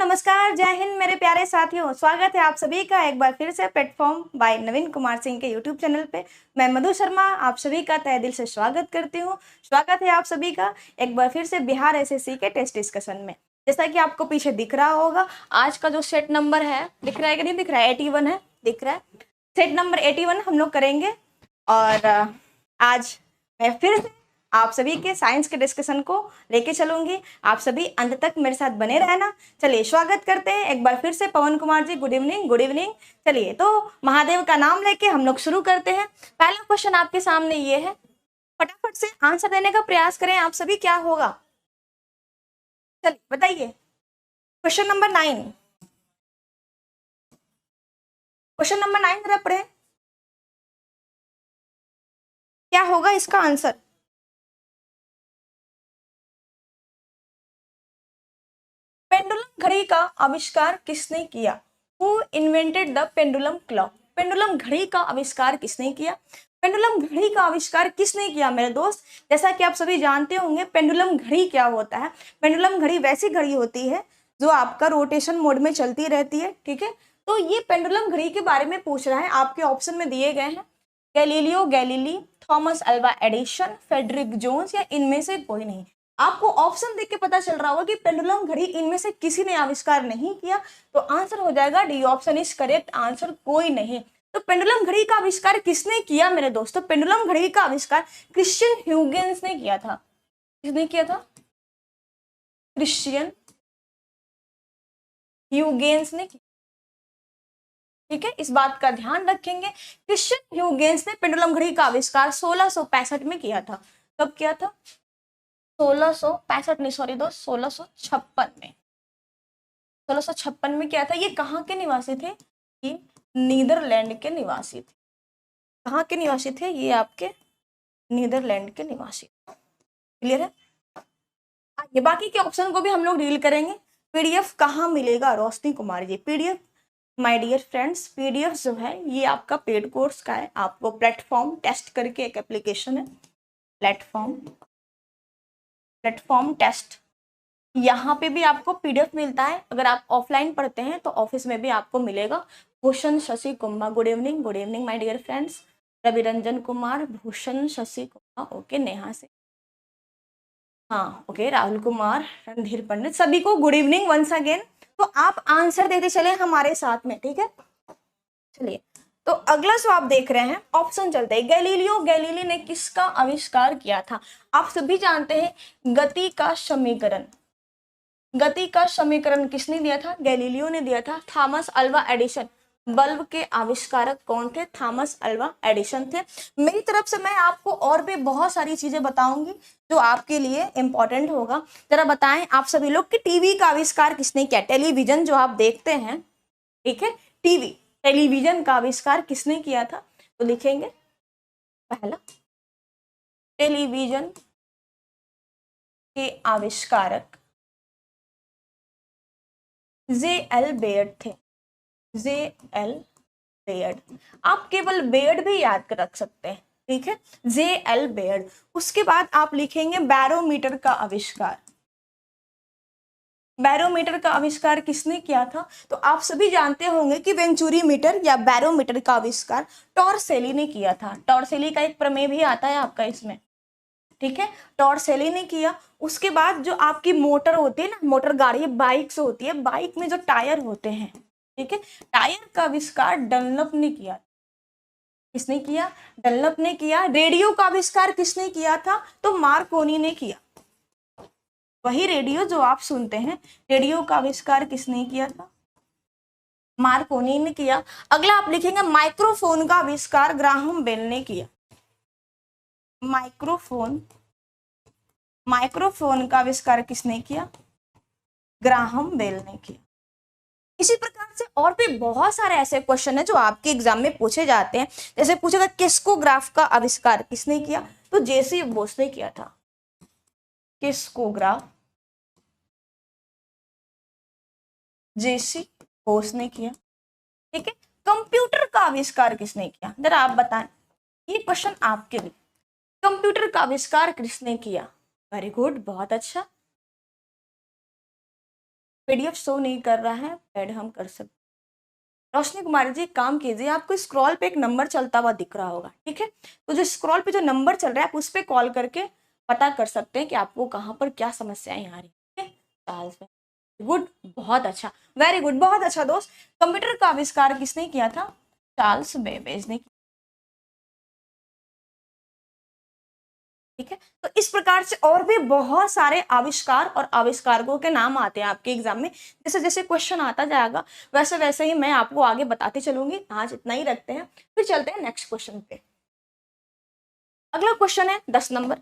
नमस्कार, जय हिंद मेरे प्यारे साथियों। स्वागत है आप सभी का एक बार फिर से प्लेटफॉर्म बाय नवीन कुमार सिंह के यूट्यूब चैनल पे। मैं मधु शर्मा आप सभी का तहे दिल से स्वागत करती हूँ। स्वागत है आप सभी का एक बार फिर से बिहार एसएससी के टेस्ट डिस्कशन में। जैसा कि आपको पीछे दिख रहा होगा, आज का जो सेट नंबर है, दिख रहा है कि नहीं दिख रहा है? 81 है, दिख रहा है। सेट नंबर 81 हम लोग करेंगे और आज मैं फिर से आप सभी के साइंस के डिस्कशन को लेके चलूंगी। आप सभी अंत तक मेरे साथ बने रहना। चलिए स्वागत करते हैं एक बार फिर से Pawan Kumar ji. Good evening, good evening. चलिए तो महादेव का नाम लेके हम लोग शुरू करते हैं। पहला क्वेश्चन आपके सामने ये है, फटाफट से आंसर देने का प्रयास करें आप सभी। क्या होगा चलिए बताइए। क्वेश्चन नंबर 9, क्वेश्चन नंबर 9 जरा पढ़े, क्या होगा इसका आंसर? पेंडुलम घड़ी का आविष्कार किसने किया? Who invented the pendulum clock? Pendulum घड़ी का आविष्कार किसने किया? पेंडुलम घड़ी का आविष्कार किसने किया मेरे दोस्त? जैसा कि आप सभी जानते होंगे पेंडुलम घड़ी क्या होता है। पेंडुलम घड़ी वैसी घड़ी होती है जो आपका रोटेशन मोड में चलती रहती है, ठीक है। तो ये पेंडुलम घड़ी के बारे में पूछ रहा है। आपके ऑप्शन में दिए गए हैं Galileo Galilei, Thomas Alva Edison, Frederick Jones या इनमें से कोई नहीं। आपको ऑप्शन देख के पता चल रहा होगा कि पेंडुलम घड़ी इनमें से किसी ने आविष्कार नहीं किया, तो आंसर हो जाएगा D option is correct answer, कोई नहीं। तो पेंडुलम घड़ी का आविष्कार किसने किया मेरे दोस्तों? पेंडुलम घड़ी का आविष्कार क्रिश्चियन ह्यूगेंस ने किया था। किसने किया था? क्रिश्चियन ह्यूगेंस ने किया। ठीक है, इस बात का ध्यान रखेंगे। क्रिश्चियन ह्यूगेंस ने पेंडुलम घड़ी का आविष्कार 1665 में किया था। कब किया था? 1665 नहीं, सॉरी दोस्त, 1656 में। 1656 में क्या था? ये कहाँ के निवासी थे? ये नीदरलैंड के निवासी थे। कहाँ के निवासी थे? ये आपके नीदरलैंड के निवासी। क्लियर है? ये बाकी के ऑप्शन को भी हम लोग डील करेंगे। पीडीएफ कहाँ मिलेगा Roshni Kumar ji? PDF my dear friends, PDF जो है ये आपका पेड कोर्स का है। आपको प्लेटफॉर्म टेस्ट करके एक एप्लीकेशन है, प्लेटफॉर्म टेस्ट, यहाँ पे भी आपको पीडीएफ मिलता है। अगर आप ऑफलाइन पढ़ते हैं तो ऑफिस में भी आपको मिलेगा। Bhushan Shashi Kumar, good evening my dear friends. Ravi Ranjan Kumar, Bhushan Shashi Kumar, okay. Neha से, हाँ ओके। राहुल कुमार, रणधीर पंडित, सभी को गुड इवनिंग वंस अगेन। तो आप आंसर देते चले हमारे साथ में, ठीक है। चलिए तो अगला जो आप देख रहे हैं ऑप्शन चलते हैं। गैलीलियो गैलीली ने किसका आविष्कार किया था? आप सभी जानते हैं गति का समीकरण। गति का समीकरण किसने दिया था? गैलीलियो ने दिया था। थॉमस अल्वा एडिसन, बल्ब के आविष्कारक कौन थे? थॉमस अल्वा एडिसन थे। मेरी तरफ से मैं आपको और भी बहुत सारी चीजें बताऊंगी जो आपके लिए इंपॉर्टेंट होगा। जरा बताएं आप सभी लोग कि टीवी का आविष्कार किसने किया? टेलीविजन जो आप देखते हैं, ठीक है, टीवी, टेलीविजन का आविष्कार किसने किया था? तो लिखेंगे पहला, टेलीविजन के आविष्कारक जे.एल. बेयर्ड थे। जे.एल. बेयर्ड, आप केवल बेयर्ड भी याद कर रख सकते हैं, ठीक है, जे.एल. बेयर्ड। उसके बाद आप लिखेंगे बैरोमीटर का आविष्कार। बैरोमीटर का आविष्कार किसने किया था? तो आप सभी जानते होंगे कि वेंचुरी मीटर या बैरोमीटर का आविष्कार टॉर्सेली ने किया था। टॉर्सेली का एक प्रमेय भी आता है आपका इसमें, ठीक है, टॉर्सेली ने किया। उसके बाद जो आपकी मोटर होती है ना, मोटर गाड़ी बाइक्स होती है, बाइक में जो टायर होते हैं, ठीक है, टायर का आविष्कार डनलप ने किया। किसने किया? डनलप ने किया। रेडियो का आविष्कार किसने किया था? तो मार्कोनी ने किया। वही रेडियो जो आप सुनते हैं, रेडियो का आविष्कार किसने किया था? मार्कोनी ने किया। अगला आप लिखेंगे माइक्रोफोन का आविष्कार ग्राहम बेल ने किया। माइक्रोफोन का आविष्कार किसने किया? ग्राहम बेल ने किया। इसी प्रकार से और भी बहुत सारे ऐसे क्वेश्चन है जो आपके एग्जाम में पूछे जाते हैं। जैसे पूछेगा किस्कोग्राफ का आविष्कार किसने किया? तो जेसी बोस ने किया था। किस्कोग्राफ जेसी बोस ने किया, ठीक है। कंप्यूटर का आविष्कार किसने किया? जरा आप बताएं, ये क्वेश्चन आपके लिए। कंप्यूटर का आविष्कार किसने किया? वेरी गुड, बहुत अच्छा। पीडीएफ शो नहीं कर रहा है, ऐड हम कर सकते। रोशनी कुमारी जी, काम कीजिए, आपको स्क्रॉल पे एक नंबर चलता हुआ दिख रहा होगा, ठीक है, तो जो स्क्रॉल पे जो नंबर चल रहा है आप उस पर कॉल करके पता कर सकते हैं कि आपको कहाँ पर क्या समस्याएं आ रही है। चार्ल्स, गुड, बहुत अच्छा, वेरी गुड, बहुत अच्छा दोस्त। कंप्यूटर का आविष्कार किसने किया था? चार्ल्स बेबेज ने। ठीक है, तो इस प्रकार से और भी बहुत सारे आविष्कार और आविष्कारकों के नाम आते हैं आपके एग्जाम में। जैसे जैसे क्वेश्चन आता जाएगा वैसे वैसे ही मैं आपको आगे बताती चलूंगी। आज इतना ही रखते हैं, फिर चलते हैं नेक्स्ट क्वेश्चन पे। अगला क्वेश्चन है 10 नंबर।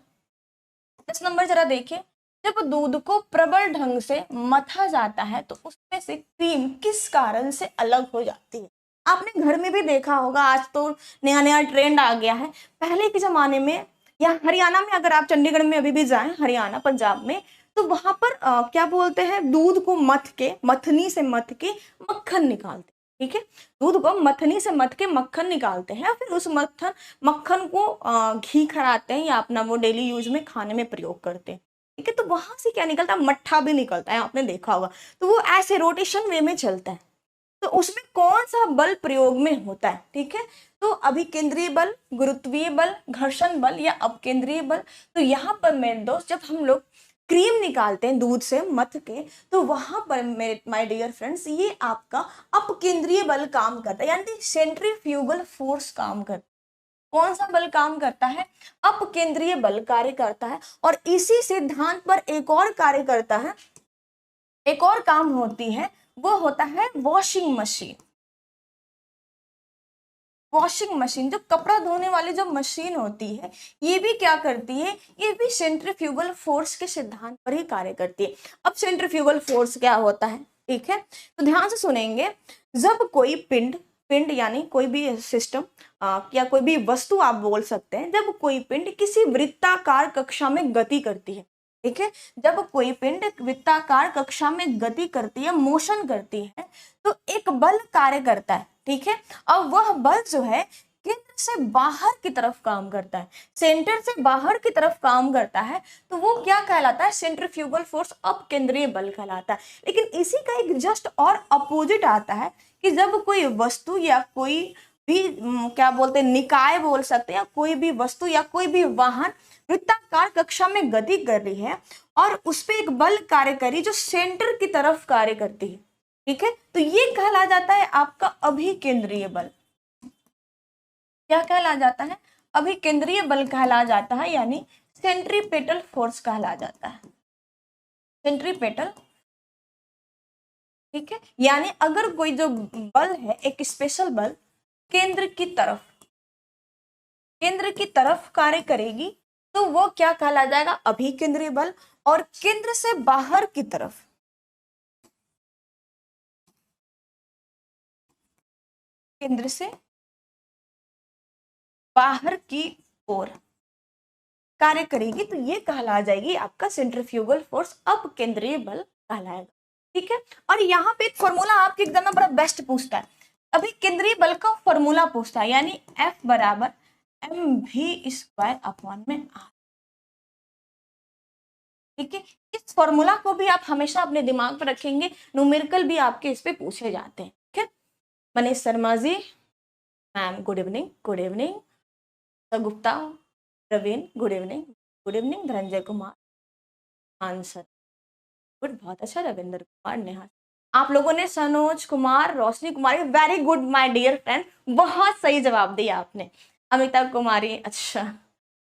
10 नंबर जरा देखिए, जब दूध को प्रबल ढंग से मथा जाता है तो उसमें से क्रीम किस कारण से अलग हो जाती है? आपने घर में भी देखा होगा, आज तो नया नया ट्रेंड आ गया है। पहले के जमाने में या हरियाणा में, अगर आप चंडीगढ़ में अभी भी जाएं, हरियाणा पंजाब में, तो वहां पर क्या बोलते हैं, दूध को मथ के, मथनी से मथ के मक्खन निकालते, ठीक है, दूध को मथनी से मथ के मक्खन निकालते हैं, फिर उस मक्खन को घी खराते हैं या अपना वो डेली यूज में खाने में प्रयोग करते हैं, ठीक है। तो वहां से क्या निकलता है, मट्ठा भी निकलता है, आपने देखा होगा। तो वो ऐसे रोटेशन वे में चलता है, तो उसमें कौन सा बल प्रयोग में होता है, ठीक है। तो अभिकेंद्रीय बल, गुरुत्वीय बल, घर्षण बल या अपकेंद्रीय बल। तो यहाँ पर मेरे दोस्त, जब हम लोग क्रीम निकालते हैं दूध से मथ के, तो वहां पर मेरे माय डियर फ्रेंड्स ये आपका अपकेंद्रीय बल काम करता है, यानी सेंट्रीफ्यूगल फोर्स काम करता है। कौन सा बल काम करता है? अपकेंद्रीय बल कार्य करता है। और इसी सिद्धांत पर एक और कार्य करता है, एक और काम होती है, वो होता है वॉशिंग मशीन। वॉशिंग मशीन, जो कपड़ा धोने वाली जो मशीन होती है, ये भी क्या करती है, ये भी सेंट्रीफ्यूगल फोर्स के सिद्धांत पर ही कार्य करती है। अब सेंट्रीफ्यूगल फोर्स क्या होता है, ठीक है, तो ध्यान से सुनेंगे। जब कोई पिंड, पिंड यानी कोई भी सिस्टम या कोई भी वस्तु आप बोल सकते हैं, जब कोई पिंड किसी वृत्ताकार कक्षा में गति करती है, ठीक है, जब कोई पिंड वृत्ताकार कक्षा में गति करती है, मोशन करती है, तो एक बल कार्य करता है, ठीक है। अब वह बल जो है केंद्र से बाहर की तरफ काम करता है, सेंटर से बाहर की तरफ काम करता है, तो वो क्या कहलाता है, सेंट्रीफ्यूगल फोर्स, अपकेंद्रीय बल कहलाता है। लेकिन इसी का एक जस्ट और अपोजिट आता है कि जब कोई वस्तु या कोई भी क्या बोलते हैं, निकाय बोल सकते हैं, या कोई भी वस्तु या कोई भी वाहन वृत्ताकार कक्षा में गति कर रही है और उस पर एक बल कार्य करी जो सेंटर की तरफ कार्य करती है, ठीक है, तो ये कहला जाता है आपका अभिकेंद्रीय बल। क्या कहला जाता है? अभिकेंद्रीय बल कहला जाता है, यानी सेंट्रीपेटल फोर्स कहला जाता है, सेंट्रीपेटल, ठीक है। यानी अगर कोई जो बल है, एक स्पेशल बल केंद्र की तरफ, केंद्र की तरफ कार्य करेगी, तो वो क्या कहला जाएगा, अभिकेंद्रीय बल। और केंद्र से बाहर की तरफ, केंद्र से बाहर की ओर कार्य करेगी, तो ये कहला जाएगी आपका सेंट्रीफ्यूगल फोर्स, अपकेंद्रीय बल कहलाएगा, ठीक है। और यहाँ पे एक फॉर्मूला आपके एग्जाम में बड़ा बेस्ट पूछता है, अभी केंद्रीय बल का फॉर्मूला पूछता है, यानी F बराबर mv²/r, ठीक है। इस फॉर्मूला को भी आप हमेशा अपने दिमाग पर रखेंगे, न्यूमेरिकल भी आपके इस पे पूछे जाते हैं, ठीक है। Manish Sharma ji, ma'am good evening, good evening. Gupta Praveen, good evening, good evening. Dhananjay Kumar, answer good, बहुत अच्छा। रविंद्र कुमार, नेहा, आप लोगों ने, Sanoj Kumar, Roshni Kumari, very good my dear friend, बहुत सही जवाब दिया आपने। अमिता कुमारी, अच्छा,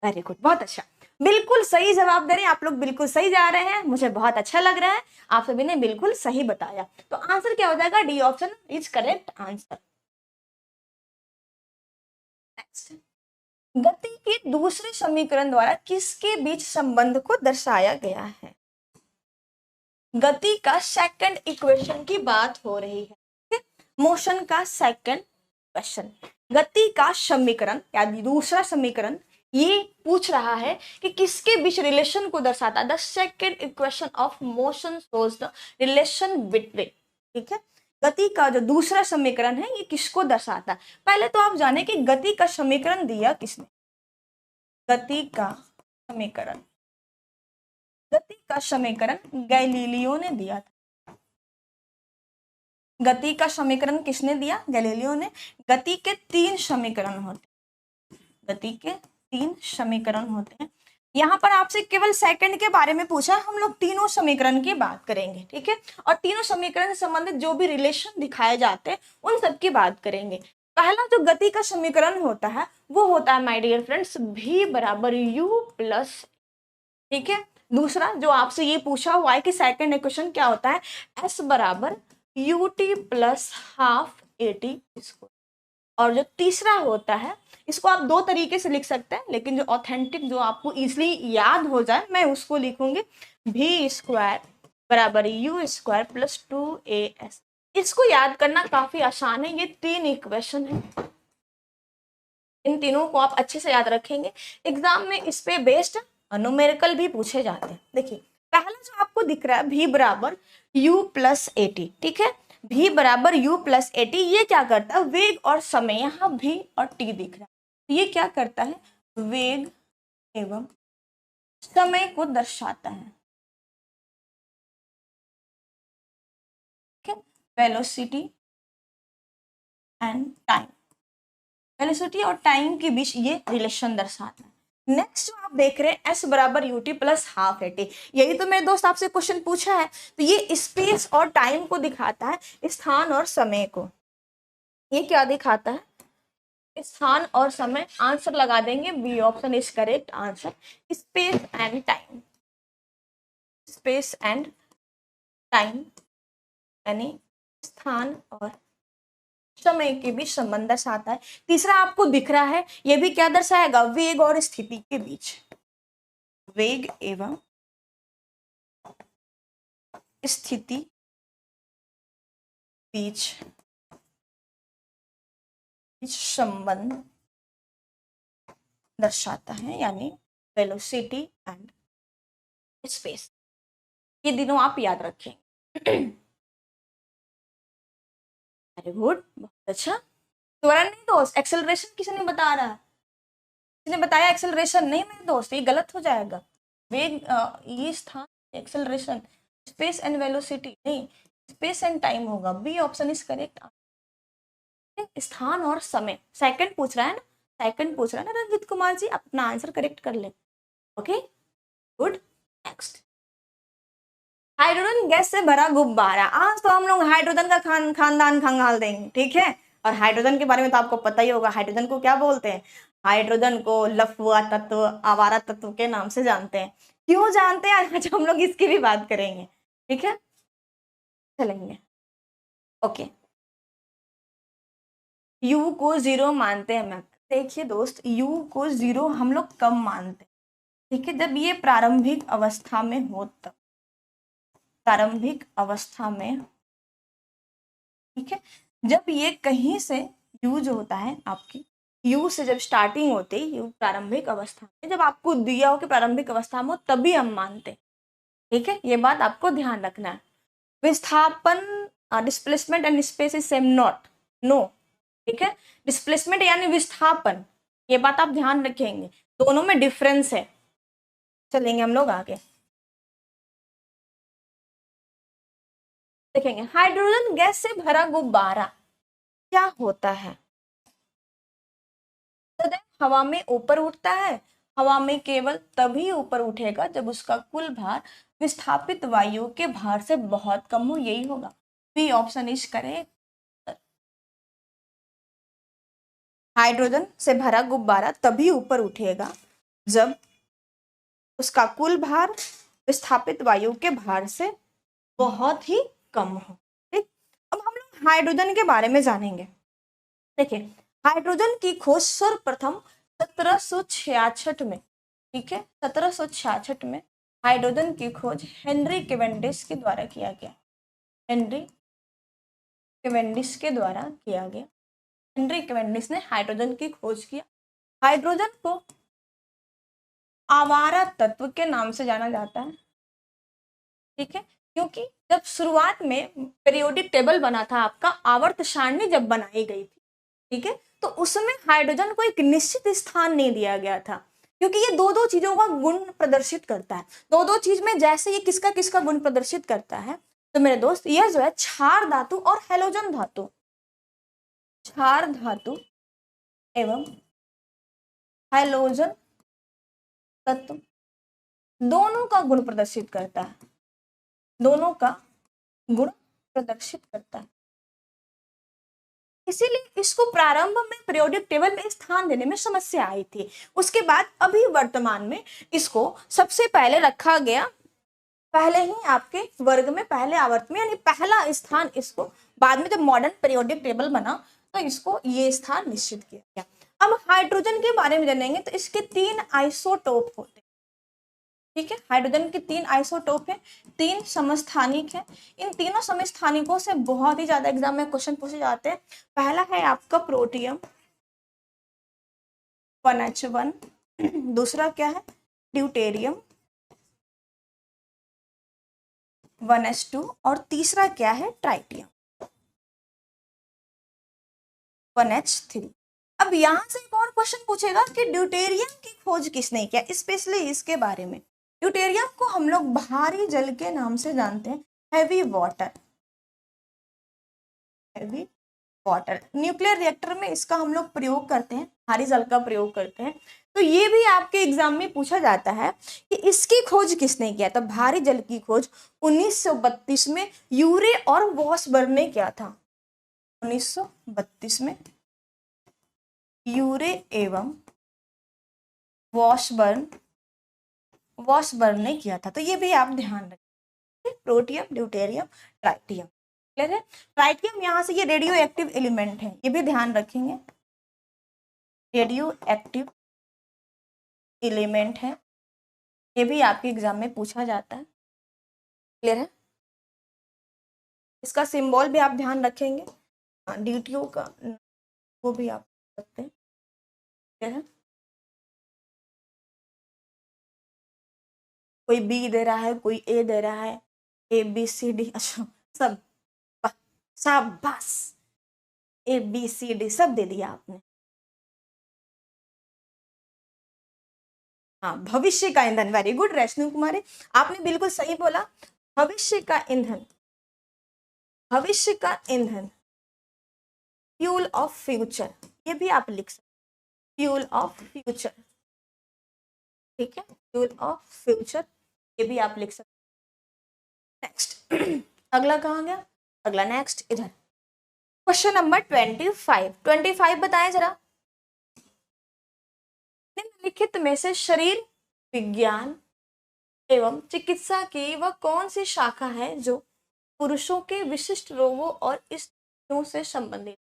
वेरी गुड, बहुत अच्छा, बिल्कुल सही जवाब दे रहे हैं आप लोग, बिल्कुल सही जा रहे हैं, मुझे बहुत अच्छा लग रहा है, आप सभी ने बिल्कुल सही बताया। तो आंसर क्या हो जाएगा, D option is correct answer. Next, गति के दूसरे समीकरण द्वारा किसके बीच संबंध को दर्शाया गया है? गति का सेकंड इक्वेशन की बात हो रही है, मोशन का सेकंड क्वेश्चन। गति का समीकरण या दूसरा समीकरण ये पूछ रहा है कि किसके बीच रिलेशन को दर्शाता है। The second equation of motion shows the relation between, ठीक है। गति का जो दूसरा समीकरण है ये किसको दर्शाता है? पहले तो आप जाने कि गति का समीकरण दिया किसने, गति का समीकरण, गति का समीकरण गैलीलियो ने दिया था, गति का समीकरण किसने दिया? गैलीलियो ने। गति के 3 समीकरण होते हैं, गति के 3 समीकरण होते हैं। यहाँ पर आपसे केवल सेकंड के बारे में पूछा, हम लोग तीनों समीकरण की बात करेंगे, ठीक है। और तीनों समीकरण से संबंधित जो भी रिलेशन दिखाए जाते हैं उन सब की बात करेंगे। पहला जो गति का समीकरण होता है वो होता है माय डियर फ्रेंड्स v बराबर u प्लस, ठीक है। दूसरा जो आपसे ये पूछा हुआ है कि सेकंड इक्वेशन क्या होता है, s बराबर ut plus half at square. और जो तीसरा होता है, इसको आप 2 तरीके से लिख सकते हैं, लेकिन जो ऑथेंटिक, जो आपको इजिली याद हो जाए, मैं उसको लिखूंगी v स्क्वायर बराबर u स्क्वायर प्लस 2as। इसको याद करना काफी आसान है, ये 3 इक्वेशन है, इन तीनों को आप अच्छे से याद रखेंगे। एग्जाम में इस पे बेस्ड न्यूमेरिकल भी पूछे जाते हैं। देखिए पहला जो आपको दिख रहा है v बराबर u प्लस at, ठीक है। v बराबर u प्लस at, ये क्या करता है, वेग और समय, यहाँ v और t दिख रहा है, तो ये क्या करता है, वेग एवं समय को दर्शाता है, ठीक है। वेलोसिटी एंड टाइम, वेलोसिटी और टाइम के बीच ये रिलेशन दर्शाता है। नेक्स्ट जो आप देख रहे हैं s बराबर ut प्लस हाफ at, यही तो मेरे दोस्त आपसे क्वेश्चन पूछा है, तो ये स्पेस और टाइम को दिखाता है, स्थान और समय को। ये क्या दिखाता है, स्थान और समय। आंसर लगा देंगे, B option is correct answer. Space and time, space and time यानी स्थान और समय के बीच संबंध दर्शाता है। तीसरा आपको दिख रहा है, ये भी क्या दर्शाएगा, वेग और स्थिति के बीच, वेग एवं स्थिति बीच संबंध दर्शाता है, यानी वेलोसिटी एंड स्पेस। ये तीनों आप याद रखें। वेरी गुड, बहुत अच्छा। त्वरण नहीं दोस्त, एक्सेलरेशन किसने बता रहा है, किसने बताया एक्सेलरेशन? नहीं मेरे दोस्त, ये गलत हो जाएगा। वेग ये स्थान, एक्सेलरेशन, स्पेस एंड वेलोसिटी नहीं, स्पेस एंड टाइम होगा। B option is correct. स्थान और समय, सेकंड पूछ रहा है ना, सेकंड पूछ रहा है ना रंजित कुमार जी, अपना आंसर करेक्ट कर ले। Okay good. Next, hydrogen gas से भरा गुब्बारा। आज तो हम लोग हाइड्रोजन का खानदान खंगाल देंगे, ठीक है। और हाइड्रोजन के बारे में तो आपको पता ही होगा, हाइड्रोजन को क्या बोलते हैं, हाइड्रोजन को लफुआ तत्व, आवारा तत्व के नाम से जानते हैं। क्यों जानते हैं, आज हम लोग इसकी भी बात करेंगे, ठीक है, चलेंगे। ओके, U को 0 मानते हैं मैम। देखिए दोस्त, U को 0 हम लोग कब मानते हैं, ठीक है, जब ये प्रारंभिक अवस्था में हो तब, प्रारंभिक अवस्था में, ठीक है। जब ये कहीं से U जो होता है आपकी, U से जब स्टार्टिंग होती है, U प्रारंभिक अवस्था में, जब आपको दिया हो कि प्रारंभिक अवस्था में हो तभी हम मानते हैं, ठीक है। ये बात आपको ध्यान रखना है। विस्थापन, displacement and space is same not, no, ठीक है। डिस्प्लेसमेंट यानी विस्थापन, ये बात आप ध्यान रखेंगे, दोनों में डिफरेंस है। चलेंगे हम लोग आगे, देखेंगे। हाइड्रोजन गैस से भरा गुब्बारा क्या होता है, सदैव हवा में ऊपर उठता है। हवा में केवल तभी ऊपर उठेगा जब उसका कुल भार विस्थापित वायु के भार से बहुत कम हो, यही होगा। B option is correct. Hydrogen से भरा गुब्बारा तभी ऊपर उठेगा जब उसका कुल भार विस्थापित वायु के भार से बहुत ही कम हो, ठीक। अब हम लोग हाइड्रोजन के बारे में जानेंगे। देखिए, हाइड्रोजन की खोज सर्वप्रथम 1766 में, ठीक है, 1766 में हाइड्रोजन की खोज हेनरी कैवेंडिश के द्वारा किया गया, हेनरी कैवेंडिश के द्वारा किया गया। हेनरी कैवेंडिश ने हाइड्रोजन की खोज किया। हाइड्रोजन को आवारा तत्व के नाम से जाना जाता है, ठीक है, क्योंकि जब शुरुआत में पीरियोडिक टेबल बना था आपका, आवर्त सारणी जब बनाई गई थी, ठीक है, तो उसमें हाइड्रोजन को एक निश्चित स्थान नहीं दिया गया था, क्योंकि ये दो दो चीजों का गुण प्रदर्शित करता है। दो दो चीज में जैसे ये किसका किसका गुण प्रदर्शित करता है, तो मेरे दोस्त यह जो है क्षार धातु और हैलोजन धातु, क्षार धातु एवं हैलोजन तत्व दोनों का गुण प्रदर्शित करता है, दोनों का गुण प्रदर्शित करता है। इसीलिए इसको प्रारंभ में पीरियोडिक टेबल में स्थान देने में समस्या आई थी। उसके बाद अभी वर्तमान में इसको सबसे पहले रखा गया, पहले ही आपके वर्ग में पहले आवर्त में, यानी पहला स्थान इसको, बाद में जब मॉडर्न पीरियोडिक टेबल बना तो इसको ये स्थान निश्चित किया गया। अब हाइड्रोजन के बारे में जानेंगे तो इसके 3 आइसोटोप होते हैं, ठीक है। हाइड्रोजन के 3 आइसोटोप है, 3 समस्थानिक है। इन तीनों समस्थानिकों से बहुत ही ज्यादा एग्जाम में क्वेश्चन पूछे जाते हैं। पहला है आपका प्रोटियम 1H1, दूसरा क्या है ड्यूटेरियम 1H2 और तीसरा क्या है ट्राइटियम 1H3। अब यहां से एक और क्वेश्चन पूछेगा कि ड्यूटेरियम की खोज किसने किया, स्पेशली इसके बारे में। ड्यूटेरियम को हम लोग भारी जल के नाम से जानते हैं, heavy water, heavy water. Nuclear reactor में इसका हम लोग प्रयोग करते हैं, भारी जल का प्रयोग करते हैं। तो ये भी आपके एग्जाम में पूछा जाता है कि इसकी खोज किसने किया। तो भारी जल की खोज 1932 में यूरे और वॉसबर्न ने किया था। 1932 में यूरे एवं वॉसबर्न ने किया था। तो ये भी आप ध्यान रखें, प्रोटियम ड्यूटेरियम ट्राइटियम, क्लियर है। ट्राइटियम यहाँ से ये रेडियो एक्टिव एलिमेंट है, ये भी ध्यान रखेंगे, रेडियो एक्टिव एलिमेंट है, ये भी आपके एग्जाम में पूछा जाता है, क्लियर है। इसका सिंबल भी आप ध्यान रखेंगे, ड्यूटियो का वो भी आप सकते हैं, क्लियर है। कोई बी दे रहा है, कोई ए दे रहा है, ए बी सी डी, अच्छा सब शाबाश, ए बी सी डी सब दे दिया आपने। हाँ, भविष्य का ईंधन, वेरी गुड रैशनु कुमारी, आपने बिल्कुल सही बोला। भविष्य का ईंधन, भविष्य का ईंधन, फ्यूल ऑफ फ्यूचर, ये भी आप लिख सकते, फ्यूल ऑफ फ्यूचर, ठीक है, फ्यूल ऑफ फ्यूचर, ये भी आप लिख सकते। नेक्स्ट अगला कहाँ गया, अगला नेक्स्ट इधर, क्वेश्चन नंबर 25 बताएं जरा। निम्नलिखित में से शरीर विज्ञान एवं चिकित्सा की वह कौन सी शाखा है जो पुरुषों के विशिष्ट रोगों और स्थितियों से संबंधित,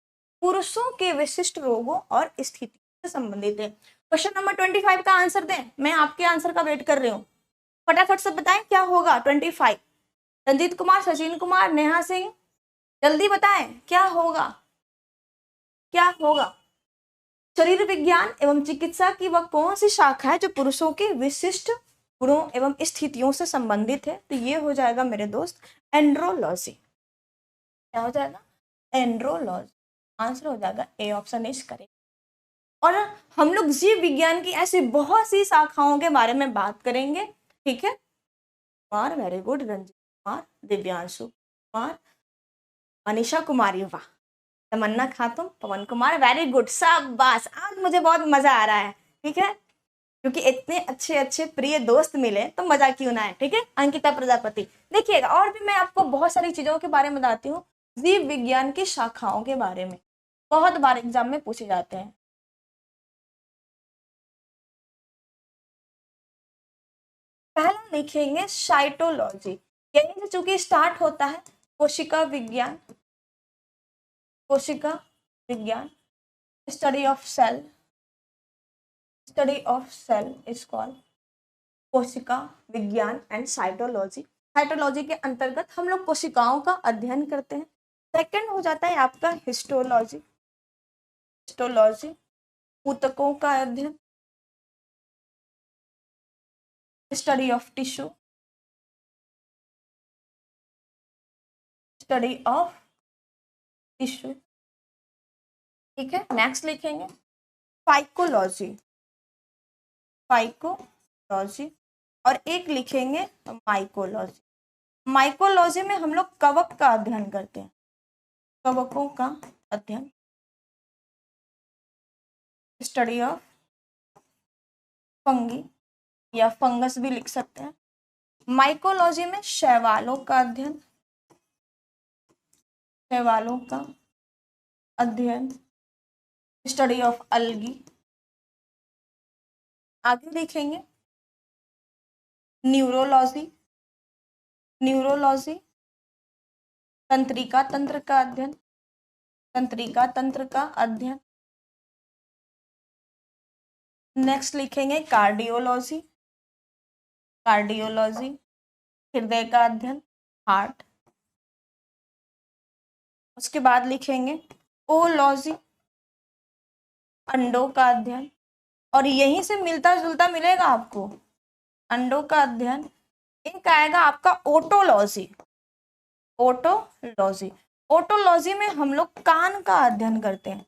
पुरुषों के विशिष्ट रोगों और स्थितियों से संबंधित है। क्वेश्चन नंबर 25 का आंसर दें, मैं आपके आंसर का वेट कर रही हूँ, फटाफट से बताएं क्या होगा 25। रंजीत कुमार, सचिन कुमार, नेहा सिंह, जल्दी बताएं क्या होगा, क्या होगा। शरीर विज्ञान एवं चिकित्सा की वह कौन सी शाखा है जो पुरुषों के विशिष्ट गुणों एवं स्थितियों से संबंधित है। तो ये हो जाएगा मेरे दोस्त एंड्रोलॉजी, क्या हो जाएगा एंड्रोलॉजी, आंसर हो जाएगा ए ऑप्शन इज करेक्ट। और हम लोग जीव विज्ञान की ऐसी बहुत सी शाखाओं के बारे में बात करेंगे, ठीक है। कुमार वेरी गुड, रंजीत कुमार, दिव्यांशु कुमार, मनीषा कुमारी वाह, तमन्ना खातून, पवन कुमार वेरी गुड, शाबाश, आज मुझे बहुत मजा आ रहा है, ठीक है, क्योंकि इतने अच्छे अच्छे प्रिय दोस्त मिले तो मजा क्यों ना है, ठीक है। अंकिता प्रजापति, देखिएगा और भी मैं आपको बहुत सारी चीजों के बारे में बताती हूँ, जीव विज्ञान की शाखाओं के बारे में बहुत बार एग्जाम में पूछे जाते हैं। पहला लिखेंगे साइटोलॉजी, यही से चूंकि स्टार्ट होता है, कोशिका विज्ञान, कोशिका विज्ञान, study of cell, study of cell is called कोशिका विज्ञान एंड साइटोलॉजी। साइटोलॉजी के अंतर्गत हम लोग कोशिकाओं का अध्ययन करते हैं। सेकंड हो जाता है आपका हिस्टोलॉजी, हिस्टोलॉजी ऊतकों का अध्ययन, study of tissue, study of tissue, ठीक है। नेक्स्ट लिखेंगे फाइकोलॉजी, फाइकोलॉजी, और एक लिखेंगे माइकोलॉजी, माइकोलॉजी में हम लोग कवक का अध्ययन करते हैं, कवकों का अध्ययन, स्टडी ऑफ फंगी या फंगस भी लिख सकते हैं। माइकोलॉजी में शैवालों का अध्ययन, शैवालों का अध्ययन, स्टडी ऑफ अलगी। आगे लिखेंगे न्यूरोलॉजी, न्यूरोलॉजी तंत्रिका तंत्र का अध्ययन, तंत्रिका तंत्र का अध्ययन। नेक्स्ट लिखेंगे कार्डियोलॉजी, कार्डियोलॉजी हृदय का अध्ययन, हार्ट। उसके बाद लिखेंगे ओलॉजी, अंडों का अध्ययन, और यहीं से मिलता जुलता मिलेगा आपको अंडों का अध्ययन। एक आएगा आपका ओटोलॉजी, ओटोलॉजी, ओटोलॉजी में हम लोग कान का अध्ययन करते हैं,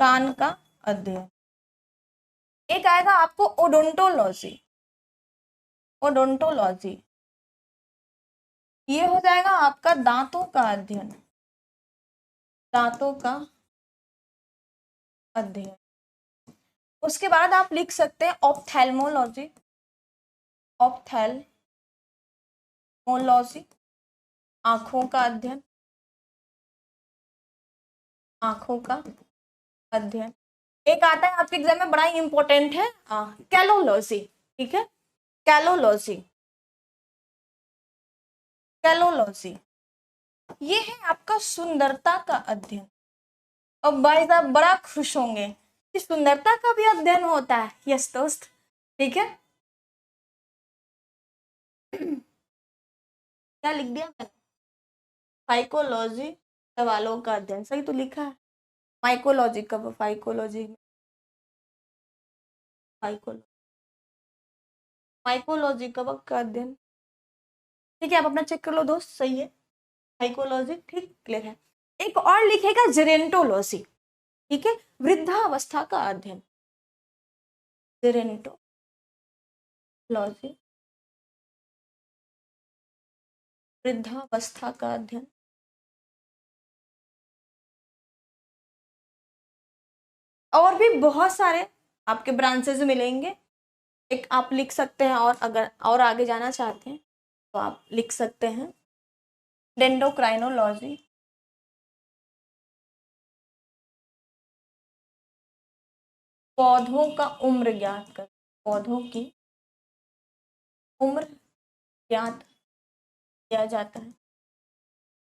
कान का अध्ययन। एक आएगा आपको ओडोंटोलॉजी, ओडोंटोलॉजी ये हो जाएगा आपका दांतों का अध्ययन, दांतों का अध्ययन। उसके बाद आप लिख सकते हैं ऑप्थेल्मोलॉजी, ऑप्थेल्मोलॉजी आंखों का अध्ययन, आंखों का अध्ययन। एक आता है आपके एग्जाम में बड़ा ही इंपॉर्टेंट है कैलोलॉजी, ठीक है, कैलोलॉजी, कैलोलॉजी ये है आपका सुंदरता का अध्ययन। अब भाई साहब बड़ा खुश होंगे कि सुंदरता का भी अध्ययन होता है। यस दोस्त, ठीक है। क्या लिख दिया मैंने? फाइकोलॉजी सवालों का अध्ययन, सही तो लिखा है। माइकोलॉजी कब, फाइकोलॉजी, माइकोलॉजी कवक का अध्ययन, ठीक है। आप अपना चेक कर लो दोस्त, सही है, साइकोलॉजी ठीक क्लियर है। एक और लिखेगा जेरेंटोलॉजी, ठीक है, वृद्धावस्था का अध्ययन, जेरेंटोलॉजी वृद्धावस्था का अध्ययन। और भी बहुत सारे आपके ब्रांचेस मिलेंगे, एक आप लिख सकते हैं, और अगर और आगे जाना चाहते हैं तो आप लिख सकते हैं डेंडोक्राइनोलॉजी, पौधों का उम्र ज्ञात कर, पौधों की उम्र ज्ञात किया जाता है,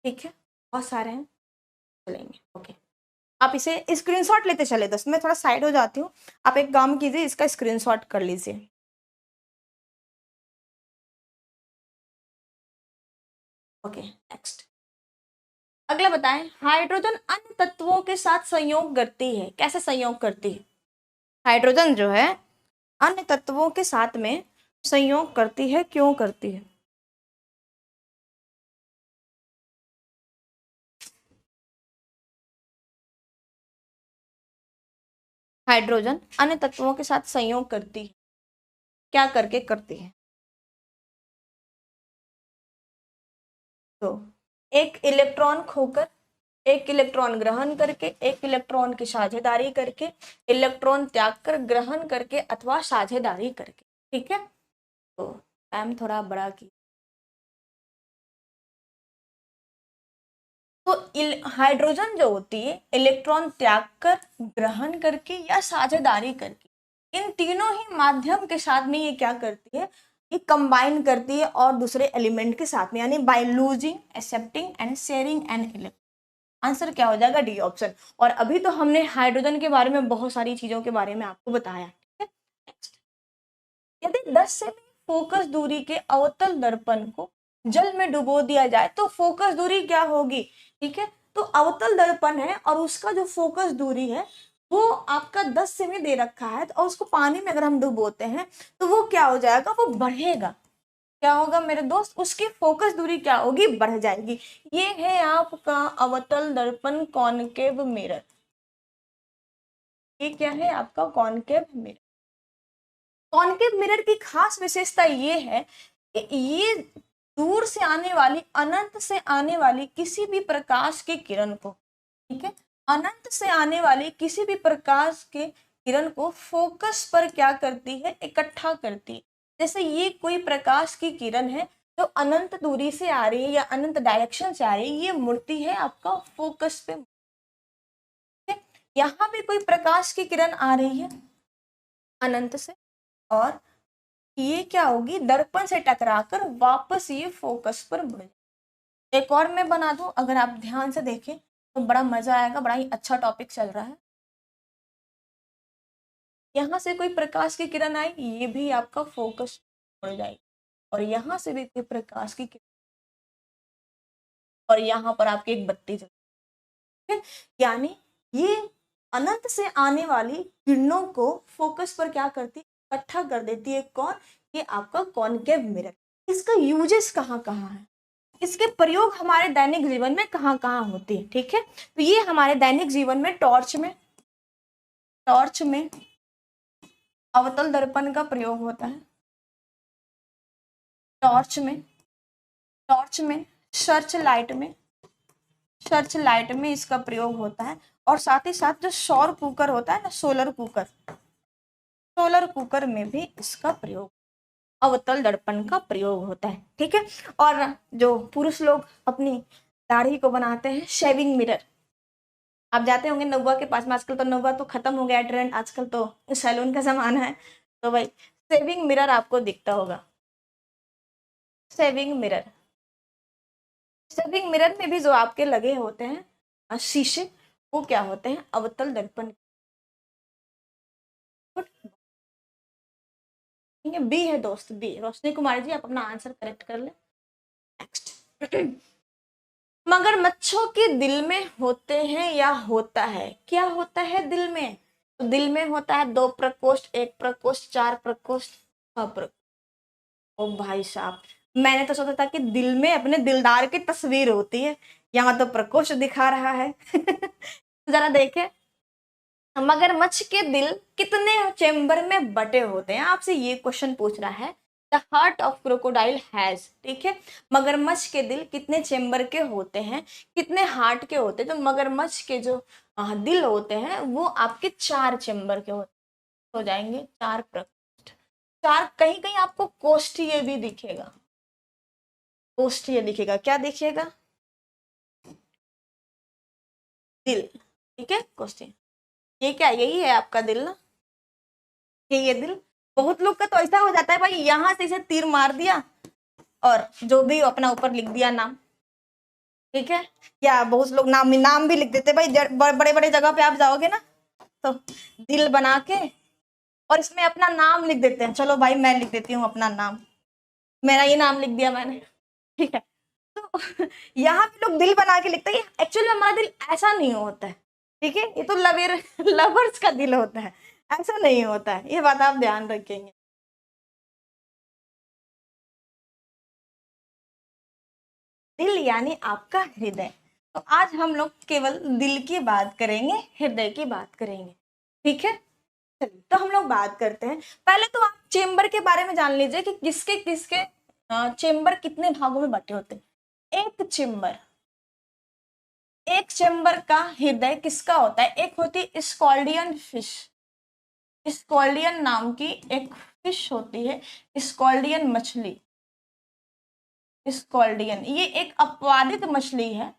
ठीक है। बहुत सारे हैं, चलेंगे, ओके। आप इसे स्क्रीनशॉट लेते चले, 10 मैं थोड़ा साइड हो जाती हूँ, आप एक काम कीजिए, इसका स्क्रीनशॉट कर लीजिए। ओके नेक्स्ट, अगला बताएं, हाइड्रोजन अन्य तत्वों के साथ संयोग करती है, कैसे संयोग करती है? हाइड्रोजन जो है अन्य तत्वों के साथ में संयोग करती है, क्यों करती है? हाइड्रोजन अन्य तत्वों के साथ संयोग करती है, क्या करके करती है? तो एक इलेक्ट्रॉन खोकर, एक इलेक्ट्रॉन ग्रहण करके, एक इलेक्ट्रॉन की साझेदारी करके, इलेक्ट्रॉन त्याग कर, ग्रहण करके, अथवा साझेदारी करके, ठीक है। तो टाइम थोड़ा बड़ा की, तो हाइड्रोजन जो होती है इलेक्ट्रॉन त्याग कर, ग्रहण करके या साझेदारी करके, इन तीनों ही माध्यम के साथ में ये क्या करती है, ये कंबाइन करती है और दूसरे एलिमेंट के साथ में, यानी by losing, accepting and sharing an electron. Answer क्या हो जाएगा? D option. और अभी तो हमने हाइड्रोजन के बारे में बहुत सारी चीजों के बारे में आपको बताया, ठीक है। नेक्स्ट, यदि 10 सेमी फोकस दूरी के अवतल दर्पण को जल में डुबो दिया जाए तो फोकस दूरी क्या होगी? ठीक है, तो अवतल दर्पण है और उसका जो फोकस दूरी है वो आपका 10 सेमी दे रखा है, और उसको पानी में अगर हम डुबोते हैं तो वो क्या हो जाएगा? वो बढ़ेगा। क्या होगा मेरे दोस्त? उसकी फोकस दूरी क्या होगी? बढ़ जाएगी। ये है आपका अवतल दर्पण, कॉनकेव मिरर। ये क्या है आपका? Concave mirror. कॉनकेव मिरर की खास विशेषता ये है कि ये दूर से आने वाली, अनंत से आने वाली किसी भी प्रकाश की किरण को, ठीक है, अनंत से आने वाली किसी भी प्रकाश के किरण को फोकस पर क्या करती है, इकट्ठा करती है। जैसे ये कोई प्रकाश की किरण है जो अनंत दूरी से आ रही है या अनंत डायरेक्शन से आ रही है, ये मुड़ती है आपका फोकस पे। यहाँ भी कोई प्रकाश की किरण आ रही है अनंत से, और ये क्या होगी, दर्पण से टकराकर वापस ये फोकस पर मुड़ जाए। एक और मैं बना दूं, अगर आप ध्यान से देखें तो बड़ा मजा आएगा, बड़ा ही अच्छा टॉपिक चल रहा है। यहाँ से कोई प्रकाश की किरण आई, ये भी आपका फोकस मुड़ जाएगी, और यहाँ से भी कोई प्रकाश की किरण, और यहाँ पर आपकी एक बत्ती जल, यानी ये अनंत से आने वाली किरणों को फोकस पर क्या करती, इकट्ठा कर देती है। कौन, ये आपका कॉनकेव मिरर। इसका यूजेस कहाँ कहाँ है, इसके प्रयोग हमारे दैनिक जीवन में कहाँ कहाँ होते हैं, ठीक है। तो ये हमारे दैनिक जीवन में टॉर्च में अवतल दर्पण का प्रयोग होता है, टॉर्च में सर्च लाइट में इसका प्रयोग होता है, और साथ ही साथ जो सौर कुकर होता है ना, सोलर कुकर में भी इसका प्रयोग, अवतल दर्पण का प्रयोग होता है, ठीक है। और जो पुरुष लोग अपनी दाढ़ी को बनाते हैं, शेविंग मिरर, आप जाते होंगे नौवा के पास में, आजकल तो नौवा तो खत्म हो गया ट्रेंड, आजकल तो सैलून का जमाना है, तो भाई शेविंग मिरर आपको दिखता होगा। शेविंग मिरर में भी जो आपके लगे होते हैं शीशे, वो क्या होते हैं, अवतल दर्पण। बी है दोस्त, बी। रोशनी कुमारी जी आप अपना आंसर करेक्ट कर ले। नेक्स्ट, मगरमच्छों के दिल में होते हैं या होता है, क्या होता है दिल में, तो दिल में होता है 2 प्रकोष्ठ, 1 प्रकोष्ठ, 4 प्रकोष्ठ, 6 प्रकोष्ठ। ओ भाई साहब, मैंने तो सोचा था कि दिल में अपने दिलदार की तस्वीर होती है, यहाँ तो प्रकोष्ठ दिखा रहा है। जरा देखे, मगरमच्छ के दिल कितने चेंबर में बटे होते हैं, आपसे ये क्वेश्चन पूछ रहा है। The heart of crocodile has, ठीक है, मगरमच्छ के दिल कितने चेंबर के होते हैं, कितने हार्ट के होते हैं। तो मगरमच्छ के जो दिल होते हैं वो आपके 4 चेंबर के हो जाएंगे, 4 प्रकोष्ठ। 4, कहीं कहीं आपको कोष्ठीय भी दिखेगा, कोष्ठीय दिखेगा, क्या दिखेगा, दिल, ठीक है, कोष्ठीय। ये क्या, यही है आपका दिल ना, ये दिल। बहुत लोग का तो ऐसा हो जाता है भाई, यहाँ से इसे तीर मार दिया और जो भी अपना ऊपर लिख दिया नाम, ठीक है। या बहुत लोग नाम भी लिख देते भाई, बड़े बड़े जगह पे आप जाओगे ना तो दिल बना के और इसमें अपना नाम लिख देते हैं। चलो भाई मैं लिख देती हूँ अपना नाम, मेरा ये नाम लिख दिया मैंने, ठीक है। तो यहाँ पे लोग दिल बना के लिखते हैं, एक्चुअली हमारा दिल ऐसा नहीं होता है, ठीक है, ये तो लवर्स का दिल होता है, ऐसा नहीं होता है, ये बात आप ध्यान रखेंगे। दिल यानी आपका हृदय। तो आज हम लोग केवल दिल की बात करेंगे, हृदय की बात करेंगे, ठीक है। चलिए तो हम लोग बात करते हैं। पहले तो आप चेंबर के बारे में जान लीजिए कि किसके किसके चेंबर कितने भागों में बटे होते हैं। एक चेंबर का हृदय किसका होता है, एक होती है स्कॉल्डियन फिश, स्कॉल्डियन नाम की एक फिश होती है, स्कॉल्डियन मछली। स्कॉल्डियन ये एक अपवादित मछली है,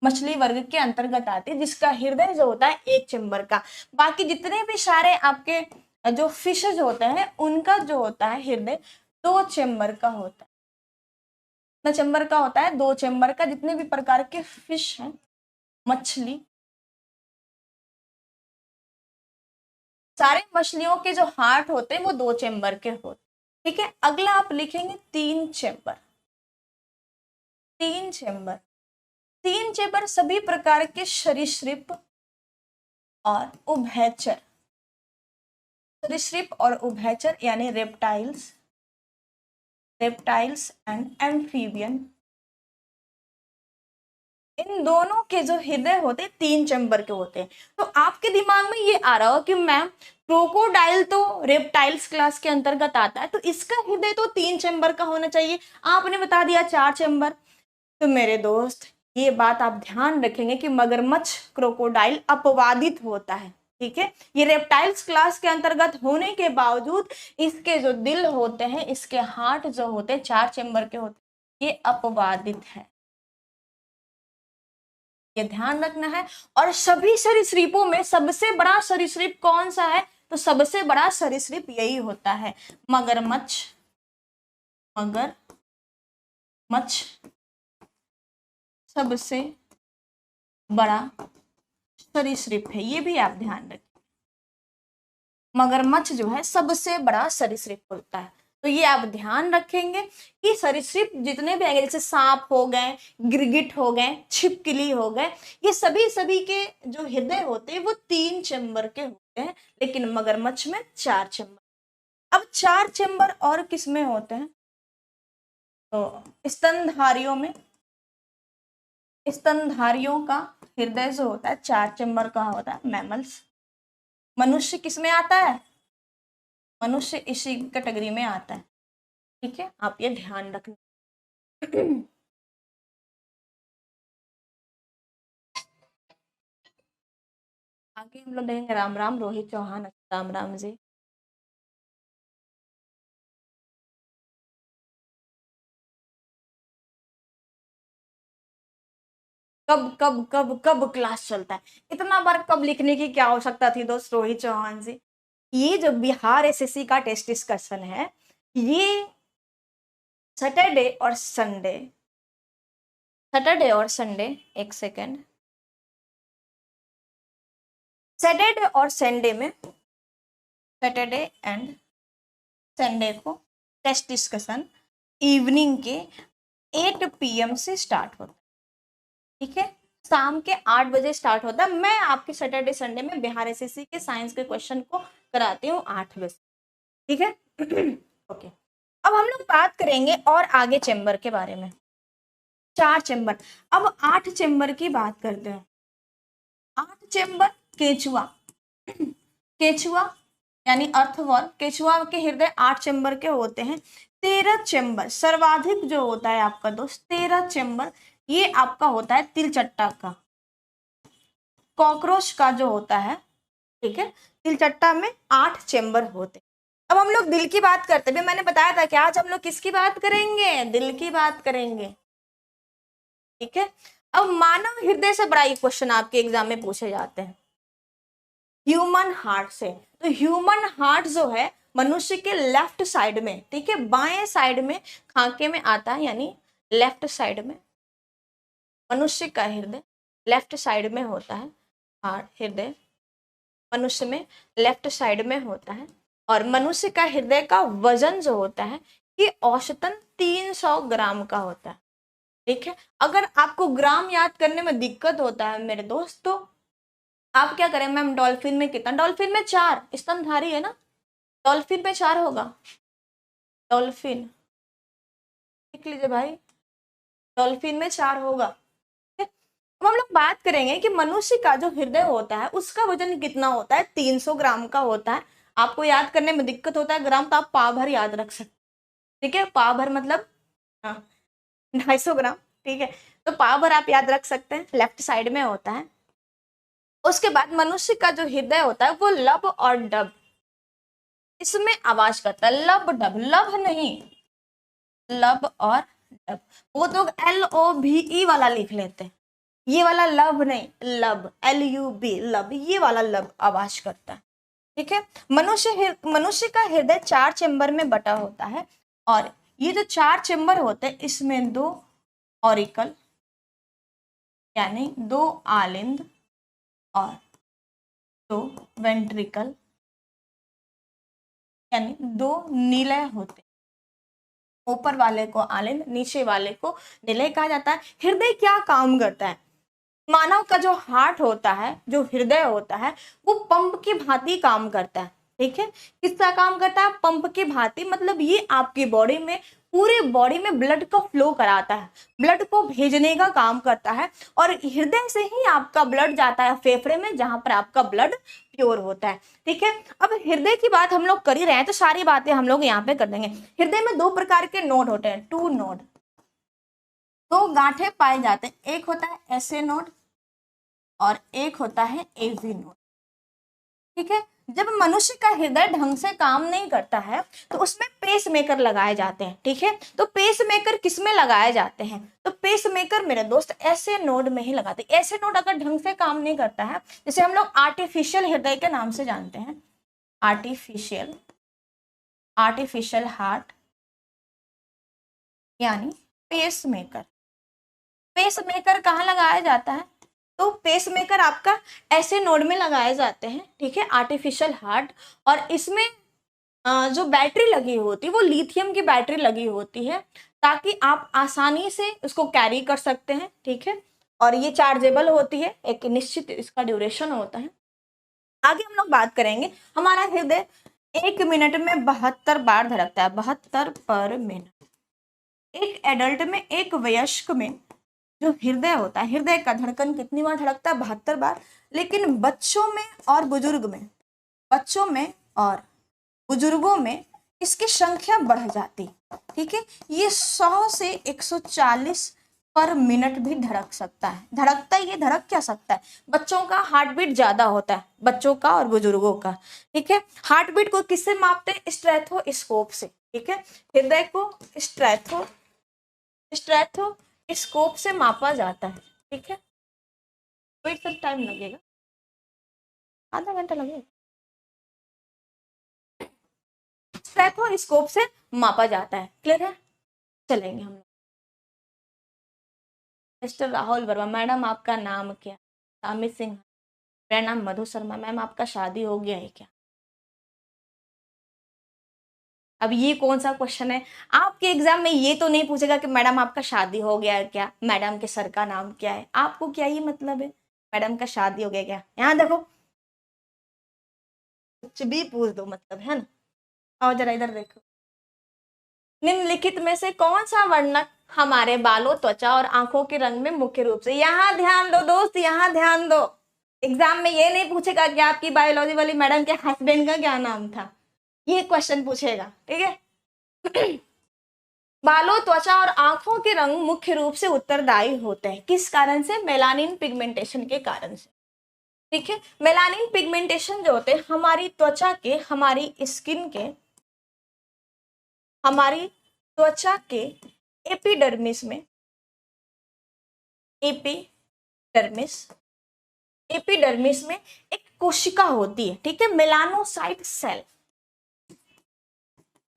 मछली वर्ग के अंतर्गत आती है, जिसका हृदय जो होता है एक चेंबर का। बाकी जितने भी सारे आपके जो फिशेज होते हैं उनका जो होता है हृदय 2 चेंबर का होता है। कितना चेंबर का होता है, 2 चेंबर का। जितने भी प्रकार के फिश हैं, मछली, सारे मछलियों के जो हार्ट होते हैं वो 2 चेंबर के होते हैं, ठीक है। अगला आप लिखेंगे 3 चेंबर। 3 चेंबर सभी प्रकार के सरीसृप और उभयचर, सरीसृप और उभयचर यानी रेप्टाइल्स एंड एम्फीबियन, इन दोनों के जो हृदय होते हैं 3 चैम्बर के होते हैं। तो आपके दिमाग में ये आ रहा हो कि मैम क्रोकोडाइल तो रेप्टाइल्स क्लास के अंतर्गत आता है, तो इसका हृदय तो 3 चैम्बर का होना चाहिए, आपने बता दिया 4 चैम्बर। तो मेरे दोस्त ये बात आप ध्यान रखेंगे कि मगरमच्छ क्रोकोडाइल अपवादित होता है, ठीक है। ये रेप्टाइल्स क्लास के अंतर्गत होने के बावजूद इसके जो दिल होते हैं, इसके हार्ट जो होते हैं 4 चैम्बर के होते हैं, ये अपवादित है, ये ध्यान रखना है। और सभी सरीसृपों में सबसे बड़ा सरीसृप कौन सा है, तो सबसे बड़ा सरीसृप यही होता है मगरमच्छ। मगरमच्छ सबसे बड़ा सरीसृप है, ये भी आप ध्यान रखें। मगरमच्छ जो है सबसे बड़ा सरीसृप होता है, तो ये आप ध्यान रखेंगे कि सरीसृप जितने भी आएंगे, जैसे सांप हो गए, गिरगिट हो गए, छिपकली हो गए, ये सभी के जो हृदय होते हैं वो 3 चैम्बर के होते हैं, लेकिन मगरमच्छ में 4 चैम्बर। अब 4 चैम्बर और किस में होते हैं, तो स्तनधारियों का हृदय जो होता है 4 चैम्बर का होता है, मैमल्स। मनुष्य किस में आता है, मनुष्य इसी कैटेगरी में आता है, ठीक है, आप ये ध्यान रखना। आगे हम लोग देखेंगे। राम राम रोहित चौहान, राम राम जी। कब कब कब कब क्लास चलता है, इतना बार कब लिखने की क्या आवश्यकता थी दोस्त रोहित चौहान जी। ये जो बिहार एसएससी का टेस्ट डिस्कशन है, ये सैटरडे और संडे, एक सेकेंड, सैटरडे और संडे में, सैटरडे एंड संडे को टेस्ट डिस्कशन इवनिंग के 8 PM से स्टार्ट होता है, ठीक है, शाम के 8 बजे स्टार्ट होता है। मैं आपके सैटरडे संडे में बिहार एसएससी के साइंस के क्वेश्चन को कराती हूँ 8 बजे, ठीक है। ओके, अब हम लोग बात करेंगे और आगे चैम्बर के बारे में। 4 चैम्बर, अब 8 चैम्बर की बात करते हैं। 8 चैम्बर, केचुआ, केचुआ यानी अर्थवर्म, केचुआ के हृदय 8 चैम्बर के होते हैं। 13 चैम्बर सर्वाधिक जो होता है आपका दोस्त, 13 चैम्बर ये आपका होता है तिलचट्टा का, कॉकरोच का जो होता है, ठीक है। तिलचट्टा में 8 चैम्बर होते हैं। अब हम लोग दिल की बात करते हैं, मैंने बताया था कि आज हम लोग किसकी बात करेंगे, दिल की बात करेंगे, ठीक है। अब मानव हृदय से बड़ा ये क्वेश्चन आपके एग्जाम में पूछे जाते हैं, ह्यूमन हार्ट से। तो ह्यूमन हार्ट जो है मनुष्य के लेफ्ट साइड में, ठीक है, बाएं साइड में खांके में आता है, यानी लेफ्ट साइड में मनुष्य का हृदय लेफ्ट साइड में होता है। हार्ट, हृदय मनुष्य में लेफ्ट साइड में होता है। और मनुष्य का हृदय का वजन जो होता है ये औसतन 300 ग्राम का होता है, ठीक है। अगर आपको ग्राम याद करने में दिक्कत होता है मेरे दोस्त, तो आप क्या करें, मैम डॉल्फिन में कितना, डॉल्फिन में 4 स्तनधारी है ना, डॉल्फिन में 4 होगा, डॉल्फिन लिख लीजिए भाई, डॉल्फिन में 4 होगा। अब हम लोग बात करेंगे कि मनुष्य का जो हृदय होता है उसका वजन कितना होता है, 300 ग्राम का होता है। आपको याद करने में दिक्कत होता है ग्राम, तो आप पाव भर याद रख सकते, ठीक है, पाव भर मतलब 250 ग्राम, ठीक है, तो पाव भर आप याद रख सकते हैं, लेफ्ट साइड में होता है। उसके बाद मनुष्य का जो हृदय होता है वो लब और डब, इसमें आवाज करता है, लब डब, लब नहीं, लब और डब। वो तो LOVE वाला लिख लेते हैं, ये वाला लब नहीं, लब LUB, लब, ये वाला लब आवाज करता है, ठीक है। मनुष्य का हृदय 4 चैम्बर में बटा होता है, और ये जो 4 चैम्बर होते हैं इसमें 2 ऑरिकल यानी 2 आलिंद और 2 वेंट्रिकल यानी 2 निलय होते, ऊपर वाले को आलिंद, नीचे वाले को निलय कहा जाता है। हृदय क्या काम करता है, मानव का जो हार्ट होता है, जो हृदय होता है, वो पंप की भांति काम करता है, ठीक है। किसका काम करता है, पंप की भांति, मतलब ये आपकी बॉडी में पूरे बॉडी में ब्लड को फ्लो कराता है, ब्लड को भेजने का काम करता है, और हृदय से ही आपका ब्लड जाता है फेफड़े में, जहां पर आपका ब्लड प्योर होता है। ठीक है, अब हृदय की बात हम लोग कर ही रहे हैं तो सारी बातें हम लोग यहाँ पे कर देंगे। हृदय में 2 प्रकार के नोड होते हैं, 2 नोड, 2 गांठें पाए जाते हैं, एक होता है एसए नोड और एक होता है एवी नोड। ठीक है, जब मनुष्य का हृदय ढंग से काम नहीं करता है तो उसमें पेस मेकर लगाए जाते हैं। ठीक है, तो पेस मेकर किस में लगाए जाते हैं, तो पेस मेकर मेरे दोस्त ऐसे नोड में ही लगाते हैं। ऐसे नोड अगर ढंग से काम नहीं करता है, जिसे हम लोग आर्टिफिशियल हृदय के नाम से जानते हैं, आर्टिफिशियल आर्टिफिशियल हार्ट यानी पेस मेकर। पेस मेकर कहाँ लगाया जाता है, तो पेस मेकर आपका ऐसे नोड में लगाए जाते हैं। ठीक है, आर्टिफिशियल हार्ट, और इसमें जो बैटरी लगी होती है वो लिथियम की बैटरी लगी होती है, ताकि आप आसानी से उसको कैरी कर सकते हैं। ठीक है, और ये चार्जेबल होती है, एक निश्चित इसका ड्यूरेशन होता है। आगे हम लोग बात करेंगे, हमारा हृदय 1 मिनट में 72 बार धड़कता है, 72 पर मिनट। एक एडल्ट में, एक वयस्क में जो हृदय होता है, हृदय का धड़कन कितनी बार धड़कता है, 72 बार। लेकिन बच्चों में और बुजुर्ग में, बच्चों में और बुजुर्गों में इसकी संख्या बढ़ जाती। ठीक है, ये 100 से 140 पर मिनट भी धड़क सकता है। धड़कता है, ये धड़क क्या सकता है, बच्चों का हार्ट बीट ज्यादा होता है, बच्चों का और बुजुर्गों का। ठीक है, हार्ट बीट को किससे मापते हैं, स्टेथोस्कोप से। ठीक है, हृदय को स्टेथोस्कोप से मापा जाता है। ठीक है, वेट कर, टाइम लगेगा, आधा घंटा लगेगा। स्टेथोस्कोप से मापा जाता है, क्लियर है। चलेंगे हम लोग, मिस्टर राहुल वर्मा, मैडम आपका नाम क्या, अमित सिंह, मेरा नाम मधु शर्मा, मैम आपका शादी हो गया है क्या। अब ये कौन सा क्वेश्चन है, आपके एग्जाम में ये तो नहीं पूछेगा कि मैडम आपका शादी हो गया है क्या, मैडम के सर का नाम क्या है, आपको क्या ही मतलब है मैडम का शादी हो गया क्या। यहाँ देखो, कुछ भी पूछ दो मतलब, है ना। और जरा इधर देखो, निम्नलिखित में से कौन सा वर्णक हमारे बालों, त्वचा और आंखों के रंग में मुख्य रूप से, यहाँ ध्यान दो दोस्त, यहाँ ध्यान दो। एग्जाम में ये नहीं पूछेगा कि आपकी बायोलॉजी वाली मैडम के हस्बैंड का क्या नाम था, ये क्वेश्चन पूछेगा। ठीक है, बालों, त्वचा और आंखों के रंग मुख्य रूप से उत्तरदायी होते हैं, किस कारण से, मेलानिन पिगमेंटेशन के कारण से। ठीक है, मेलानिन पिगमेंटेशन जो होते हैं हमारी त्वचा के, हमारी त्वचा के एपिडर्मिस में, एपिडर्मिस एपिडर्मिस में एक कोशिका होती है। ठीक है, मेलानोसाइट सेल,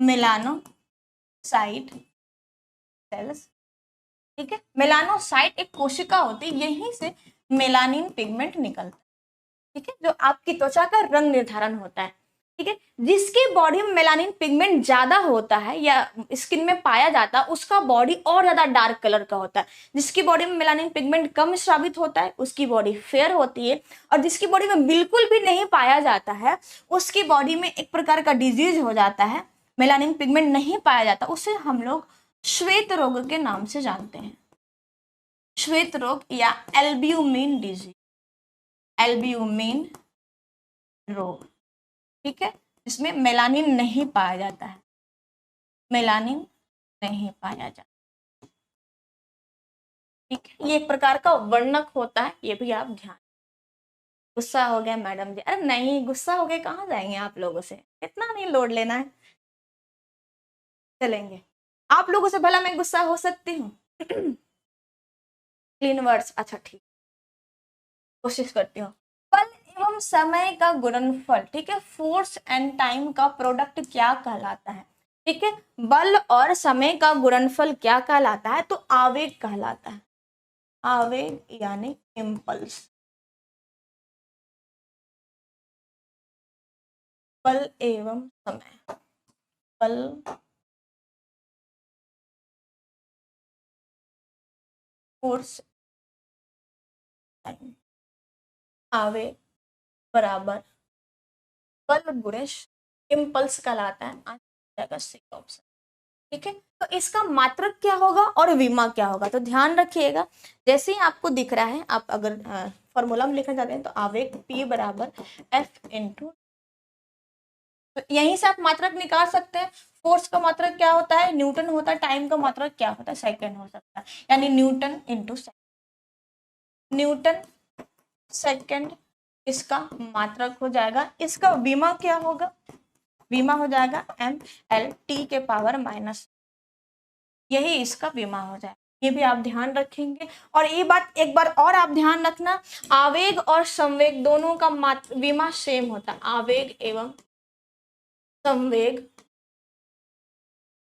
मेलानोसाइट सेल्स। ठीक है, मेलानोसाइट एक कोशिका होती है, यहीं से मेलानिन पिगमेंट निकलता है। ठीक है, जो आपकी त्वचा का रंग निर्धारण होता है। ठीक है, जिसकी बॉडी में मेलानिन पिगमेंट ज्यादा होता है या स्किन में पाया जाता है, उसका बॉडी और ज्यादा डार्क कलर का होता है। जिसकी बॉडी में मेलानिन पिगमेंट कम स्रावित होता है, उसकी बॉडी फेयर होती है। और जिसकी बॉडी में बिल्कुल भी नहीं पाया जाता है, उसकी बॉडी में एक प्रकार का डिजीज हो जाता है, मेलानिन पिगमेंट नहीं पाया जाता, उसे हम लोग श्वेत रोग के नाम से जानते हैं, श्वेत रोग या एल्ब्यूमिन डिजीज, एल्ब्यूमिन रोग। ठीक है, जिसमें मेलानिन नहीं पाया जाता है, मेलानिन नहीं पाया जाता। ठीक है, ये एक प्रकार का वर्णक होता है, ये भी आप ध्यान। गुस्सा हो गया मैडम जी, अरे नहीं गुस्सा हो गए कहाँ जाएंगे आप लोगों से, इतना नहीं लोड लेना है। चलेंगे, आप लोगों से भला मैं गुस्सा हो सकती हूँ। क्लीन वर्ड्स, अच्छा ठीक, कोशिश करती हूँ। पल एवं समय का गुणनफल, ठीक है, फोर्स एंड टाइम का प्रोडक्ट क्या कहलाता है। ठीक है, बल और समय का गुणनफल क्या कहलाता है, तो आवेग कहलाता है, आवेग यानी इम्पल्स। बल एवं समय, बल फोर्स टाइम, आवेग बराबर बल गुणित इम्पल्स कहलाता है, जगह से ऑप्शन। ठीक है। तो इसका मात्रक क्या होगा और विमा क्या होगा, तो ध्यान रखिएगा। जैसे ही आपको दिख रहा है, आप अगर फॉर्मूला में लिखना चाहते हैं तो आवेग P बराबर F इंटू, तो यहीं से आप मात्रक निकाल सकते हैं। फोर्स का मात्रक क्या होता है, न्यूटन होता है। टाइम का मात्रक क्या होता है, सेकंड हो सकता है, यानी Newton into second, Newton second इसका मात्रक हो जाएगा। इसका विमा क्या होगा, विमा हो जाएगा mL t के पावर माइनस, यही इसका विमा हो जाएगा। ये भी आप ध्यान रखेंगे। और ये बात एक बार और आप ध्यान रखना, आवेग और संवेग दोनों का विमा सेम होता है। आवेग एवं संवेग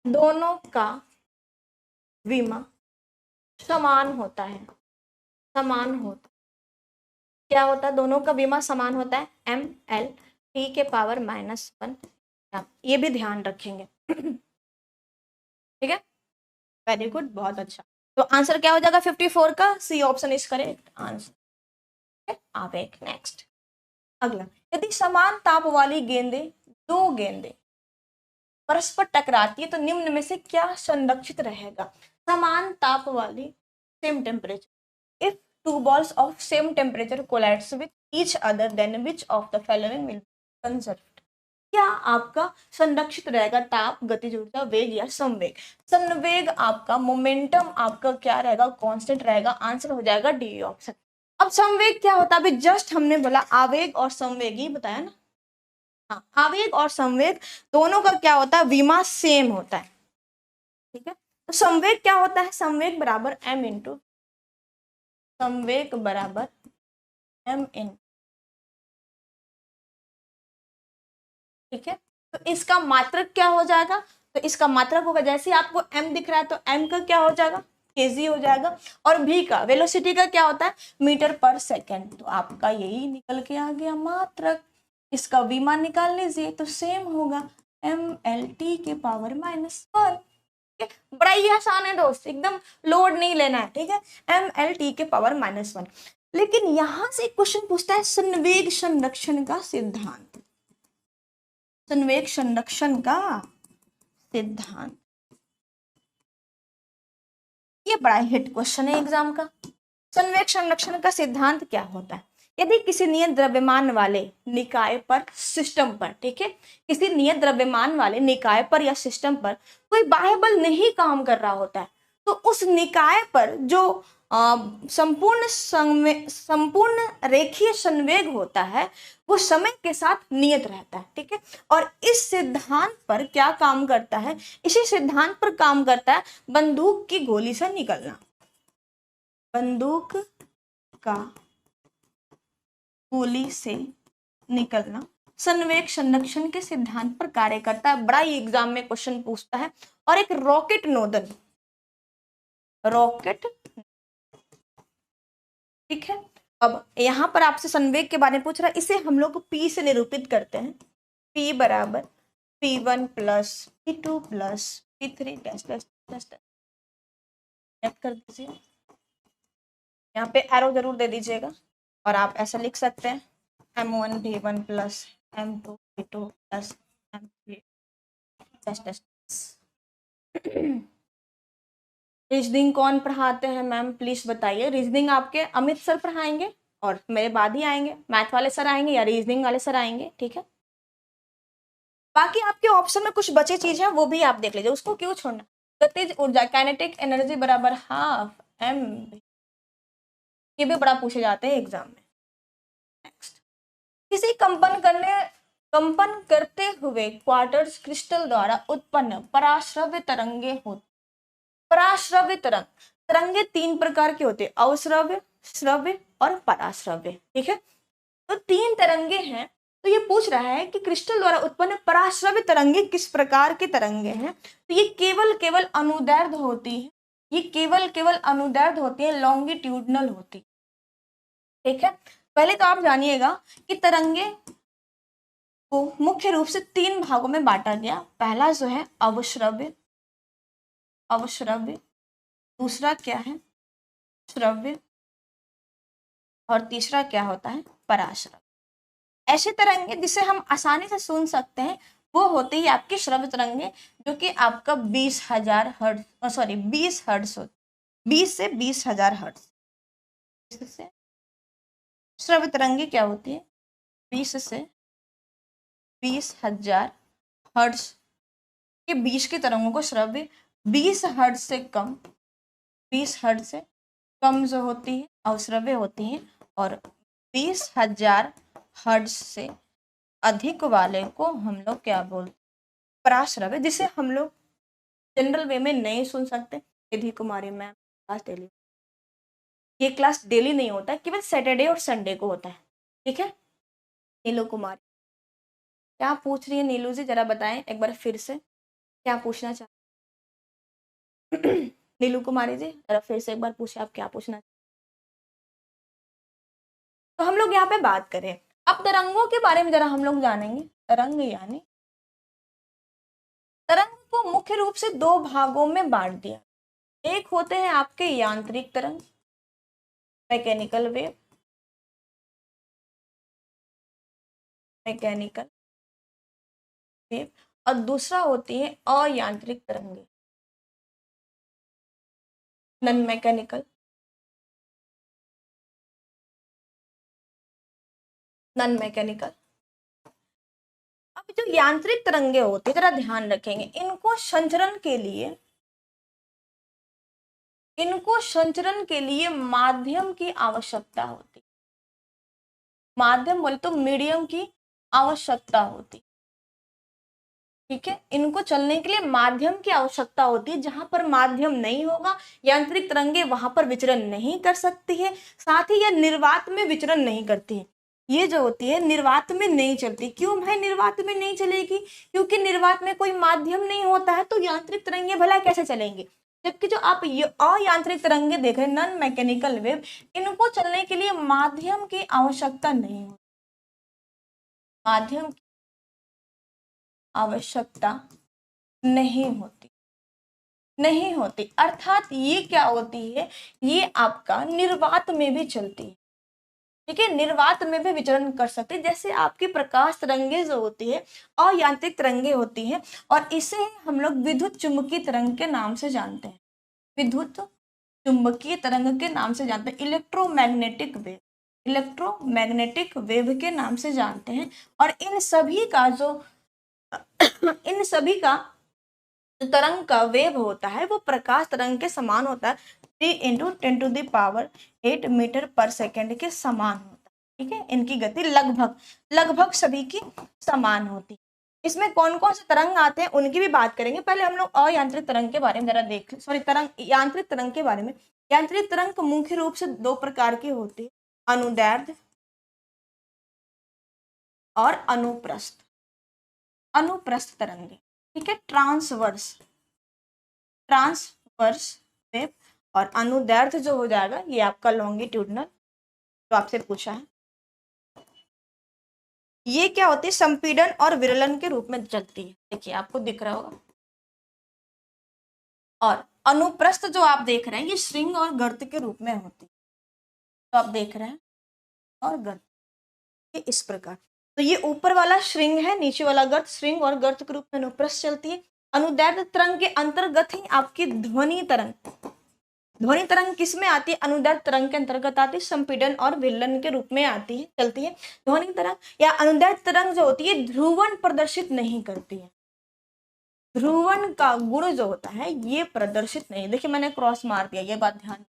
दोनों का विमा समान होता है, समान होता, क्या होता है, दोनों का विमा समान होता है mL t के पावर -1। ये भी ध्यान रखेंगे। ठीक है, वेरी गुड, बहुत अच्छा। तो आंसर क्या हो जाएगा 54 का, C option is correct answer. आवेग। नेक्स्ट, अगला, यदि समान ताप वाली गेंदे, दो गेंदे परस्पर टकराती है तो निम्न में से क्या संरक्षित रहेगा। समान ताप वाली, same temperature, if two balls of same temperature collides with each other then which of the following will be conserved. क्या आपका संरक्षित रहेगा, ताप, गतिज ऊर्जा, वेग या संवेग। संवेग आपका, मोमेंटम आपका क्या रहेगा, कांस्टेंट रहेगा। आंसर हो जाएगा डी ऑप्शन। अब संवेग क्या होता है, अभी जस्ट हमने बोला आवेग और संवेग ही बताया ना। हाँ, आवेग और संवेग दोनों का क्या होता है, विमा सेम होता है। ठीक है, तो संवेग क्या होता है, संवेग बराबर m इंटू, संवेग बराबर m इन, ठीक है। तो इसका मात्रक क्या हो जाएगा, तो इसका मात्रक होगा, जैसे आपको m दिख रहा है तो m का क्या हो जाएगा, kg हो जाएगा। और v का, वेलोसिटी का क्या होता है, मीटर पर सेकेंड। तो आपका यही निकल के आ गया मात्रक। इसका विमा निकाल लीजिए तो सेम होगा mLt के पावर -1। बड़ा ही आसान है दोस्त, एकदम लोड नहीं लेना है। ठीक है, mLt के पावर -1। लेकिन यहां से क्वेश्चन पूछता है संवेग संरक्षण का सिद्धांत, संवेग संरक्षण का सिद्धांत। ये बड़ा हिट क्वेश्चन है एग्जाम का। संवेग संरक्षण का सिद्धांत क्या होता है, यदि किसी नियत द्रव्यमान वाले निकाय पर, सिस्टम पर, ठीक है, किसी नियत द्रव्यमान वाले निकाय पर या सिस्टम पर कोई बाह्य बल नहीं काम कर रहा होता है, तो उस निकाय पर जो संपूर्ण रेखीय संवेग होता है वो समय के साथ नियत रहता है। ठीक है, और इस सिद्धांत पर क्या काम करता है, इसी सिद्धांत पर काम करता है बंदूक की गोली से निकलना, बंदूक का गोली से निकलना संवेग संरक्षण के सिद्धांत पर कार्य करता है। बड़ा ही एग्जाम में क्वेश्चन पूछता है। और एक रॉकेट नोदन, रॉकेट, ठीक है। अब यहां पर आपसे संवेग के बारे में पूछ रहा है, इसे हम लोग P से निरूपित करते हैं। P बराबर P1 plus P2 plus P3 dash dash dash dash कर दीजिए। यहाँ पे एरो जरूर दे दीजिएगा। और आप ऐसा लिख सकते हैं M1 V1 plus M2 V2 plus M3 dash dash. Reasoning कौन पढ़ाते हैं मैम, प्लीज बताइए। रीजनिंग आपके अमित सर पढ़ाएंगे और मेरे बाद ही आएंगे, मैथ वाले सर आएंगे या रीजनिंग वाले सर आएंगे। ठीक है, बाकी आपके ऑप्शन में कुछ बचे चीज है वो भी आप देख लीजिए, उसको क्यों छोड़ना। गतिज ऊर्जा, काइनेटिक एनर्जी बराबर हाफ m, ये भी बड़ा पूछे जाते हैं एग्जाम में। नेक्स्ट, किसी कंपन करते हुए क्वार्टर्स क्रिस्टल द्वारा उत्पन्न पराश्रव्य तरंगे होती। पराश्रव्य तरंग, तरंगे तीन प्रकार की होती है, अवश्रव्य, श्रव्य और पराश्रव्य। ठीक है, तो तीन तरंगे हैं। तो ये पूछ रहा है कि क्रिस्टल द्वारा उत्पन्न पराश्रव्य तरंगे किस प्रकार की तरंगे हैं। तो ये केवल अनुदैर्ध्य होती है, ये केवल अनुदैर्ध्य होती है, लॉन्गिट्यूडनल होती। ठीक है, पहले तो आप जानिएगा कि तरंगे को मुख्य रूप से तीन भागों में बांटा गया। पहला जो है अवश्रव्य, अवश्रव्य, दूसरा क्या है श्रव्य, और तीसरा क्या होता है पराश्रव्य। ऐसे तरंगे जिसे हम आसानी से सुन सकते हैं वो होती है आपकी श्रव्य तरंगे, जो कि आपका 20,000 हर्ट्ज, सॉरी 20 हर्ट्ज, 20 से 20,000 हर्ट्ज। इससे श्रव्य तरंगे क्या होती है, 20 से 20,000 हर्ट्ज के बीच की तरंगों को श्रव्य, 20 हर्ट्ज से कम, 20 हर्ट्ज से कम जो होती है अवश्रव्य होती है, और 20,000 हर्ट्ज से अधिक वाले को हम लोग क्या बोलते हैं, पराश्रव्य, जिसे हम लोग जनरल वे में नहीं सुन सकते। निधि कुमारी मैम क्लास डेली, ये क्लास डेली नहीं होता है, केवल सैटरडे और संडे को होता है, ठीक है। नीलू कुमारी क्या पूछ रही है, नीलू जी जरा बताएं एक बार फिर से, क्या पूछना चाहते नीलू कुमारी जी जरा फिर से एक बार पूछे, आप क्या पूछना। तो हम लोग यहाँ पे बात करें अब तरंगों के बारे में, जरा हम लोग जानेंगे। तरंग यानी, तरंग को मुख्य रूप से दो भागों में बांट दिया। एक होते हैं आपके यांत्रिक तरंग, मैकेनिकल वेव, मैकेनिकल वेव, और दूसरा होती है अयांत्रिक तरंगे, नॉन मैकेनिकल, नॉन मैकेनिकल। अब जो यांत्रिक तरंगे होती है, जरा ध्यान रखेंगे, इनको संचरण के लिए माध्यम की आवश्यकता होती, माध्यम बोले तो मीडियम की आवश्यकता होती, ठीक है। इनको चलने के लिए माध्यम की आवश्यकता होती है, जहां पर माध्यम नहीं होगा यांत्रिक तरंगे वहां पर विचरण नहीं कर सकती है, साथ ही यह निर्वात में विचरण नहीं करती है। ये जो होती है निर्वात में नहीं चलती। क्यों भाई निर्वात में नहीं चलेगी, क्योंकि निर्वात में कोई माध्यम नहीं होता है, तो यांत्रिक तरंगे भला कैसे चलेंगे। जबकि जो आप अयांत्रिक तरंगे देख रहे हैं, नॉन मैकेनिकल वेव, इनको चलने के लिए माध्यम की आवश्यकता नहीं होती, माध्यम की आवश्यकता नहीं होती। अर्थात ये क्या होती है, ये आपका निर्वात में भी चलती है, ठीक है, निर्वात में भी विचरण कर सकते हैं। जैसे आपकी प्रकाश तरंगे जो होती है अयांत्रिक तरंगे होती हैं, और इसे हम लोग विद्युत चुंबकीय तरंग के नाम से जानते हैं, विद्युत चुंबकीय तरंग के नाम से जानते हैं, इलेक्ट्रोमैग्नेटिक वेव, इलेक्ट्रोमैग्नेटिक वेव के नाम से जानते हैं। और इन सभी का तरंग का वेव होता है वो प्रकाश तरंग के समान होता है, 3 × 10⁸ मीटर पर सेकेंड के समान होता है, ठीक है। इनकी गति लगभग सभी की समान होती है। इसमें कौन कौन से तरंग आते हैं उनकी भी बात करेंगे। पहले हम लोग अयांत्रिक तरंग के बारे में जरा देख, यांत्रिक तरंग के बारे में। यांत्रिक तरंग मुख्य रूप से दो प्रकार की होती है, अनुदैर्ध्य और अनुप्रस्थ तरंगे, ठीक है, ट्रांसवर्स वेव। और अनुदैर्ध्य जो हो जाएगा ये आपका लॉन्गिट्यूडनल, तो आपसे पूछा है। ये क्या होती है, संपीड़न और विरलन के रूप में चलती है, देखिए आपको दिख रहा होगा। और अनुप्रस्थ जो आप देख रहे हैं ये श्रृंग और गर्त के रूप में होती है, तो आप देख रहे हैं, और गर्त ये इस प्रकार। तो ये ऊपर वाला श्रृंग है, नीचे वाला गर्त, श्रृंग और गर्त के रूप में अनुप्रस्थ चलती है। अनुदैर्ध्य तरंग के अंतर्गत ही आपकी ध्वनि तरंग किस में आती है, अनुदैर्ध्य तरंग के अंतर्गत आती है, संपीड़न और विरलन के रूप में आती है, चलती है। ध्वनि तरंग या अनुदैर्ध्य तरंग जो होती है ध्रुवण प्रदर्शित नहीं करती है, ध्रुवण का गुण जो होता है ये प्रदर्शित नहीं, देखिए मैंने क्रॉस मार दिया, ये बात ध्यान,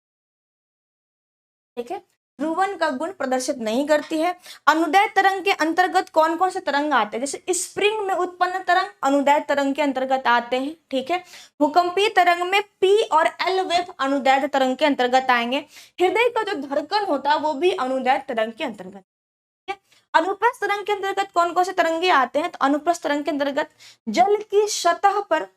ठीक है, ध्रुवण का गुण प्रदर्शित नहीं करती है। अनुदैर्ध्य तरंग के अंतर्गत कौन कौन से तरंग आते हैं, जैसे स्प्रिंग में उत्पन्न तरंग अनुदैर्ध्य तरंग के अंतर्गत आते हैं, ठीक है। भूकंपीय तरंग में पी और एल वेव अनुदैर्ध्य तरंग के अंतर्गत आएंगे। हृदय का जो धड़कन होता है वो भी अनुदैर्ध्य तरंग के अंतर्गत, ठीक है। अनुप्रस्थ तरंग के अंतर्गत कौन कौन से तरंगे आते हैं, तो अनुप्रस्थ तरंग के अंतर्गत जल की सतह पर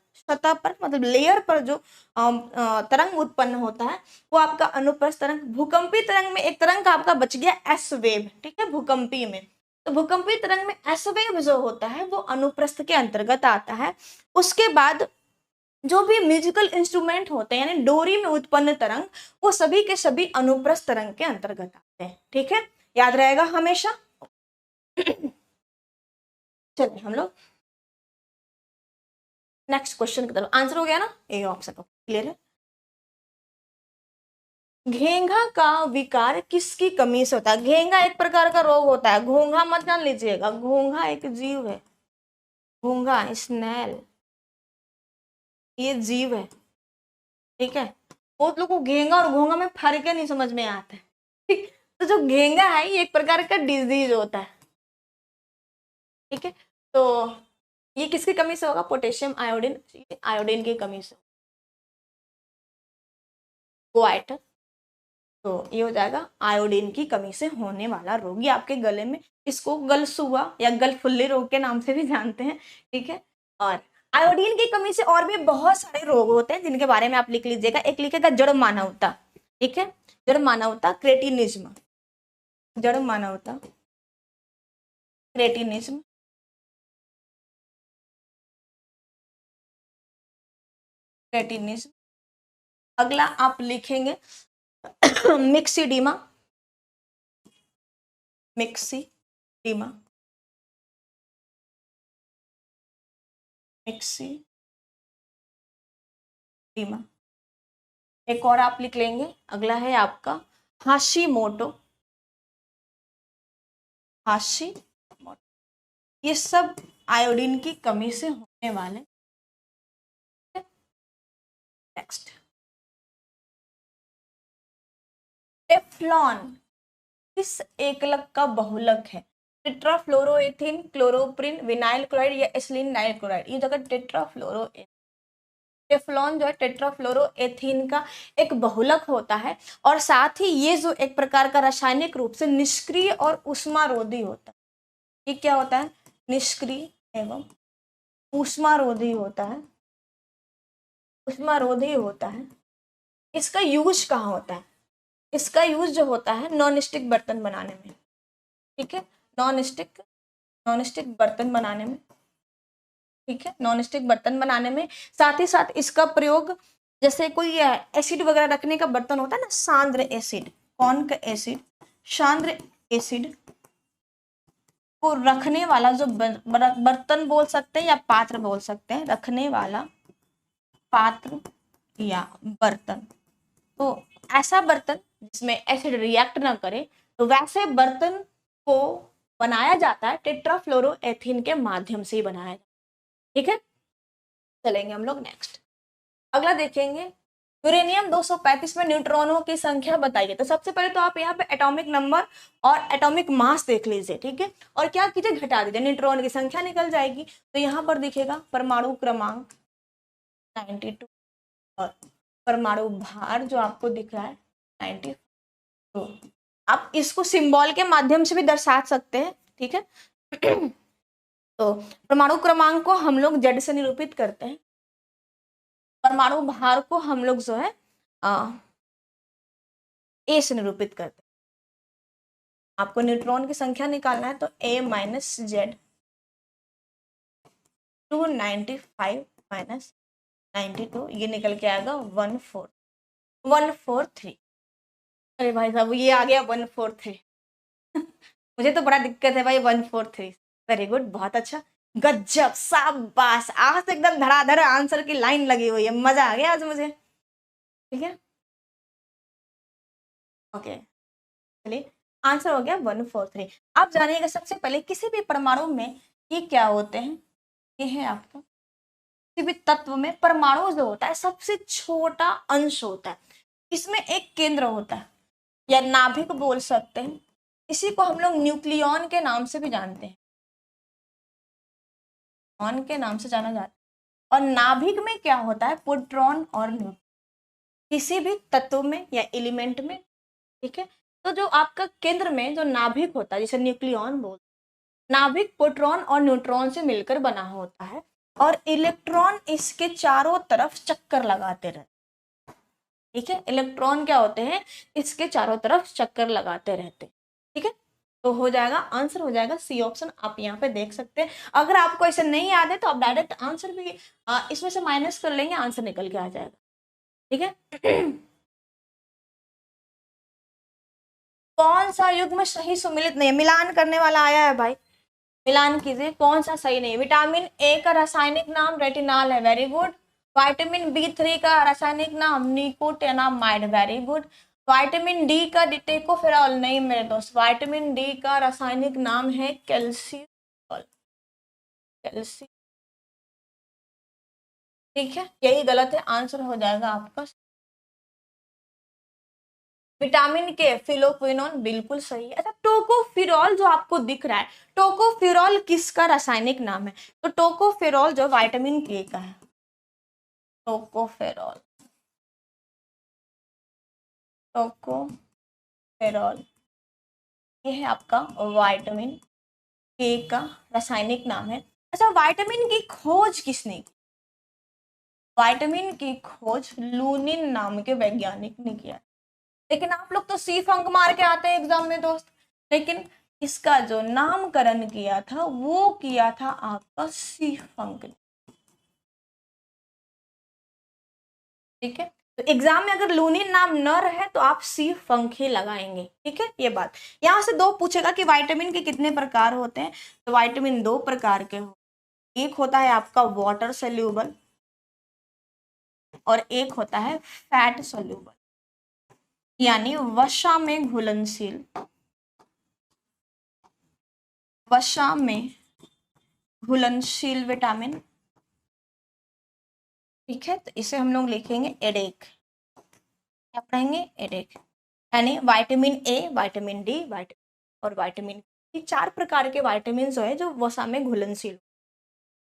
मतलब लेयर पर जो तरंग उत्पन्न होता है वो आपका अनुप्रस्थ तरंग। भूकंपीय तरंग में एक तरंग का आपका बच गया एस वेव, ठीक है, भूकंपीय में। तो भूकंपीय तरंग में एस वेव जो होता है वो अनुप्रस्थ के अंतर्गत आता है। उसके बाद जो भी म्यूजिकल इंस्ट्रूमेंट होते हैं यानी डोरी में उत्पन्न तरंग, वो सभी के सभी अनुप्रस्थ तरंग के अंतर्गत आते हैं, ठीक है, याद रहेगा हमेशा। चलिए हम लोग नेक्स्ट क्वेश्चन की तरफ। आंसर हो गया ना, ए ऑप्शन को क्लियर है। घेंघा का विकार किसकी कमी से होता है? घेंघा एक प्रकार का रोग होता है, घोंघा मत जान लीजिएगा, घोंघा एक जीव है, घोंघा स्नेल ये जीव है, ठीक है। बहुत लोगों को घेंघा और घोंघा में फर्क ही नहीं समझ में आता है, ठीक। तो जो घेंघा है ये एक प्रकार का डिजीज होता है, ठीक है। तो ये किसकी कमी से होगा? पोटेशियम आयोडीन, आयोडीन की कमी से। क्वाइट, तो ये हो जाएगा आयोडीन की कमी से होने वाला रोग। ये आपके गले में, इसको गलसुआ या गलफुल्ली रोग के नाम से भी जानते हैं, ठीक है। और आयोडीन की कमी से और भी बहुत सारे रोग होते हैं जिनके बारे में आप लिख लीजिएगा। एक लिखेगा जड़ मानवता, ठीक है, जड़ मानवता, क्रेटिनिज्म, जड़ मानवता, क्रेटिनिज्म, क्रेटिनिज्म। अगला आप लिखेंगे मिक्सीडीमा, मिक्सीडीमा, मिक्सीडीमा। एक और आप लिख लेंगे, अगला है आपका हाशीमोटो, हाशीमोटो। ये सब आयोडीन की कमी से होने वाले। नेक्स्ट, टेफ्लॉन किस एकलक का बहुलक है? टेट्राफ्लोरोएथेन, क्लोरोप्रिन, विनाइल क्लोराइड या एसिलिन नाइल क्लोराइड। ये जगह टेट्राफ्लोरोएथेन, टेफ्लॉन जो है टेट्राफ्लोरोएथेन का एक बहुलक होता है, और साथ ही ये जो एक प्रकार का रासायनिक रूप से निष्क्रिय और ऊष्मारोधी होता है। ये क्या होता है? निष्क्रिय एवं ऊष्मारोधी होता है, ऊष्मारोधी होता है। इसका यूज कहाँ होता है? इसका यूज जो होता है नॉन स्टिक बर्तन बनाने में, ठीक है, नॉन स्टिक बर्तन बनाने में, ठीक है, नॉन स्टिक बर्तन बनाने में। साथ ही साथ इसका प्रयोग जैसे कोई एसिड वगैरह रखने का बर्तन होता है ना, सांद्र एसिड, कौन का एसिड? सांद्र एसिड को रखने वाला जो बर्तन बोल सकते हैं या पात्र बोल सकते हैं, रखने वाला पात्र या बर्तन, तो ऐसा बर्तन जिसमें एसिड रिएक्ट ना करे, तो वैसे बर्तन को बनाया जाता है टेट्राफ्लोरोएथेन के माध्यम से ही बनाया जाता है, ठीक है। चलेंगे हम लोग नेक्स्ट, अगला देखेंगे यूरेनियम 235 में न्यूट्रॉनों की संख्या बताइए। तो सबसे पहले तो आप यहाँ पे एटॉमिक नंबर और एटॉमिक मास देख लीजिए, ठीक है, और क्या कीजिए घटा दीजिए, न्यूट्रॉन की संख्या निकल जाएगी। तो यहाँ पर दिखेगा परमाणु क्रमांक 92 और परमाणु भार जो आपको दिख रहा है 90। तो आप इसको सिंबल के माध्यम से भी दर्शा सकते हैं, ठीक है। तो परमाणु क्रमांक को हम लोग जेड से निरूपित करते हैं, परमाणु भार को हम लोग जो है ए से निरूपित करते हैं। आपको न्यूट्रॉन की संख्या निकालना है, तो ए माइनस जेड 295 माइनस 92, ये निकल के आएगा 143। अरे भाई साहब ये आ गया 143 मुझे तो बड़ा दिक्कत है भाई 143। वेरी गुड, बहुत अच्छा, गजब, शाबाश। आज तो एकदम धड़ाधड़ आंसर की लाइन लगी हुई है, मजा आ गया आज मुझे, ठीक है। ओके, चलिए आंसर हो गया 143। आप जानिएगा सबसे पहले किसी भी परमाणु में ये क्या होते हैं, ये है आपका, किसी भी तत्व में परमाणु जो होता है सबसे छोटा अंश होता है, इसमें एक केंद्र होता है या नाभिक बोल सकते हैं, इसी को हम लोग न्यूक्लियॉन के नाम से भी जानते हैं, न्यूक्लियॉन के नाम से जाना जाता है। और नाभिक में क्या होता है? प्रोटॉन और न्यूट्रॉन, किसी भी तत्व में या एलिमेंट में, ठीक है। तो जो आपका केंद्र में जो नाभिक होता है, जिसे न्यूक्लियॉन बोलते हैं, नाभिक प्रोटॉन और न्यूट्रॉन से मिलकर बना होता है, और इलेक्ट्रॉन इसके चारों तरफ चक्कर लगाते रहते, ठीक है। इलेक्ट्रॉन क्या होते हैं? इसके चारों तरफ चक्कर लगाते रहते, ठीक है। तो हो जाएगा, आंसर हो जाएगा सी ऑप्शन, आप यहाँ पे देख सकते हैं। अगर आपको ऐसे नहीं याद है तो आप डायरेक्ट आंसर भी इसमें से माइनस कर लेंगे, आंसर निकल के आ जाएगा, ठीक है। कौन सा युग्म सही सुमिलित नहीं है? मिलान करने वाला आया है भाई, मिलान कीजिए कौन सा सही नहीं। विटामिन ए का रासायनिक नाम रेटिनॉल है, वेरी गुड। विटामिन बी3 का रासायनिक नाम nicotinamide, very good. Vitamin D का डिटेकोफेरॉल, नहीं मेरे दोस्त, विटामिन डी का रासायनिक नाम है कैल्सियम, कैल्सियम, ठीक है, यही गलत है, आंसर हो जाएगा आपका। विटामिन के फिलोक्विनोन, बिल्कुल सही है। अच्छा, टोकोफिरॉल जो आपको दिख रहा है, टोकोफिरॉल किसका रासायनिक नाम है? तो टोकोफिरॉल जो विटामिन के का है, टोकोफेरॉल, टोकोफेरॉल, ये है आपका विटामिन के का रासायनिक नाम है। अच्छा, विटामिन की खोज किसने की? विटामिन की खोज लूनिन नाम के वैज्ञानिक ने किया। लेकिन आप लोग तो सी फंक मार के आते हैं एग्जाम में दोस्त, लेकिन इसका जो नामकरण किया था वो किया था आपका सी फंक ने, ठीक है। तो एग्जाम में अगर लूनिन नाम न रहे तो आप सी फंक ही लगाएंगे, ठीक है, ये बात। यहाँ से दो पूछेगा कि विटामिन के कितने प्रकार होते हैं, तो विटामिन दो प्रकार के हो, एक होता है आपका वाटर सोल्यूबल और एक होता है फैट सोल्यूबल, यानी वसा में घुलनशील, वसा में घुलनशील विटामिन, ठीक है। तो इसे हम लोग लिखेंगे एडेक, क्या पढ़ेंगे, एडेक, यानी vitamin A, vitamin D, vitamin और विटामिन, ये चार प्रकार के विटामिन जो है जो वसा में घुलनशील।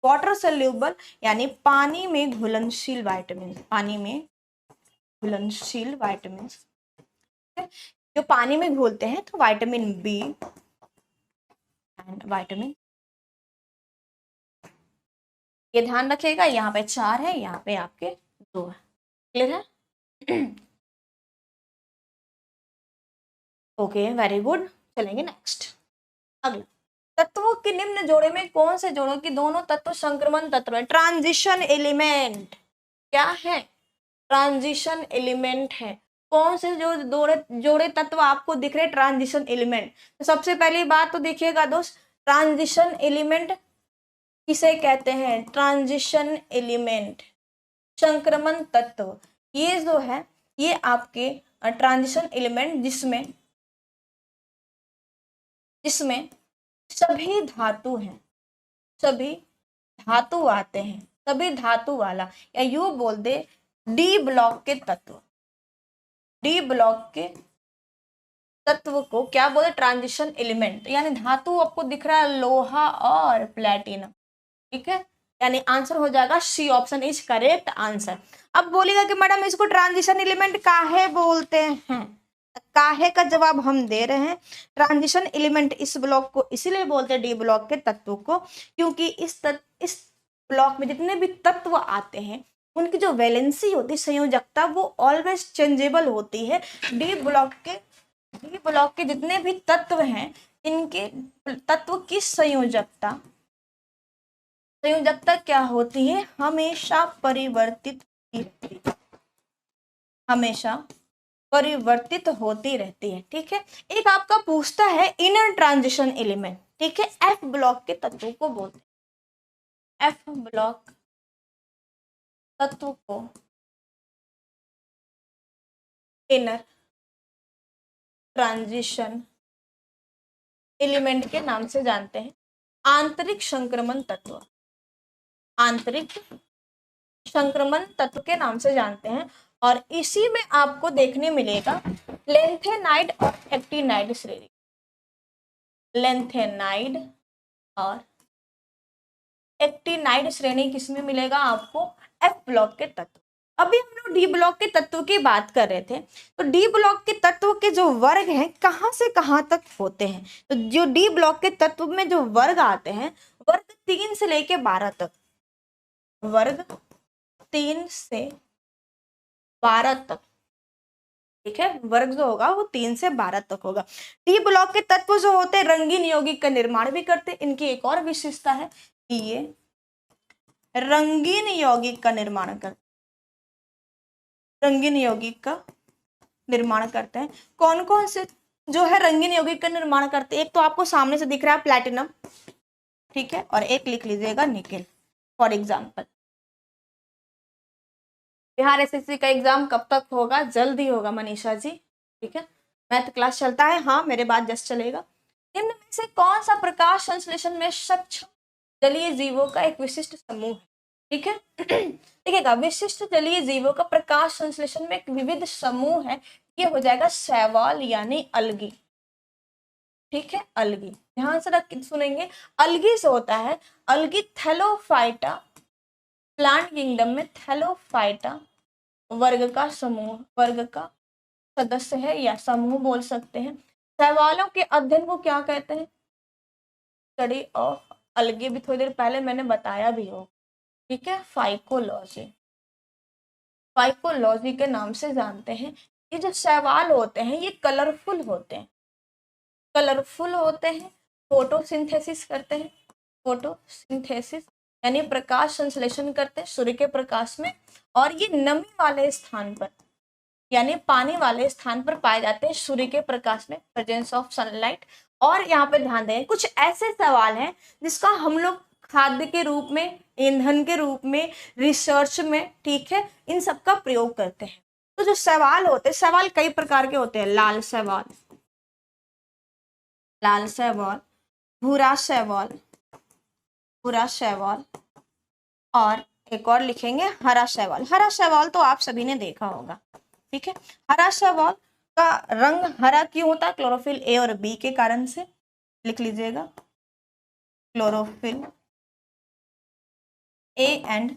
वाटर सोल्यूबल यानी पानी में घुलनशील विटामिन, पानी में घुलनशील विटामिन, जो पानी में घुलते हैं, तो विटामिन बी एंड विटामिन, ये ध्यान रखिएगा, यहाँ पे 4 है, यहाँ पे आपके 2 है, क्लियर है। ओके, वेरी गुड, चलेंगे नेक्स्ट, अगला। तत्वों के निम्न जोड़े में कौन से जोड़ों की दोनों तत्व संक्रमण तत्व है? ट्रांजिशन एलिमेंट, क्या है, ट्रांजिशन एलिमेंट है। कौन से जो जोड़े तत्व आपको दिख रहे ट्रांजिशन एलिमेंट? तो सबसे पहली बात तो देखिएगा दोस्त, ट्रांजिशन एलिमेंट किसे कहते हैं? ट्रांजिशन एलिमेंट, संक्रमण तत्व, ये जो है ये आपके ट्रांजिशन एलिमेंट जिसमें जिसमें सभी धातु हैं, सभी धातु आते हैं, सभी धातु वाला, या यूं बोल दे डी ब्लॉक के तत्व, डी ब्लॉक के तत्व को क्या बोले? ट्रांजिशन एलिमेंट, यानी धातु आपको दिख रहा है लोहा और प्लेटिनम, ठीक है, यानी आंसर हो जाएगा सी, ऑप्शन इज करेक्ट आंसर। अब बोलेगा कि मैडम इसको ट्रांजिशन एलिमेंट काहे बोलते हैं? काहे का जवाब हम दे रहे हैं। ट्रांजिशन एलिमेंट इस ब्लॉक को इसीलिए बोलते हैं डी ब्लॉक के तत्वों को, क्योंकि इस ब्लॉक में जितने भी तत्व आते हैं उनकी जो वैलेंसी होती है, संयोजकता, वो ऑलवेज चेंजेबल होती है। डी ब्लॉक के जितने भी तत्व हैं, इनके तत्व की संयोजकता क्या होती है? हमेशा परिवर्तित होती रहती है, हमेशा परिवर्तित होती रहती है, ठीक है। एक आपका पूछता है इनर ट्रांजिशन एलिमेंट, ठीक है, एफ ब्लॉक के तत्वों को बोलते हैं, एफ ब्लॉक तत्व को इनर ट्रांजिशन एलिमेंट के नाम से जानते हैं। आंतरिक संक्रमण तत्व, आंतरिक संक्रमण तत्व के नाम से जानते हैं, और इसी में आपको देखने मिलेगा लेंथेनाइड और एक्टिनाइड श्रेणी, लेंथेनाइड और एक्टिनाइड श्रेणी किसमें मिलेगा आपको? एफ ब्लॉक के तत्व। अभी हम लोग डी ब्लॉक के तत्व की बात कर रहे थे, तो डी ब्लॉक के तत्व के जो वर्ग हैं कहाँ से कहाँ तक होते हैं? तो जो डी ब्लॉक के तत्व में जो वर्ग आते हैं, वर्ग 3 से लेके 12 तक, वर्ग 3 से 12 तक, ठीक है, वर्ग जो होगा वो 3 से 12 तक होगा। डी ब्लॉक के तत्व जो होते हैं रंगीन यौगिक का निर्माण भी करते हैं। इनकी एक और विशेषता है कि ये रंगीन यौगिक का निर्माण करते, रंगीन यौगिक का निर्माण करते हैं। कौन कौन से जो है रंगीन यौगिक का निर्माण करते हैं? एक तो आपको सामने से दिख रहा है प्लैटिनम, ठीक है, और एक लिख लीजिएगा nickel for example. Bihar SSC का एग्जाम कब तक होगा? जल्द ही होगा मनीषा जी, ठीक है। मैथ क्लास चलता है, हाँ मेरे बाद जस्ट चलेगा। निम्न में से कौन सा प्रकाश संश्लेषण में सक्षम जलीय जीवों का एक विशिष्ट समूह है? ठीक है देखिएगा, विशिष्ट जलीय जीवों का प्रकाश संश्लेषण में एक विविध समूह है, ये हो जाएगा शैवाल यानी अलगी। ठीक है, अलगी, ध्यान से रख सुनेंगे। अलगी से होता है, अलगी थैलोफाइटा, प्लांट किंगडम में थैलोफाइटा वर्ग का समूह, वर्ग का सदस्य है या समूह बोल सकते हैं। शैवालों के अध्ययन को क्या कहते हैं? स्टडी ऑफ अलगी, भी थोड़ी देर पहले मैंने बताया भी हो, ठीक है, फाइकोलॉजी, फाइकोलॉजी के नाम से जानते हैं। ये जो शैवाल होते हैं ये कलरफुल होते हैं, कलरफुल होते हैं, फोटोसिंथेसिस करते हैं, फोटोसिंथेसिस यानी प्रकाश संश्लेषण करते हैं सूर्य के प्रकाश में, और ये नमी वाले स्थान पर यानी पानी वाले स्थान पर पाए जाते हैं सूर्य के प्रकाश में, प्रेजेंस ऑफ सनलाइट। और यहाँ पे ध्यान दें, कुछ ऐसे सवाल हैं जिसका हम लोग खाद्य के रूप में, ईंधन के रूप में, रिसर्च में, ठीक है, इन सब का प्रयोग करते हैं। तो जो सवाल होते हैं, सवाल कई प्रकार के होते हैं, लाल सवाल, लाल शैवाल, भूरा शैवाल, भूरा शैवाल, और एक और लिखेंगे हरा शैवाल। हरा शैवाल तो आप सभी ने देखा होगा, ठीक है। हरा शैवाल का रंग हरा क्यों होता है? क्लोरोफिल ए और बी के कारण से, लिख लीजिएगा, क्लोरोफिल ए एंड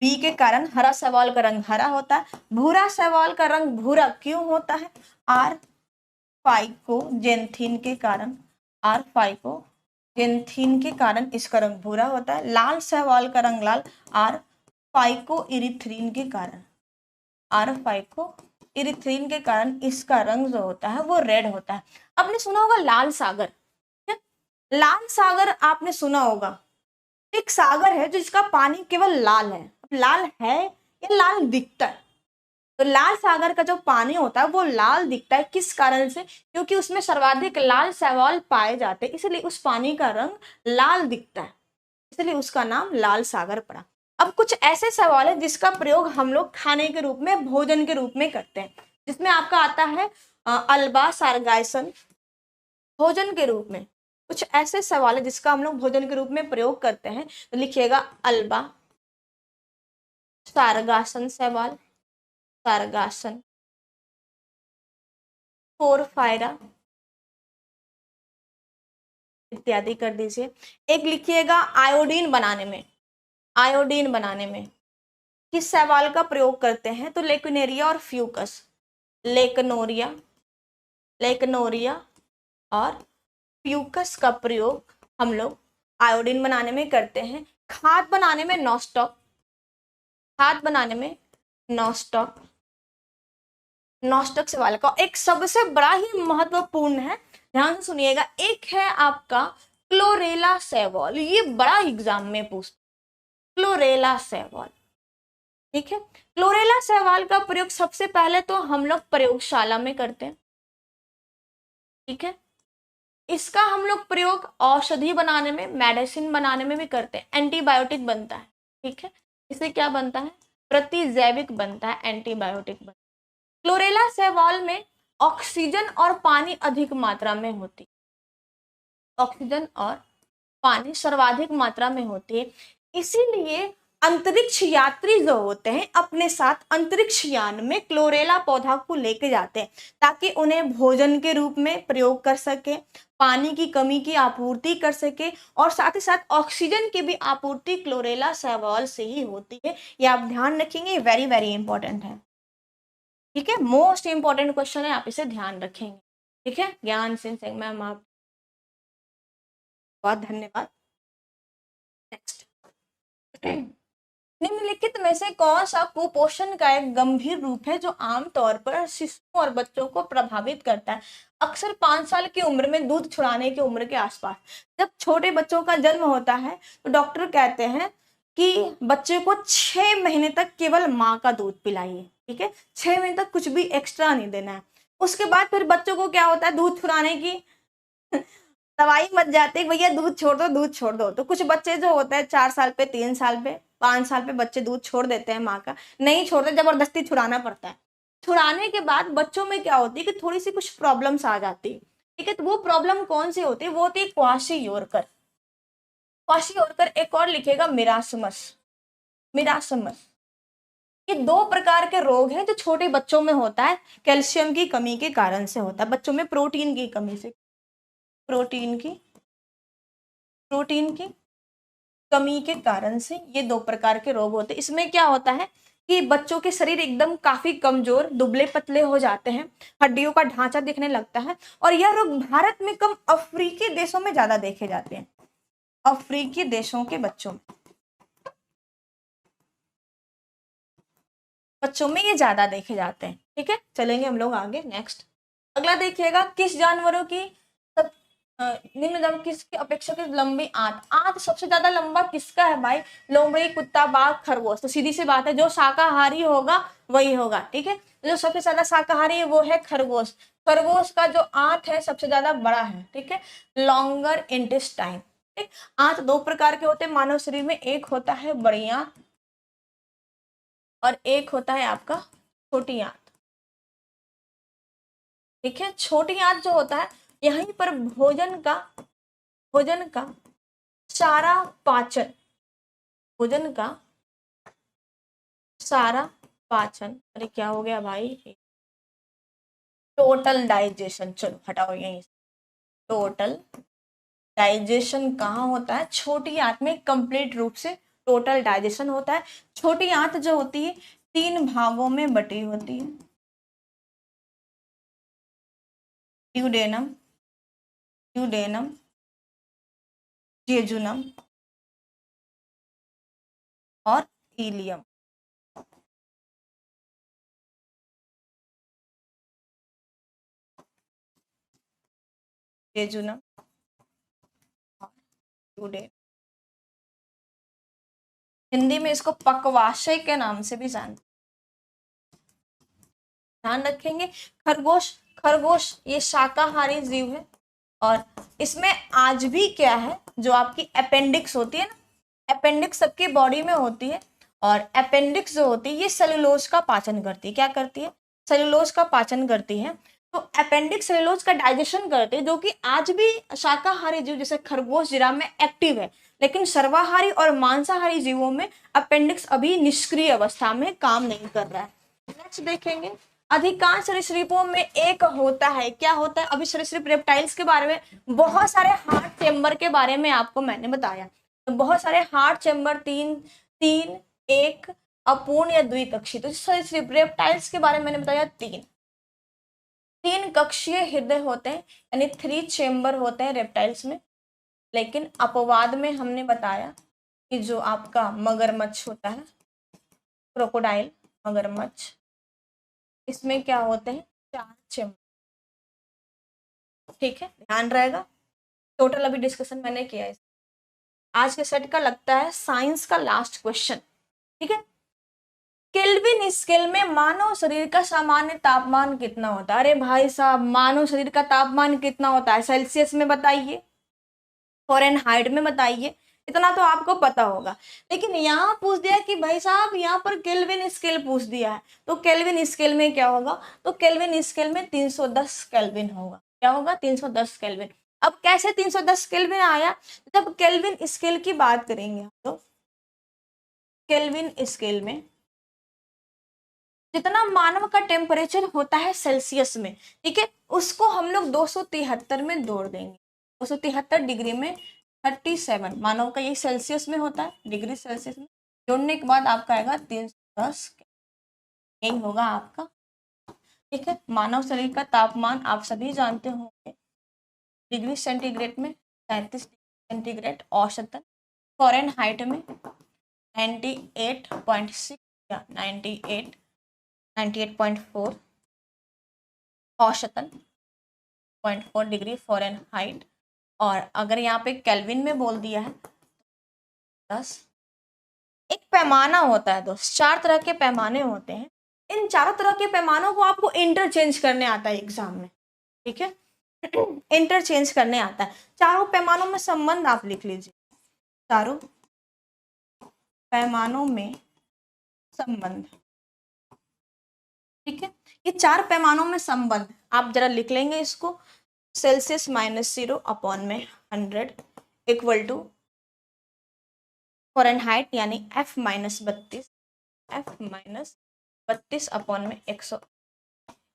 बी के कारण हरा शैवाल का रंग हरा होता है। भूरा शैवाल का रंग भूरा क्यों होता है? आर फाइकोजेंथीन के कारण, आर फाइकोजेंथीन के कारण इसका रंग भूरा होता है। लाल शैवाल का रंग लाल, आर फाइकोइरिथ्रीन के कारण, आर फाइकोइरिथ्रीन के कारण इसका रंग जो होता है वो रेड होता है। आपने सुना होगा लाल सागर, लाल सागर आपने सुना होगा, एक सागर है जिसका पानी केवल लाल है। अब लाल है या लाल दिखता है? तो लाल सागर का जो पानी होता है वो लाल दिखता है, किस कारण से? क्योंकि उसमें सर्वाधिक लाल शैवाल पाए जाते हैं, इसलिए उस पानी का रंग लाल दिखता है, इसलिए उसका नाम लाल सागर पड़ा। अब कुछ ऐसे सवाल है जिसका प्रयोग हम लोग खाने के रूप में, भोजन के रूप में करते हैं, जिसमें आपका आता है अल्बा सारगायसन, भोजन के रूप में। कुछ ऐसे सवाल है जिसका हम लोग भोजन के रूप में प्रयोग करते हैं, तो लिखिएगा अल्बा सारगासन सवाल, सारगासन, पोरफायरा इत्यादि कर दीजिए। एक लिखिएगा आयोडीन बनाने में, आयोडीन बनाने में किस सवाल का प्रयोग करते हैं? तो लेक्नेरिया और फ्यूकस, लेक्नोरिया, लेक्नोरिया और फ्यूकस का प्रयोग हम लोग आयोडीन बनाने में करते हैं। खाद बनाने में नॉस्टॉक, खाद बनाने में नॉस्टॉक, नॉस्टॉक सवाल का एक सबसे बड़ा ही महत्वपूर्ण है, ध्यान से सुनिएगा, एक है आपका क्लोरेला सवाल, ये बड़ा एग्जाम में पूछता, क्लोरेला सवाल, ठीक है। क्लोरेला सवाल का प्रयोग सबसे पहले तो हम लोग प्रयोगशाला में करते हैं, ठीक है। इसका हम लोग प्रयोग औषधि बनाने में, मेडिसिन बनाने में भी करते हैं, एंटीबायोटिक बनता है, ठीक है। इससे क्या बनता है? प्रतिजैविक बनता है, एंटीबायोटिक बनता है। क्लोरेला शैवाल में ऑक्सीजन और पानी अधिक मात्रा में होती है, ऑक्सीजन और पानी सर्वाधिक मात्रा में होती है, इसीलिए अंतरिक्ष यात्री जो होते हैं अपने साथ अंतरिक्ष यान में क्लोरेला पौधा को लेके जाते हैं, ताकि उन्हें भोजन के रूप में प्रयोग कर सके, पानी की कमी की आपूर्ति कर सके, और साथ ही साथ ऑक्सीजन की भी आपूर्ति क्लोरेला शैवाल से ही होती है। ये आप ध्यान रखेंगे, वेरी वेरी इंपॉर्टेंट है, ठीक है, मोस्ट इंपॉर्टेंट क्वेश्चन है, आप इसे ध्यान रखेंगे, ठीक है। ज्ञान सिंह मैम आप बहुत धन्यवाद। नेक्स्ट, निम्नलिखित में से कौन सा कुपोषण का एक गंभीर रूप है जो आमतौर पर शिशुओं और बच्चों को प्रभावित करता है? अक्सर 5 साल की उम्र में, दूध छुड़ाने की उम्र के आसपास, जब छोटे बच्चों का जन्म होता है तो डॉक्टर कहते हैं कि बच्चे को 6 महीने तक केवल माँ का दूध पिलाइए, ठीक है, 6 महीने तक कुछ भी एक्स्ट्रा नहीं देना है। उसके बाद फिर बच्चों को क्या होता है, दूध छुड़ाने की दवाई मत जाते कि भैया दूध छोड़ दो, दूध छोड़ दो। तो कुछ बच्चे जो होते हैं 4 साल पे, 3 साल पे, 5 साल पे बच्चे दूध छोड़ देते हैं माँ का, नहीं छोड़ते, जबरदस्ती छुड़ाना पड़ता है। छुड़ाने के बाद बच्चों में क्या होती है कि थोड़ी सी कुछ प्रॉब्लम्स आ जाती है, ठीक है। तो वो प्रॉब्लम कौन सी होती है, वो होती है क्वाशी योरकर। एक और लिखेगा मिरासमस, मिरासमस। ये 2 प्रकार के रोग हैं जो छोटे बच्चों में होता है, कैल्शियम की कमी के कारण से होता है, बच्चों में प्रोटीन की कमी से, प्रोटीन की प्रोटीन की कमी के कारण से ये 2 प्रकार के रोग होते हैं। इसमें क्या होता है कि बच्चों के शरीर एकदम काफी कमजोर, दुबले पतले हो जाते हैं, हड्डियों का ढांचा दिखने लगता है, और यह रोग भारत में कम, अफ्रीकी देशों में ज्यादा देखे जाते हैं, अफ्रीकी देशों के बच्चों में ये ज्यादा देखे जाते हैं, ठीक है। चलेंगे हम लोग आगे, नेक्स्ट। अगला देखिएगा, किस जानवरों की सब निम्न किसकी अपेक्षाकृत लंबी आंत, आंत सबसे ज्यादा लंबा किसका है भाई, लोमड़ी, कुत्ता, बाघ, खरगोश। तो सीधी सी बात है, जो शाकाहारी होगा वही होगा, ठीक है। जो सबसे ज्यादा शाकाहारी है वो है खरगोश। खरगोश का जो आंत है सबसे ज्यादा बड़ा है, ठीक है, लॉन्गर इंटेस्टाइन। ठीक, आंत 2 प्रकार के होते हैं मानव शरीर में, एक होता है बड़ी आंत और एक होता है आपका छोटी आंत, ठीक है। छोटी आंत जो होता है, यहीं पर भोजन का सारा पाचन, भोजन का सारा पाचन, अरे क्या हो गया भाई, टोटल डाइजेशन, चलो हटाओ यहीं, टोटल डाइजेशन कहाँ होता है, छोटी आंत में कंप्लीट रूप से टोटल डाइजेशन होता है। छोटी आंत जो होती है 3 भागों में बटी होती है, ड्यूडेनम, ड्यूडेनम, जेजुनम और इलियम। जेजुनम और ड्यूडेनम, हिंदी में इसको पकवाशय के नाम से भी जानते, ध्यान रखेंगे। खरगोश, खरगोश ये शाकाहारी जीव है, और इसमें आज भी क्या है, जो आपकी अपेंडिक्स होती है ना, अपेंडिक्स सबकी बॉडी में होती है, और अपेंडिक्स जो होती है ये सेलुलोज का पाचन करती है, क्या करती है, सेलुलोज का पाचन करती है। तो अपेंडिक्स सेलुलोज का डाइजेशन करते हैं, जो कि आज भी शाकाहारी जीव जैसे खरगोश, जिराफ में एक्टिव है, लेकिन सर्वाहारी और मांसाहारी जीवों में अपेंडिक्स अभी निष्क्रिय अवस्था में काम नहीं कर रहा है। नेक्स्ट देखेंगे, अधिकांश सरीसृपों में एक होता है, क्या होता है, अभी सरीसृप रेप्टाइल्स के बारे में बहुत सारे हार्ट चेम्बर के बारे में आपको मैंने बताया, तो बहुत सारे हार्ट चेम्बर, तीन तीन, एक, अपूर्ण या द्विकक्षीय। तो सरीसृप रेप्टाइल्स के बारे में मैंने बताया, तीन कक्षीय हृदय होते हैं, यानी 3 चेम्बर होते हैं रेप्टाइल्स में। लेकिन अपवाद में हमने बताया कि जो आपका मगरमच्छ होता है, क्रोकोडाइल, मगरमच्छ, इसमें क्या होते हैं, 4 चेम्बर, ठीक है, ध्यान रहेगा। टोटल अभी डिस्कशन मैंने किया है, आज के सेट का लगता है साइंस का लास्ट क्वेश्चन, ठीक है। केल्विन स्केल में मानव शरीर का सामान्य तापमान कितना होता है, अरे भाई साहब मानव शरीर का तापमान कितना होता है, सेल्सियस में बताइए, फ़ारेनहाइट में बताइए, इतना तो आपको पता होगा। लेकिन यहाँ पूछ दिया कि भाई साहब यहाँ पर केल्विन स्केल पूछ दिया है, तो केल्विन स्केल में क्या होगा, तो केल्विन स्केल में 310 केल्विन होगा, क्या होगा, 310 केल्विन। अब कैसे 310 केल्विन आया, जब केल्विन स्केल की बात करेंगे हम लोग, केल्विन स्केल में जितना मानव का टेम्परेचर होता है सेल्सियस में, ठीक है, उसको हम लोग 273 में जोड़ देंगे, 273 डिग्री में 37, मानव का ये सेल्सियस में होता है, डिग्री सेल्सियस में जोड़ने के बाद आपका आएगा 310, यही होगा आपका, ठीक है। मानव शरीर का तापमान आप सभी जानते होंगे, डिग्री सेंटीग्रेड में 37 डिग्री सेंटीग्रेड औसतन, फ़ारेनहाइट में 98.6 या 98.4 औसतन 0.4 डिग्री फ़ारेनहाइट, और अगर यहाँ पे केल्विन में बोल दिया है 10। एक पैमाना होता है दोस्त, 4 तरह के पैमाने होते हैं, इन चारों तरह के पैमानों को आपको इंटरचेंज करने आता है एग्जाम में, ठीक है। इंटरचेंज करने आता है। चारों पैमानों में संबंध आप लिख लीजिए, चारों पैमानों में संबंध। ठीक है, ये चार पैमानों में संबंध आप जरा लिख लेंगे इसको। सेल्सियस -0 अपॉन में 100 इक्वल टू फ़ारेनहाइट यानी F-32 अपॉन में 100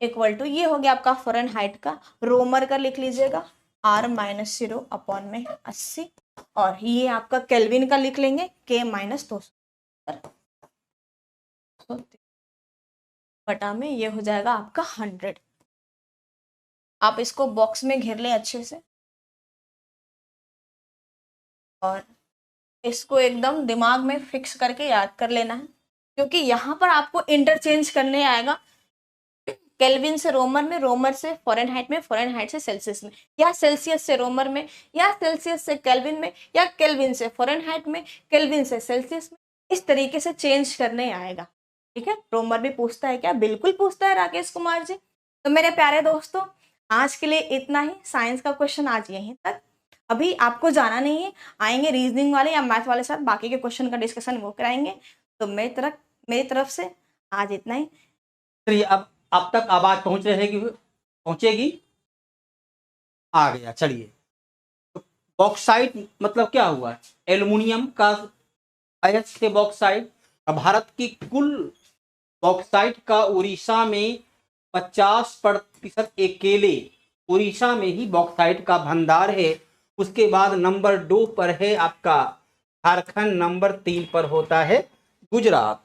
इक्वल टू, ये हो गया आपका फ़ारेनहाइट का। रोमर का लिख लीजिएगा R-0 अपॉन में 80, और ये आपका केल्विन का लिख लेंगे K-200 बटा में, ये हो जाएगा आपका 100। आप इसको बॉक्स में घेर लें अच्छे से, और इसको एकदम दिमाग में फिक्स करके याद कर लेना है, क्योंकि यहाँ पर आपको इंटरचेंज करने आएगा केल्विन से रोमर में, रोमर से फ़ारेनहाइट में, फ़ारेनहाइट से सेल्सियस में, या सेल्सियस से रोमर में, या सेल्सियस से केल्विन में, या केल्विन से फ़ारेनहाइट में, केल्विन से सेल्सियस में, इस तरीके से चेंज करने आएगा। ठीक है, रोमर भी पूछता है क्या? बिल्कुल पूछता है राकेश कुमार जी। तो मेरे प्यारे दोस्तों, आज के लिए इतना ही, साइंस का क्वेश्चन आज यहीं तक। अभी आपको जाना नहीं है, आएंगे रीजनिंग वाले या मैथ वाले साथ, बाकी के क्वेश्चन का डिस्कशन वो कराएंगे। तो मेरी तरफ से आज इतना ही। चलिए, अब तक आवाज पहुंच रहेगी, पहुंचेगी, आ गया। चलिए, तो बॉक्साइट मतलब क्या हुआ? एल्युमिनियम का अयस्क से बॉक्साइट। भारत की कुल बॉक्साइट का उड़ीसा में 50% अकेले उड़ीसा में ही बॉक्साइट का भंडार है। उसके बाद नंबर 2 पर है आपका झारखंड, नंबर 3 पर होता है गुजरात।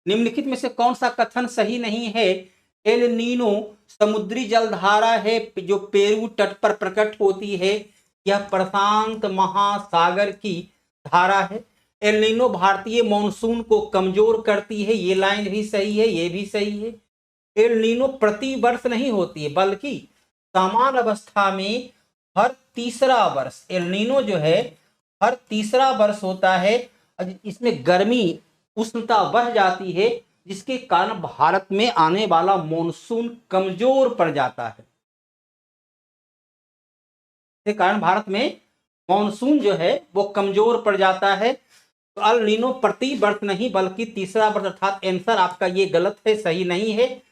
निम्नलिखित में से कौन सा कथन सही नहीं है? एल नीनो समुद्री जलधारा है जो पेरू तट पर प्रकट होती है, यह प्रशांत महासागर की धारा है। एल नीनो भारतीय मॉनसून को कमजोर करती है, ये लाइन भी सही है, ये भी सही है। एल नीनो प्रति वर्ष नहीं होती है, बल्कि समान अवस्था में हर तीसरा वर्ष एल नीनो जो है हर तीसरा वर्ष होता है। इसमें गर्मी उष्णता बढ़ जाती है, जिसके कारण भारत में आने वाला मॉनसून कमजोर पड़ जाता है। इसके कारण भारत में मॉनसून जो है वो कमजोर पड़ जाता है। तो अल नीनो प्रति वर्ष नहीं बल्कि तीसरा वर्ष, अर्थात आंसर आपका ये गलत है, सही नहीं है।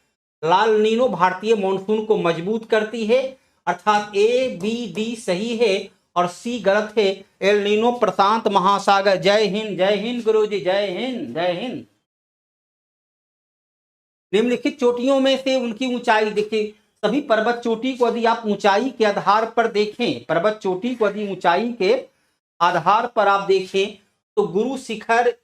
लाल नीनो भारतीय मॉनसून को मजबूत करती है, अर्थात ए बी डी सही है और सी गलत है। एल नीनो प्रशांत महासागर। जय हिंद गुरुजी, जय हिंद। निम्नलिखित चोटियों में से उनकी ऊंचाई देखिए। सभी पर्वत चोटी को यदि आप ऊंचाई के आधार पर देखें, पर्वत चोटी को यदि ऊंचाई के आधार पर आप देखें तो गुरु शिखर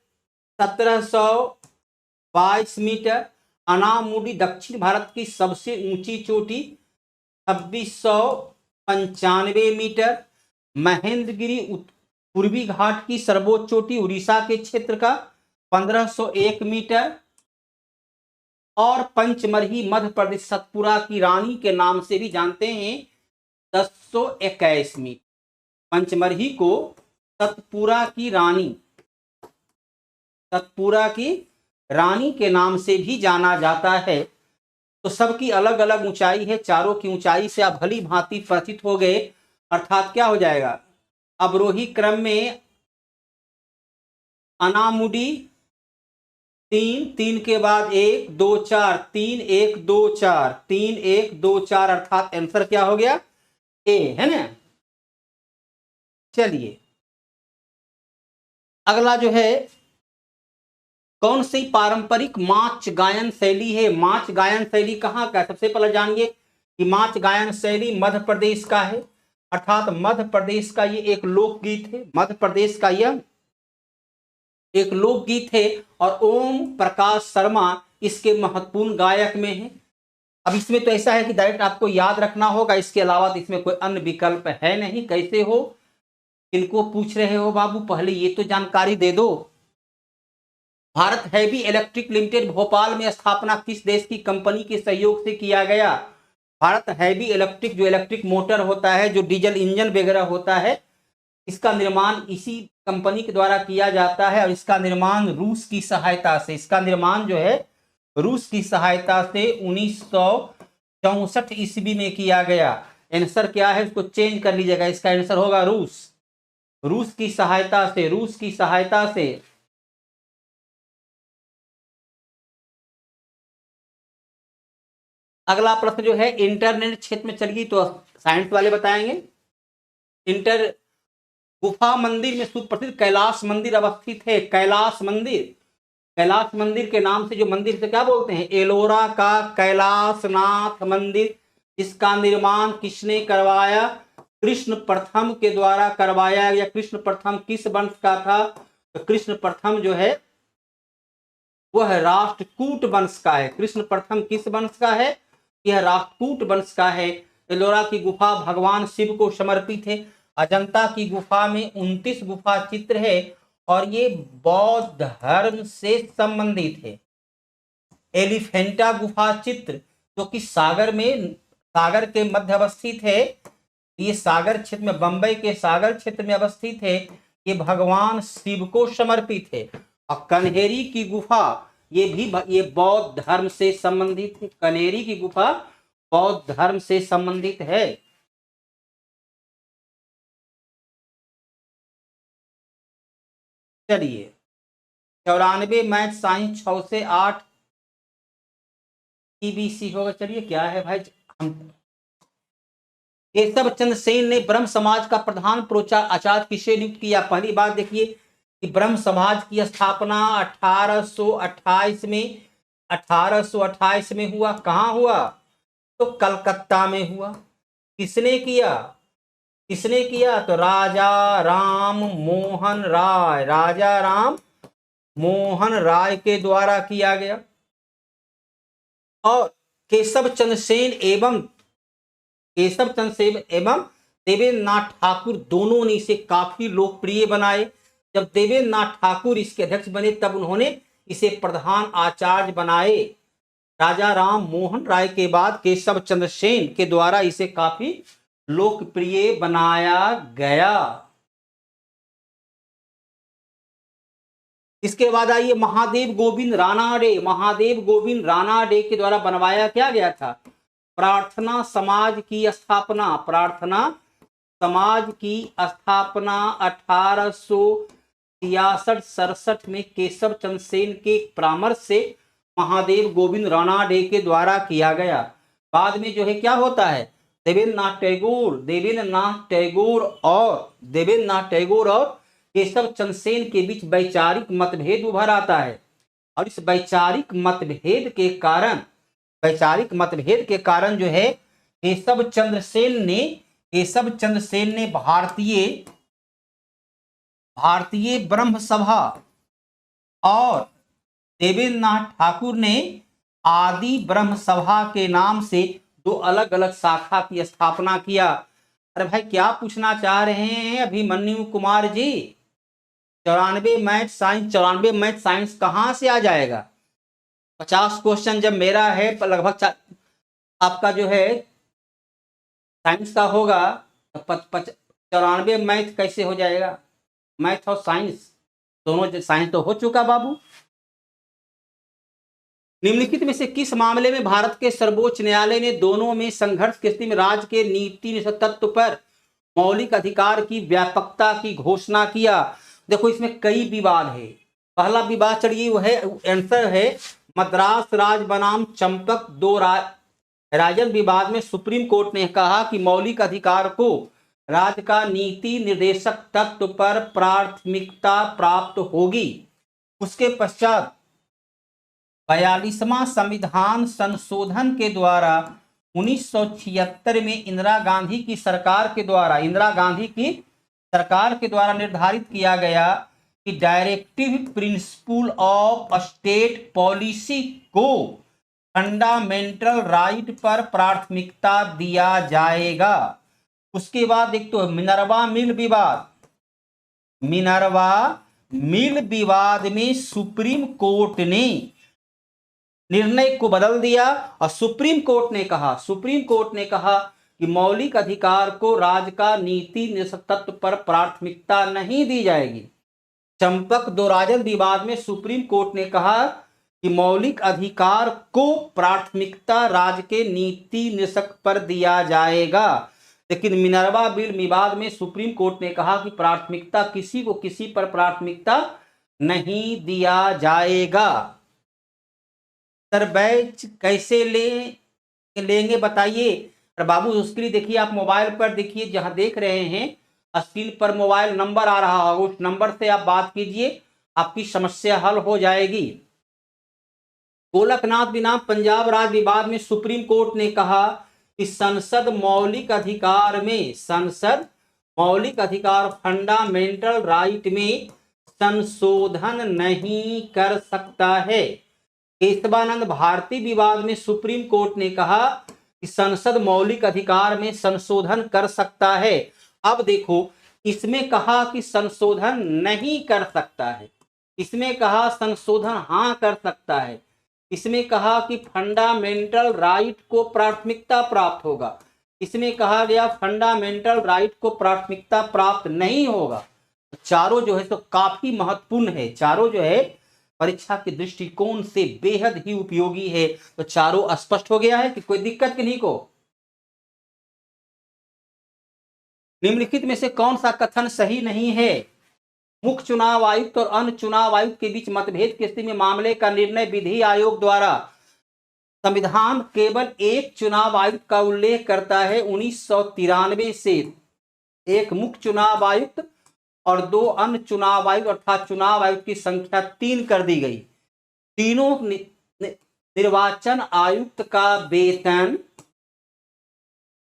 1722 मीटर, अनामुडी दक्षिण भारत की सबसे ऊंची चोटी 2695 मीटर, महेंद्रगिरी पूर्वी घाट की सर्वोच्च चोटी उड़ीसा के क्षेत्र का 1501 मीटर, और पंचमरही मध्य प्रदेश सतपुरा की रानी के नाम से भी जानते हैं 1021 मीटर। पंचमरही को सतपुरा की रानी के नाम से भी जाना जाता है। तो सबकी अलग अलग ऊंचाई है, चारों की ऊंचाई से आप भली भांति परिचित हो गए। अर्थात क्या हो जाएगा? अवरोही क्रम में अनामुडी 3 के बाद 1 2 4 3 1 2 4 3 1 2 4, अर्थात आंसर क्या हो गया? ए, है ना। चलिए, अगला जो है, कौन सी पारंपरिक माच गायन शैली है? माच गायन शैली कहाँ का? सबसे पहले जानिए कि माच गायन शैली मध्य प्रदेश का है, अर्थात मध्य प्रदेश का ये एक लोकगीत है। मध्य प्रदेश का यह एक लोकगीत है और ओम प्रकाश शर्मा इसके महत्वपूर्ण गायक में है। अब इसमें तो ऐसा है कि डायरेक्ट आपको याद रखना होगा, इसके अलावा तो इसमें कोई अन्य विकल्प है नहीं। कैसे हो, किनको पूछ रहे हो बाबू? पहले ये तो जानकारी दे दो। Bharat heavy electric limited Bhopal में स्थापना किस देश की कंपनी के सहयोग से किया गया? भारत हैवी इलेक्ट्रिक, जो इलेक्ट्रिक मोटर होता है, जो डीजल इंजन वगैरह होता है, इसका निर्माण इसी कंपनी के द्वारा किया जाता है और इसका निर्माण रूस की सहायता से, इसका निर्माण जो है रूस की सहायता से 1964 ईस्वी में किया गया। आंसर क्या है उसको चेंज कर लीजिएगा, इसका आंसर होगा रूस। रूस की सहायता से, रूस की सहायता से। अगला प्रश्न जो है इंटरनेट क्षेत्र में चलिए तो साइंस वाले बताएंगे। इंटर गुफा मंदिर में सुप्रसिद्ध कैलाश मंदिर अवस्थित है। कैलाश मंदिर, कैलाश मंदिर के नाम से जो मंदिर से क्या बोलते हैं, एलोरा का कैलाशनाथ मंदिर, इसका निर्माण किसने करवाया, कृष्ण प्रथम के द्वारा करवाया गया। कृष्ण प्रथम किस वंश का था, तो कृष्ण प्रथम जो है वह राष्ट्रकूट वंश का है। कृष्ण प्रथम किस वंश का है, यह राष्ट्रकूट वंश का है। एलोरा की गुफा भगवान शिव को समर्पित है। अजंता की गुफा में 29 गुफा चित्र है और ये बौद्ध धर्म से संबंधित है। एलिफेंटा गुफा चित्र जो कि सागर में, सागर के मध्य अवस्थित है, ये सागर क्षेत्र में, बंबई के सागर क्षेत्र में अवस्थित है, ये भगवान शिव को समर्पित है। और कन्हेरी की गुफा ये बौद्ध धर्म से संबंधित है। कन्हेरी की गुफा बौद्ध धर्म से संबंधित है। चलिए 94 मैथ साइंस 6 से 8 ईबीसी होगा। चलिए क्या है भाई, हम केशव चंद्र सेन ने ब्रह्म समाज का प्रधान आचार्य किसे नियुक्त किया। पहली बात देखिए कि ब्रह्म समाज की स्थापना 1828 में 1828 में हुआ। कहाँ हुआ, तो कलकत्ता में हुआ। किसने किया, किसने किया, तो राजा राम मोहन राय, राजा राम मोहन राय के द्वारा किया गया। और केशव चंद्र सेन एवं देवेंद्र नाथ ठाकुर दोनों ने इसे काफी लोकप्रिय बनाए। जब देवेंद्र नाथ ठाकुर इसके अध्यक्ष बने तब उन्होंने इसे प्रधान आचार्य बनाए। राजा राम मोहन राय के बाद केशव चंद्र सेन के द्वारा इसे काफी लोकप्रिय बनाया गया। इसके बाद आइए महादेव गोविंद रानाडे। महादेव गोविंद रानाडे के द्वारा बनवाया क्या गया था, प्रार्थना समाज की स्थापना। प्रार्थना समाज की स्थापना 1866-67 में केशव चंद्र सेन के परामर्श से महादेव गोविंद रानाडे के द्वारा किया गया। बाद में जो है क्या होता है, देवेंद्र नाथ टैगोर और केशव चंद्र सेन के बीच वैचारिक मतभेद उभर आता है। और इस वैचारिक मतभेद के कारण जो है केशव चंद्र सेन ने भारतीय ब्रह्म सभा और देवेंद्र नाथ ठाकुर ने आदि ब्रह्म सभा के नाम से दो अलग अलग शाखा की स्थापना किया। अरे भाई क्या पूछना चाह रहे हैं अभिमन्यु कुमार जी, 94 मैथ साइंस कहां से आ जाएगा। 50 क्वेश्चन जब मेरा है लगभग आपका जो है साइंस का होगा, 94 मैथ कैसे हो जाएगा। मैथ और साइंस दोनों, साइंस तो हो चुका बाबू। निम्नलिखित में से किस मामले में भारत के सर्वोच्च न्यायालय ने दोनों में संघर्ष की स्थिति में राज्य के नीति निषेध तत्व पर मौलिक अधिकार की व्यापकता की घोषणा किया। देखो इसमें कई विवाद है। पहला विवाद चलिए वो है, आंसर है मद्रास राज बनाम चंपक दो राजन विवाद में सुप्रीम कोर्ट ने कहा कि मौलिक अधिकार को राज्य का नीति निर्देशक तत्व पर प्राथमिकता प्राप्त होगी। उसके पश्चात 42वां संविधान संशोधन के द्वारा 1976 में इंदिरा गांधी की सरकार के द्वारा निर्धारित किया गया कि directive principle of state policy को फंडामेंटल राइट पर प्राथमिकता दिया जाएगा। उसके बाद एक तो मिनर्वा मिल विवाद में सुप्रीम कोर्ट ने निर्णय को बदल दिया और सुप्रीम कोर्ट ने कहा कि मौलिक अधिकार को राज्य का नीति निर्देशक तत्व पर प्राथमिकता नहीं दी जाएगी। चंपक दो राजन विवाद में सुप्रीम कोर्ट ने कहा कि मौलिक अधिकार को प्राथमिकता राज्य के नीति निरसक पर दिया जाएगा। लेकिन मिनर्वा बिल विवाद में सुप्रीम कोर्ट ने कहा कि प्राथमिकता किसी को किसी पर प्राथमिकता नहीं दिया जाएगा। सर बैच कैसे लेंगे बताइए। और बाबू उसके लिए देखिए, आप मोबाइल पर देखिए, जहां देख रहे हैं स्क्रीन पर मोबाइल नंबर आ रहा होगा, उस नंबर से आप बात कीजिए, आपकी समस्या हल हो जाएगी। गोलकनाथ बिना पंजाब राज्य विवाद में सुप्रीम कोर्ट ने कहा कि संसद मौलिक अधिकार फंडामेंटल राइट में संशोधन नहीं कर सकता है। केशवानंद भारती विवाद में सुप्रीम कोर्ट ने कहा कि संसद मौलिक अधिकार में संशोधन कर सकता है। अब देखो, इसमें कहा कि संशोधन नहीं कर सकता है, इसमें कहा संशोधन हाँ कर सकता है, इसमें कहा कि फंडामेंटल राइट को प्राथमिकता प्राप्त होगा, इसमें कहा गया फंडामेंटल राइट को प्राथमिकता प्राप्त नहीं होगा। चारों जो है तो काफी महत्वपूर्ण है, चारों जो है परीक्षा के दृष्टिकोण से बेहद ही उपयोगी है। तो चारों स्पष्ट हो गया है कि कोई दिक्कत किन्हीं को। निम्नलिखित में से कौन सा कथन सही नहीं है। मुख्य चुनाव आयुक्त और अन्य चुनाव आयुक्त के बीच मतभेद की स्थिति में मामले का निर्णय विधि आयोग द्वारा। संविधान केवल एक चुनाव आयुक्त का उल्लेख करता है। 1993 से एक मुख्य चुनाव आयुक्त और 2 अन्य चुनाव आयुक्त अर्थात चुनाव आयुक्त की संख्या 3 कर दी गई। तीनों निर्वाचन आयुक्त का वेतन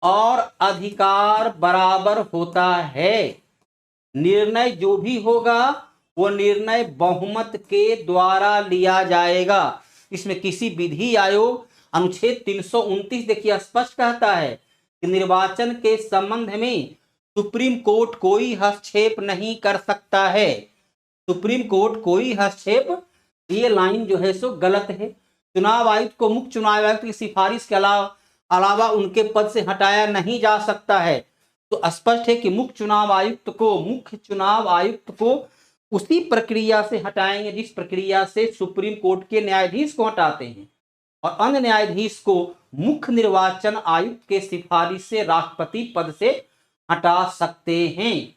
और अधिकार बराबर होता है। निर्णय जो भी होगा वो निर्णय बहुमत के द्वारा लिया जाएगा। इसमें किसी विधि आयोग अनुच्छेद 329 देखिए स्पष्ट कहता है कि निर्वाचन के संबंध में सुप्रीम कोर्ट कोई हस्तक्षेप नहीं कर सकता है। सुप्रीम कोर्ट कोई हस्तक्षेप, ये लाइन जो है सो गलत है। चुनाव आयुक्त को मुख्य चुनाव आयुक्त की सिफारिश के अलावा उनके पद से हटाया नहीं जा सकता है। तो स्पष्ट है कि मुख्य चुनाव आयुक्त को उसी प्रक्रिया से हटाएंगे जिस प्रक्रिया से सुप्रीम कोर्ट के न्यायाधीश को हटाते हैं, और अन्य न्यायाधीश को मुख्य निर्वाचन आयुक्त के सिफारिश से राष्ट्रपति पद से हटा सकते हैं।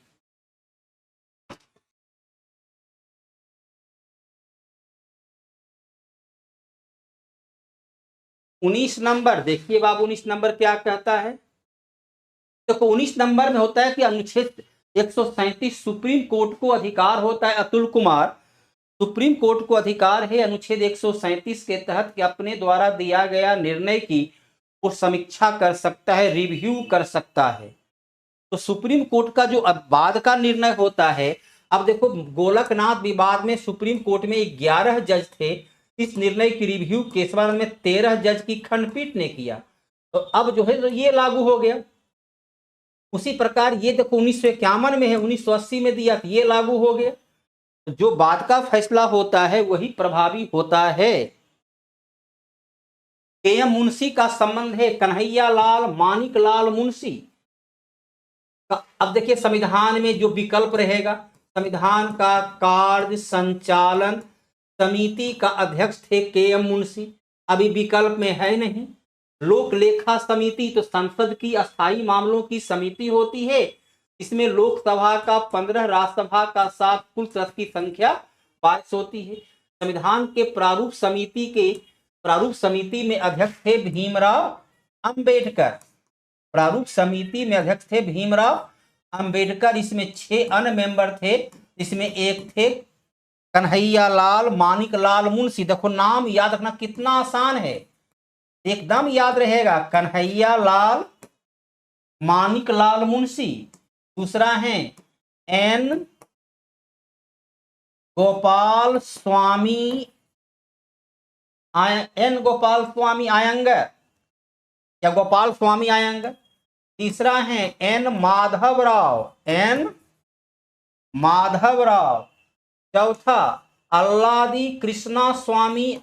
उन्नीस नंबर देखिए बाबू, 19 नंबर क्या कहता है। देखो 19 नंबर में होता है कि अनुच्छेद 137 सुप्रीम कोर्ट को अधिकार होता है। अतुल कुमार, सुप्रीम कोर्ट को अधिकार है अनुच्छेद 137 के तहत कि अपने द्वारा दिया गया निर्णय की वो समीक्षा कर सकता है, रिव्यू कर सकता है। तो सुप्रीम कोर्ट का जो अब बाद का निर्णय होता है, अब देखो गोलकनाथ विवाद में सुप्रीम कोर्ट में 11 जज थे। इस निर्णय की रिव्यू केशवानंद में 13 जज की खंडपीठ ने किया। तो अब जो है तो ये लागू हो गया। उसी प्रकार ये देखो 1951 में है, 1980 में दिया, ये लागू हो गया। जो बाद का फैसला होता है वही प्रभावी होता है। के.एम. मुंशी का संबंध है कन्हैया लाल मानिक लाल मुंशी। अब देखिए संविधान में जो विकल्प रहेगा, संविधान का कार्य संचालन समिति का अध्यक्ष थे के.एम. मुंशी, अभी विकल्प में है नहीं। लोक लेखा समिति तो संसद की अस्थायी मामलों की समिति होती है। इसमें लोकसभा का 15, राज्यसभा का 7, कुल सदस्य की संख्या 22 होती है। संविधान के प्रारूप समिति में अध्यक्ष थे भीमराव अंबेडकर। प्रारूप समिति में अध्यक्ष थे भीमराव अंबेडकर। इसमें 6 अन्य मेंबर थे, इसमें एक थे कन्हैया लाल मानिक लाल मुंशी। देखो नाम याद रखना कितना आसान है, एकदम याद रहेगा। कन्हैया लाल मानिक लाल मुंशी। दूसरा है एन गोपाल स्वामी अयंगर या गोपाल स्वामी अयंगर। तीसरा है एन माधवराव। चौथा अल्लादी कृष्णा स्वामी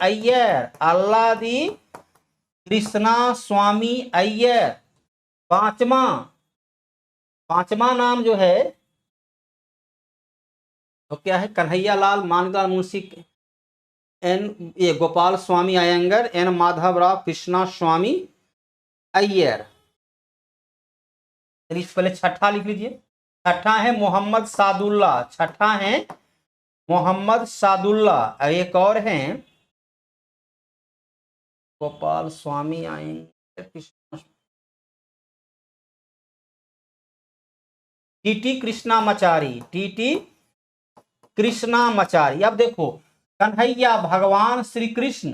अय्यर। पांचवा नाम जो है तो क्या है, कन्हैया लाल मानिक लाल मुंशी एन ये गोपाल स्वामी अयंगर, एन माधवराव, कृष्णा स्वामी अय्यर। चलिए पहले छठा लिख लीजिए। छठा है मोहम्मद सादुल्ला, छठा है मोहम्मद सादुल्ला। एक और हैं गोपाल स्वामी अयंगर, कृष्णा, टीटी कृष्णामाचारी, टीटी कृष्णामाचारी। अब देखो कन्हैया भगवान श्री कृष्ण,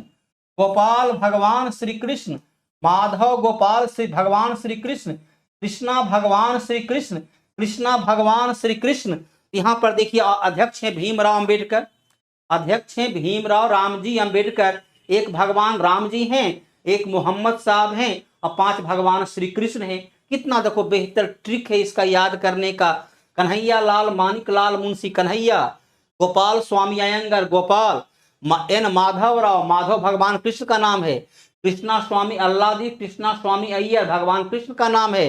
गोपाल भगवान श्री कृष्ण, माधव गोपाल श्री भगवान श्री कृष्ण, कृष्णा भगवान श्री कृष्ण, कृष्णा भगवान श्री कृष्ण। यहाँ पर देखिए अध्यक्ष हैं भीमराव अंबेडकर, अध्यक्ष हैं भीमराव रामजी अंबेडकर। एक भगवान राम जी हैं, एक मोहम्मद साहब हैं और 5 भगवान श्री कृष्ण हैं। कितना देखो बेहतर ट्रिक है इसका याद करने का। कन्हैया लाल मानिक लाल मुंशी कन्हैया, गोपाल स्वामी अयंगर गोपाल, एन माधवराव, माधव भगवान कृष्ण का नाम है, कृष्णा स्वामी अल्लादी, कृष्णा स्वामी अय्यर भगवान कृष्ण का नाम है,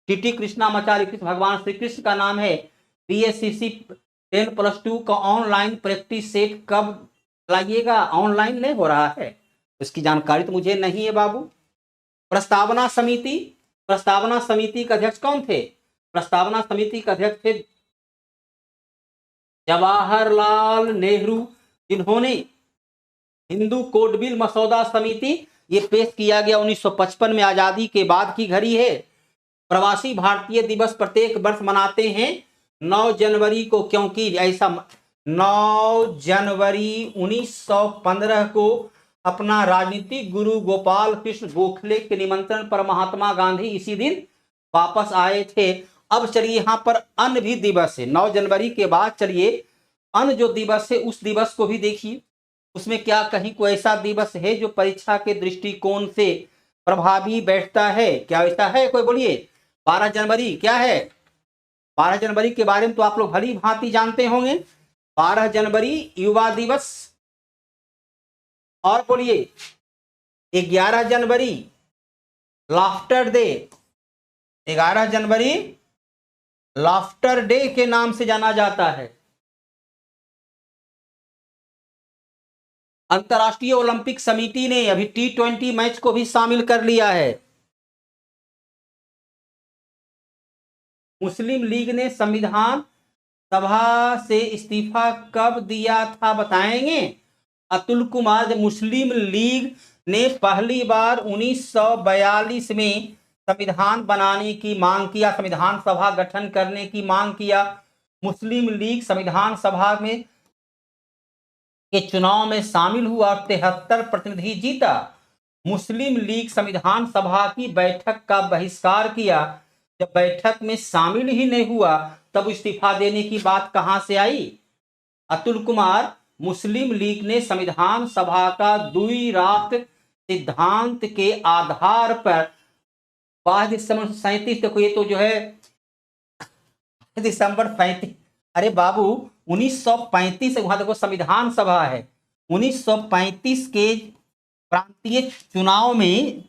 टीटी कृष्णामाचारी कृष्ण भगवान श्री कृष्ण का नाम है। बीएससीसी 10+2 का ऑनलाइन प्रैक्टिस सेट कब लाइएगा? ऑनलाइन नहीं हो रहा है, इसकी जानकारी तो मुझे नहीं है बाबू। प्रस्तावना समिति, प्रस्तावना समिति के अध्यक्ष कौन थे? प्रस्तावना समिति के अध्यक्ष थे जवाहरलाल नेहरू, जिन्होंने हिंदू कोड बिल मसौदा समिति ये पेश किया गया 1955 में, आजादी के बाद की घड़ी है। प्रवासी भारतीय दिवस प्रत्येक वर्ष मनाते हैं 9 जनवरी को, क्योंकि ऐसा 9 जनवरी 1915 को अपना राजनीतिक गुरु गोपाल कृष्ण गोखले के निमंत्रण पर महात्मा गांधी इसी दिन वापस आए थे। अब चलिए यहाँ पर अन्य भी दिवस है 9 जनवरी के बाद। चलिए अन्य जो दिवस है उस दिवस को भी देखिए, उसमें क्या कहीं कोई ऐसा दिवस है जो परीक्षा के दृष्टिकोण से प्रभावी बैठता है? क्या ऐसा है कोई? बोलिए। 12 जनवरी क्या है? 12 जनवरी के बारे में तो आप लोग भली भांति जानते होंगे। 12 जनवरी युवा दिवस। और बोलिए 11 जनवरी लाफ्टर डे, 11 जनवरी लाफ्टर डे के नाम से जाना जाता है। अंतर्राष्ट्रीय ओलंपिक समिति ने अभी T20 मैच को भी शामिल कर लिया है। मुस्लिम लीग ने संविधान सभा से इस्तीफा कब दिया था बताएंगे? अतुल कुमार। मुस्लिम लीग ने पहली बार 1942 में संविधान बनाने की मांग किया, संविधान सभा गठन करने की मांग किया। मुस्लिम लीग संविधान सभा में के चुनाव में शामिल हुआ और 73 प्रतिनिधि जीता। मुस्लिम लीग संविधान सभा की बैठक का बहिष्कार किया। जब बैठक में शामिल ही नहीं हुआ तब इस्तीफा देने की बात कहां से आई? अतुल कुमार। मुस्लिम लीग ने संविधान सभा का द्विराष्ट्र सिद्धांत के आधार पर 5 दिसंबर 1937, देखो ये तो जो है दिसंबर 35, अरे बाबू 1935 वहां देखो संविधान सभा है। 1935 के प्रांतीय चुनाव में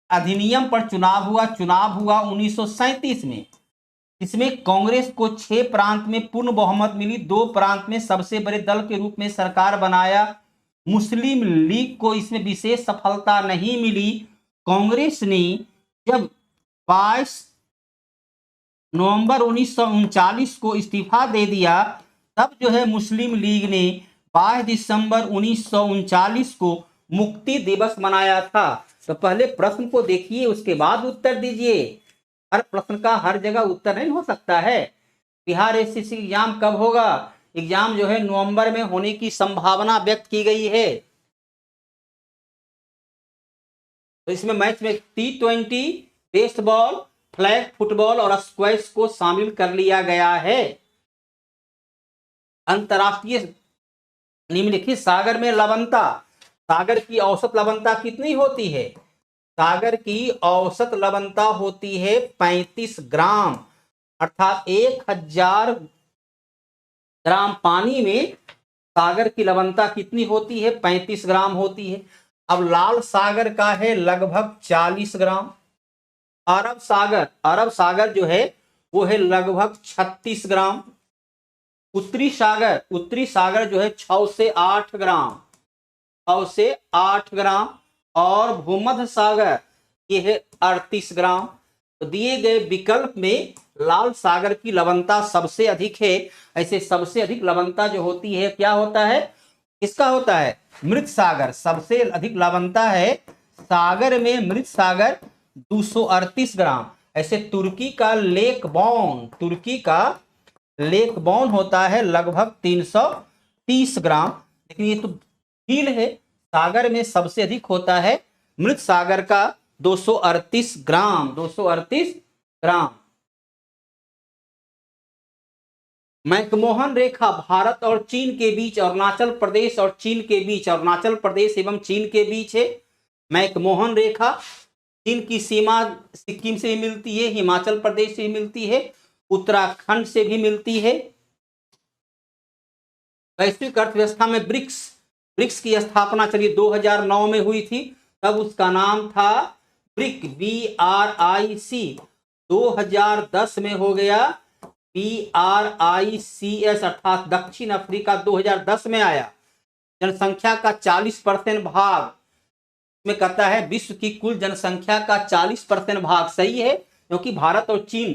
अधिनियम पर चुनाव हुआ 1937 में। इसमें कांग्रेस को 6 प्रांत में पूर्ण बहुमत मिली, 2 प्रांत में सबसे बड़े दल के रूप में सरकार बनाया। मुस्लिम लीग को इसमें विशेष सफलता नहीं मिली। कांग्रेस ने जब 22 नवंबर 1939 को इस्तीफा दे दिया तब जो है मुस्लिम लीग ने 22 दिसंबर 1939 को मुक्ति दिवस मनाया था। तो पहले प्रश्न को देखिए उसके बाद उत्तर दीजिए। हर प्रश्न का हर जगह उत्तर नहीं हो सकता है। बिहार एसएससी एग्जाम कब होगा? एग्जाम जो है नवंबर में होने की संभावना व्यक्त की गई है। तो इसमें मैच में T20, बेसबॉल, फ्लैग फुटबॉल और स्क्वैश को शामिल कर लिया गया है। अंतरराष्ट्रीय निम्नलिखित सागर में लवणता, सागर की औसत लवणता कितनी होती है? सागर की औसत लवणता होती है 35 ग्राम, अर्थात 1000 ग्राम पानी में सागर की लवणता कितनी होती है? 35 ग्राम होती है। अब लाल सागर का है लगभग 40 ग्राम। अरब सागर जो है वो है लगभग 36 ग्राम। उत्तरी सागर जो है 6 से 8 ग्राम। 100 से 8 ग्राम, और भूमध्य सागर ये है 38 ग्राम। तो दिए गए विकल्प में लाल सागर की लवणता सबसे अधिक है। ऐसे सबसे अधिक लवणता जो होती है क्या होता है, किसका होता है, मृत सागर। सबसे अधिक लवणता है सागर में, मृत सागर 238 ग्राम। ऐसे तुर्की का लेक बॉन, तुर्की का लेक बॉन होता है लगभग 330 ग्राम। लेकिन ये तो झील है, सागर में सबसे अधिक होता है मृत सागर का 238 ग्राम, 238 ग्राम। मैकमोहन रेखा भारत और चीन के बीच, अरुणाचल प्रदेश और चीन के बीच, अरुणाचल प्रदेश एवं चीन के बीच है मैकमोहन रेखा। चीन की सीमा सिक्किम से भी मिलती है, हिमाचल प्रदेश से भी मिलती है, उत्तराखंड से भी मिलती है। वैश्विक अर्थव्यवस्था में ब्रिक्स, ब्रिक्स की स्थापना चलिए 2009 में हुई थी, तब उसका नाम था ब्रिक, BRIC। 2010 में हो गया BRICS, अर्थात दक्षिण अफ्रीका 2010 में आया। जनसंख्या का 40% भाग में कहता है, विश्व की कुल जनसंख्या का 40% भाग, सही है क्योंकि भारत और चीन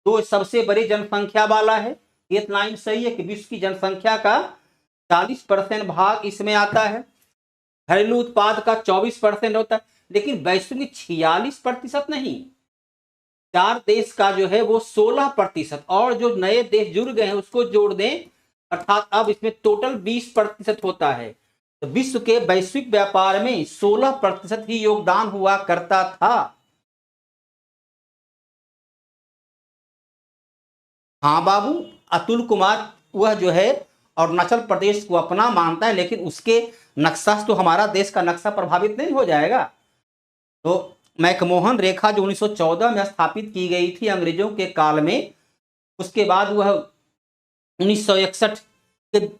दो सबसे बड़ी जनसंख्या वाला है। ये लाइन सही है कि विश्व की जनसंख्या का 40% भाग इसमें आता है। घरेलू उत्पाद का 24% होता है, लेकिन वैश्विक 46% नहीं, 4 देश का जो है वो 16%, और जो नए देश जुड़ गए हैं उसको जोड़ दें, अर्थात अब इसमें टोटल 20% होता है। तो विश्व के वैश्विक व्यापार में 16% ही योगदान हुआ करता था। हाँ बाबू, अतुल कुमार वह जो है अरुणाचल प्रदेश को अपना मानता है, लेकिन उसके नक्शा से तो हमारा देश का नक्शा प्रभावित नहीं हो जाएगा। तो मैकमोहन रेखा जो 1914 में स्थापित की गई थी अंग्रेजों के काल में, उसके बाद वह 1961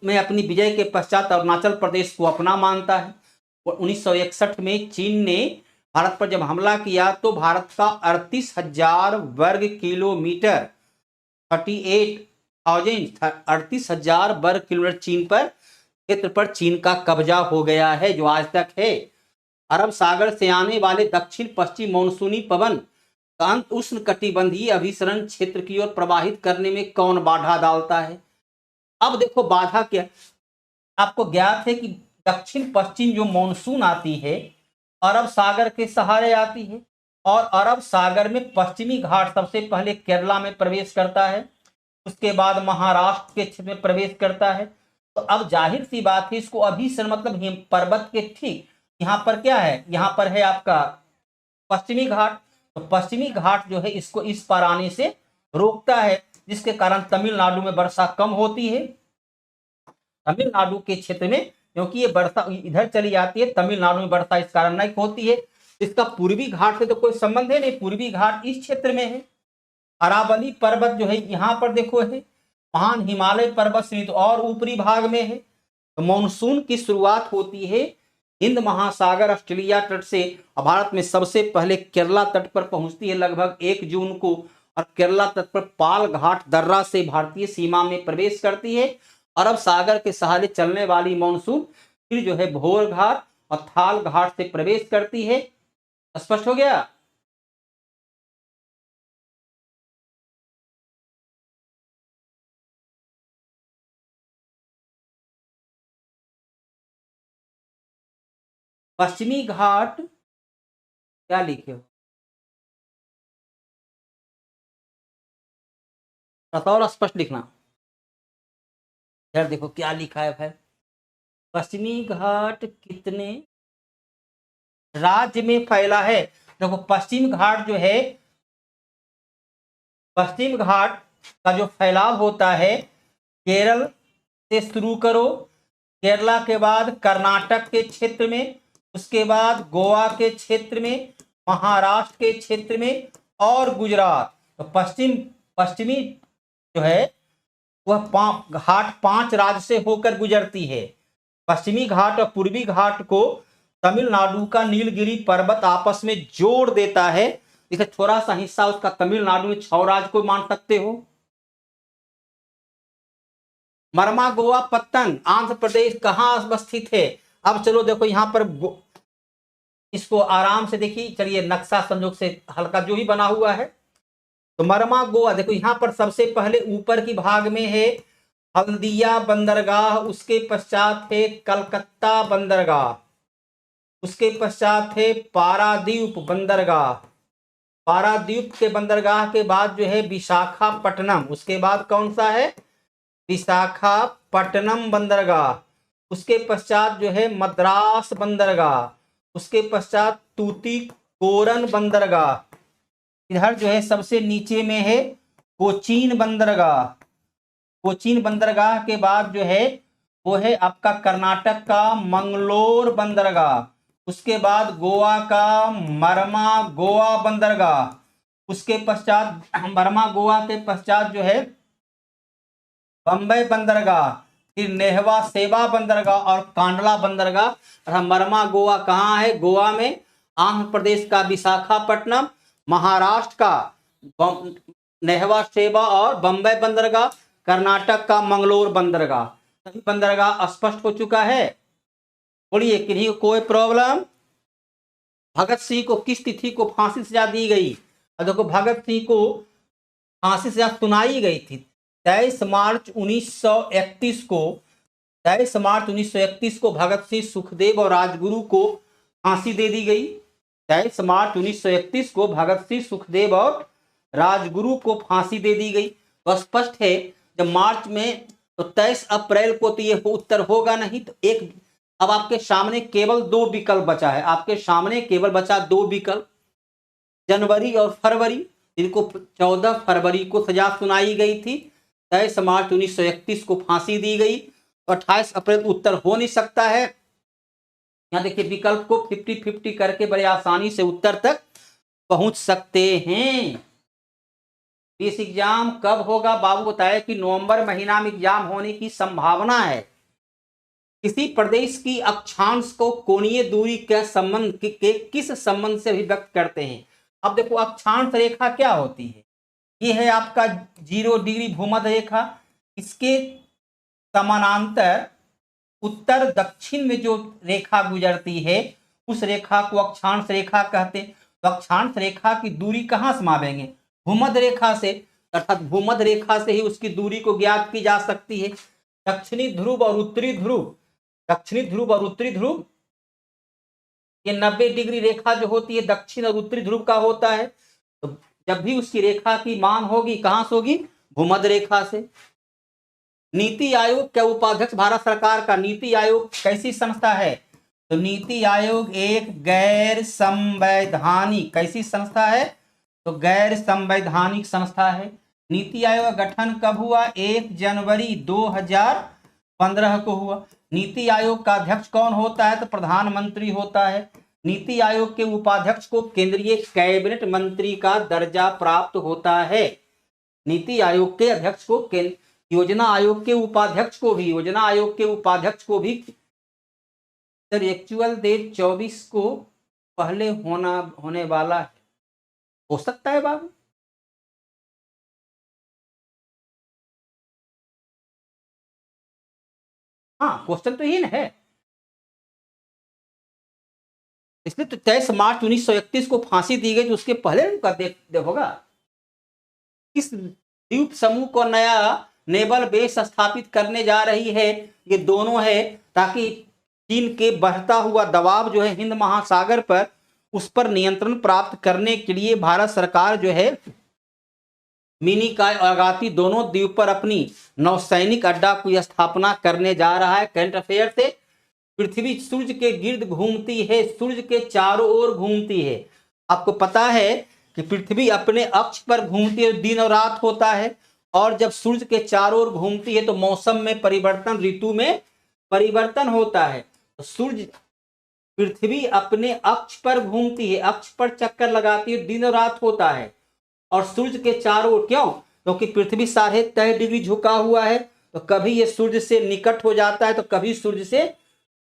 में अपनी विजय के पश्चात अरुणाचल प्रदेश को अपना मानता है। 1961 में चीन ने भारत पर जब हमला किया तो भारत का 38,000 वर्ग किलोमीटर, 38,000 वर्ग किलोमीटर चीन पर क्षेत्र पर चीन का कब्जा हो गया है, जो आज तक है। अरब सागर से आने वाले दक्षिण पश्चिम मानसूनी पवन का अंत उष्ण कटिबंधीय अभिसरण क्षेत्र की ओर प्रवाहित करने में कौन बाधा डालता है। अब देखो बाधा क्या, आपको ज्ञात है कि दक्षिण पश्चिम जो मानसून आती है अरब सागर के सहारे आती है, और अरब सागर में पश्चिमी घाट सबसे पहले केरला में प्रवेश करता है, उसके बाद महाराष्ट्र के क्षेत्र में प्रवेश करता है। तो अब जाहिर सी बात है, इसको अभिसरण मतलब हिम पर्वत के ठीक यहाँ पर क्या है, यहाँ पर है आपका पश्चिमी घाट। तो पश्चिमी घाट जो है इसको इस पार आने से रोकता है, जिसके कारण तमिलनाडु में वर्षा कम होती है। तमिलनाडु के क्षेत्र में क्योंकि ये वर्षा इधर चली जाती है, तमिलनाडु में वर्षा इस कारण नहीं होती है। इसका पूर्वी घाट से तो कोई संबंध है नहीं, पूर्वी घाट इस क्षेत्र में है। अरावली पर्वत जो है यहाँ पर देखो है, महान हिमालय पर्वत श्रेणी तो और ऊपरी भाग में है। तो मानसून की शुरुआत होती है हिंद महासागर ऑस्ट्रेलिया तट से, भारत में सबसे पहले केरला तट पर पहुंचती है लगभग 1 जून को, और केरला तट पर पाल घाट दर्रा से भारतीय सीमा में प्रवेश करती है। अरब सागर के सहारे चलने वाली मानसून फिर जो है भोर घाट और थाल घाट से प्रवेश करती है। स्पष्ट हो गया। पश्चिमी घाट क्या लिखे हो, और स्पष्ट लिखना। यार देखो क्या लिखा है भाई, पश्चिमी घाट कितने राज्य में फैला है। देखो पश्चिम घाट जो है, पश्चिम घाट का जो फैलाव होता है, केरल से शुरू करो, केरला के बाद कर्नाटक के क्षेत्र में, उसके बाद गोवा के क्षेत्र में, महाराष्ट्र के क्षेत्र में और गुजरात। तो पश्चिमी जो है वह घाट 5 राज्य से होकर गुजरती है। पश्चिमी घाट और पूर्वी घाट को तमिलनाडु का नीलगिरी पर्वत आपस में जोड़ देता है। इसे थोड़ा सा हिस्सा उसका तमिलनाडु में 6 राज्य को मान सकते हो। मरमागोवा पत्तन आंध्र प्रदेश कहाँ अवस्थित है, अब चलो देखो यहाँ पर इसको आराम से देखिए, चलिए नक्शा संयोग से हल्का जो ही बना हुआ है। तो मरमा गोवा देखो यहाँ पर सबसे पहले ऊपर की भाग में है हल्दिया बंदरगाह, उसके पश्चात है कलकत्ता बंदरगाह, उसके पश्चात है पारादीप बंदरगाह, पारादीप के बंदरगाह के बाद जो है विशाखापट्टनम, उसके बाद कौन सा है विशाखापट्टनम बंदरगाह, उसके पश्चात जो है मद्रास बंदरगाह, उसके पश्चात तूतीकोरन बंदरगाह, इधर जो है सबसे नीचे में है कोचीन बंदरगाह, कोचीन बंदरगाह के बाद जो है वो है आपका कर्नाटक का मंगलोर बंदरगाह, उसके बाद गोवा का मरमा गोवा बंदरगाह, उसके पश्चात मरमा गोवा के पश्चात जो है बंबई बंदरगाह, फिर नेहवा सेवा बंदरगाह और कांडला बंदरगाह। मरमा गोवा कहाँ है, गोवा में, आंध्र प्रदेश का विशाखापट्टनम, महाराष्ट्र का नेहवा सेवा और बंबई बंदरगाह, कर्नाटक का मंगलोर बंदरगाह। सभी बंदरगाह स्पष्ट हो चुका है। बोलिए किन्हीं को कोई प्रॉब्लम? भगत सिंह को किस तिथि को फांसी सजा दी गई? देखो भगत सिंह को फांसी सजा सुनाई गई थी 23 मार्च 1931 को, 23 मार्च 1931 को भगत सिंह, सुखदेव और राजगुरु को फांसी दे दी गई। 23 मार्च 1931 को भगत सिंह, सुखदेव और राजगुरु को फांसी दे दी गई। तो स्पष्ट है जब मार्च में, तो 23 अप्रैल को तो ये उत्तर होगा नहीं। तो एक अब आपके सामने केवल दो विकल्प बचा है, आपके सामने केवल बचा दो विकल्प, जनवरी और फरवरी, जिनको 14 फरवरी को सजा सुनाई गई थी, 23 मार्च 1931 को फांसी दी गई, तो 28 अप्रैल उत्तर हो नहीं सकता है। यहाँ देखिए विकल्प को 50-50 करके बड़े आसानी से उत्तर तक पहुंच सकते हैं। इस एग्जाम कब होगा? बाबू बताया कि नवंबर महीना में एग्जाम होने की संभावना है। किसी प्रदेश की अक्षांश को कोणीय दूरी के संबंध के किस संबंध से अभिव्यक्त करते हैं? अब देखो अक्षांश रेखा क्या होती है, ये है आपका 0 डिग्री भूमध्य रेखा, इसके समानांतर उत्तर दक्षिण में जो रेखा गुजरती है उस रेखा को अक्षांश रेखा कहते हैं। तो अक्षांश रेखा की दूरी कहां से मापेंगे? भूमध्य रेखा से, अर्थात भूमध्य रेखा से ही उसकी दूरी को ज्ञात की जा सकती है। दक्षिणी ध्रुव और उत्तरी ध्रुव, दक्षिणी ध्रुव और उत्तरी ध्रुव, ये 90 डिग्री रेखा जो होती है दक्षिण और उत्तरी ध्रुव का होता है। तो जब भी उसकी रेखा की मान होगी कहां से होगी? भूमध्य रेखा से। नीति आयोग के उपाध्यक्ष भारत सरकार का, नीति आयोग कैसी संस्था है? तो नीति आयोग एक गैर संवैधानिक, कैसी संस्था है? तो गैर संवैधानिक संस्था है। नीति आयोग का गठन कब हुआ? 1 जनवरी 2015 को हुआ। नीति आयोग का अध्यक्ष कौन होता है? तो प्रधानमंत्री होता है। नीति आयोग के उपाध्यक्ष को केंद्रीय कैबिनेट मंत्री का दर्जा प्राप्त होता है। नीति आयोग के अध्यक्ष को, योजना आयोग के उपाध्यक्ष को भी, योजना आयोग के उपाध्यक्ष को भी सर एक्चुअल डेट 24 को पहले होने वाला है, हो सकता है बाबू। हाँ क्वेश्चन तो ही है, इसलिए तो 23 मार्च 1931 को फांसी दी गई, तो उसके पहले उनका होगा। किस द्वीप समूह को नया नेवल बेस स्थापित करने जा रही है? ये दोनों है, ताकि चीन के बढ़ता हुआ दबाव जो है हिंद महासागर पर, उस पर नियंत्रण प्राप्त करने के लिए भारत सरकार जो है मिनिकॉय और अगाती दोनों द्वीप पर अपनी नौसैनिक अड्डा की स्थापना करने जा रहा है। करंट अफेयर से, पृथ्वी सूर्य के गिर्द घूमती है, सूर्य के चारों ओर घूमती है। आपको पता है कि पृथ्वी अपने अक्ष पर घूमती है, दिन और रात होता है, और जब सूर्य के चारों ओर घूमती है तो मौसम में परिवर्तन, ऋतु में परिवर्तन होता है। तो सूर्य, पृथ्वी अपने अक्ष पर घूमती है, अक्ष पर चक्कर लगाती है, दिन और रात होता है, और सूर्य के चारों ओर, क्यों? क्योंकि पृथ्वी 23.5 डिग्री झुका हुआ है, तो कभी ये सूर्य से निकट हो जाता है तो कभी सूर्य से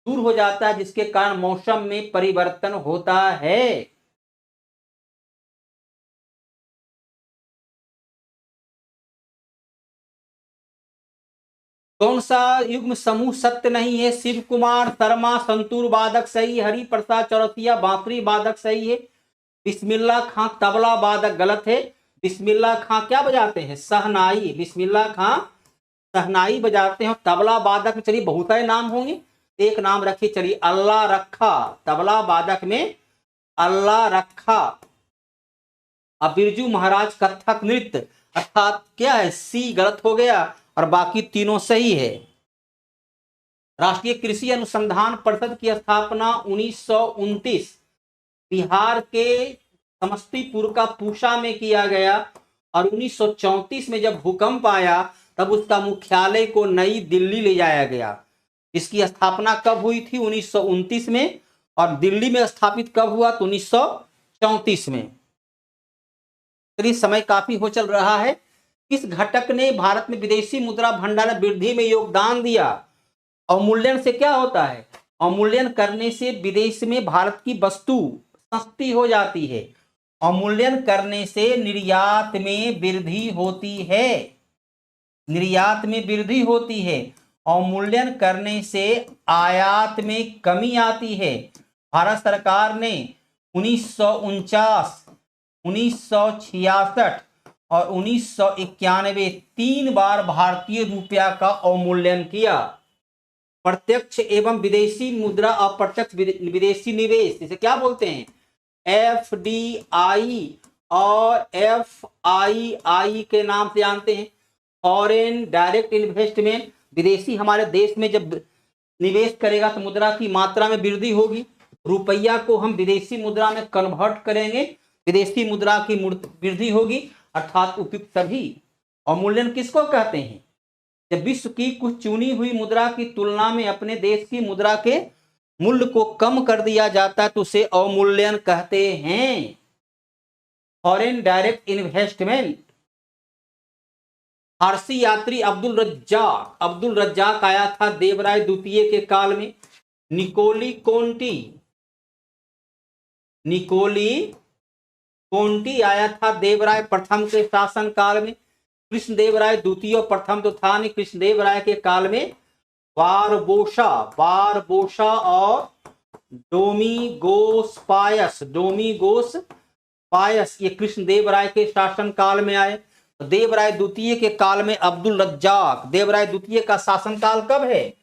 दूर हो जाता है, जिसके कारण मौसम में परिवर्तन होता है। कौन सा युग्म समूह सत्य नहीं है? शिव कुमार शर्मा संतूर वादक सही, हरि प्रसाद चौरसिया बांसुरी वादक सही है, बिस्मिल्ला खां तबला वादक गलत है। बिस्मिल्ला खां क्या बजाते हैं? शहनाई। बिस्मिल्ला खां शहनाई बजाते हैं। तबला वादक में चलिए बहुत सारे नाम होंगे, एक नाम रखिए, चलिए अल्लाह रखा, तबला वादक में अल्लाह रखा। अब बिरजू महाराज कथक नृत्य, अर्थात क्या है? सी गलत हो गया और बाकी तीनों सही है। राष्ट्रीय कृषि अनुसंधान परिषद की स्थापना 1929 बिहार के समस्तीपुर का पूसा में किया गया और 1934 में जब भूकंप आया तब उसका मुख्यालय को नई दिल्ली ले जाया गया। इसकी स्थापना कब हुई थी? 1929 में। और दिल्ली में स्थापित कब हुआ? तो 1934 में। चलिए समय काफी हो चल रहा है। किस घटक ने भारत में विदेशी मुद्रा भंडार वृद्धि में योगदान दिया? अवमूल्यन से क्या होता है? अवमूल्यन करने से विदेश में भारत की वस्तु सस्ती हो जाती है। अवमूल्यन करने से निर्यात में वृद्धि होती है, निर्यात में वृद्धि होती है। अवमूल्यन करने से आयात में कमी आती है। भारत सरकार ने 1949, 1966 और 1991 3 बार भारतीय रुपया का अवमूल्यन किया। प्रत्यक्ष एवं विदेशी मुद्रा, अप्रत्यक्ष विदेशी निवेश, इसे क्या बोलते हैं? FDI और FII के नाम से जानते हैं। फॉरेन डायरेक्ट इन्वेस्टमेंट, विदेशी हमारे देश में जब निवेश करेगा तो मुद्रा की मात्रा में वृद्धि होगी। रुपया को हम विदेशी मुद्रा में कन्वर्ट करेंगे, विदेशी मुद्रा की वृद्धि होगी, अर्थात उपयुक्त सभी। अवमूल्यन किसको कहते हैं? जब विश्व की कुछ चुनी हुई मुद्रा की तुलना में अपने देश की मुद्रा के मूल्य को कम कर दिया जाता है तो उसे अवमूल्यन कहते हैं। Foreign direct investment. फारसी यात्री अब्दुल रज्जाक आया था देवराय द्वितीय के काल में। निकोली कोंटी आया था देवराय प्रथम के शासन काल में। कृष्णदेवराय द्वितीय और प्रथम तो था नहीं, कृष्णदेवराय के काल में बारबोसा और डोमिगोस पायस ये कृष्णदेवराय के शासन काल में आए। तो देवराय द्वितीय के काल में अब्दुल रज्जाक, देवराय द्वितीय का शासन काल कब है?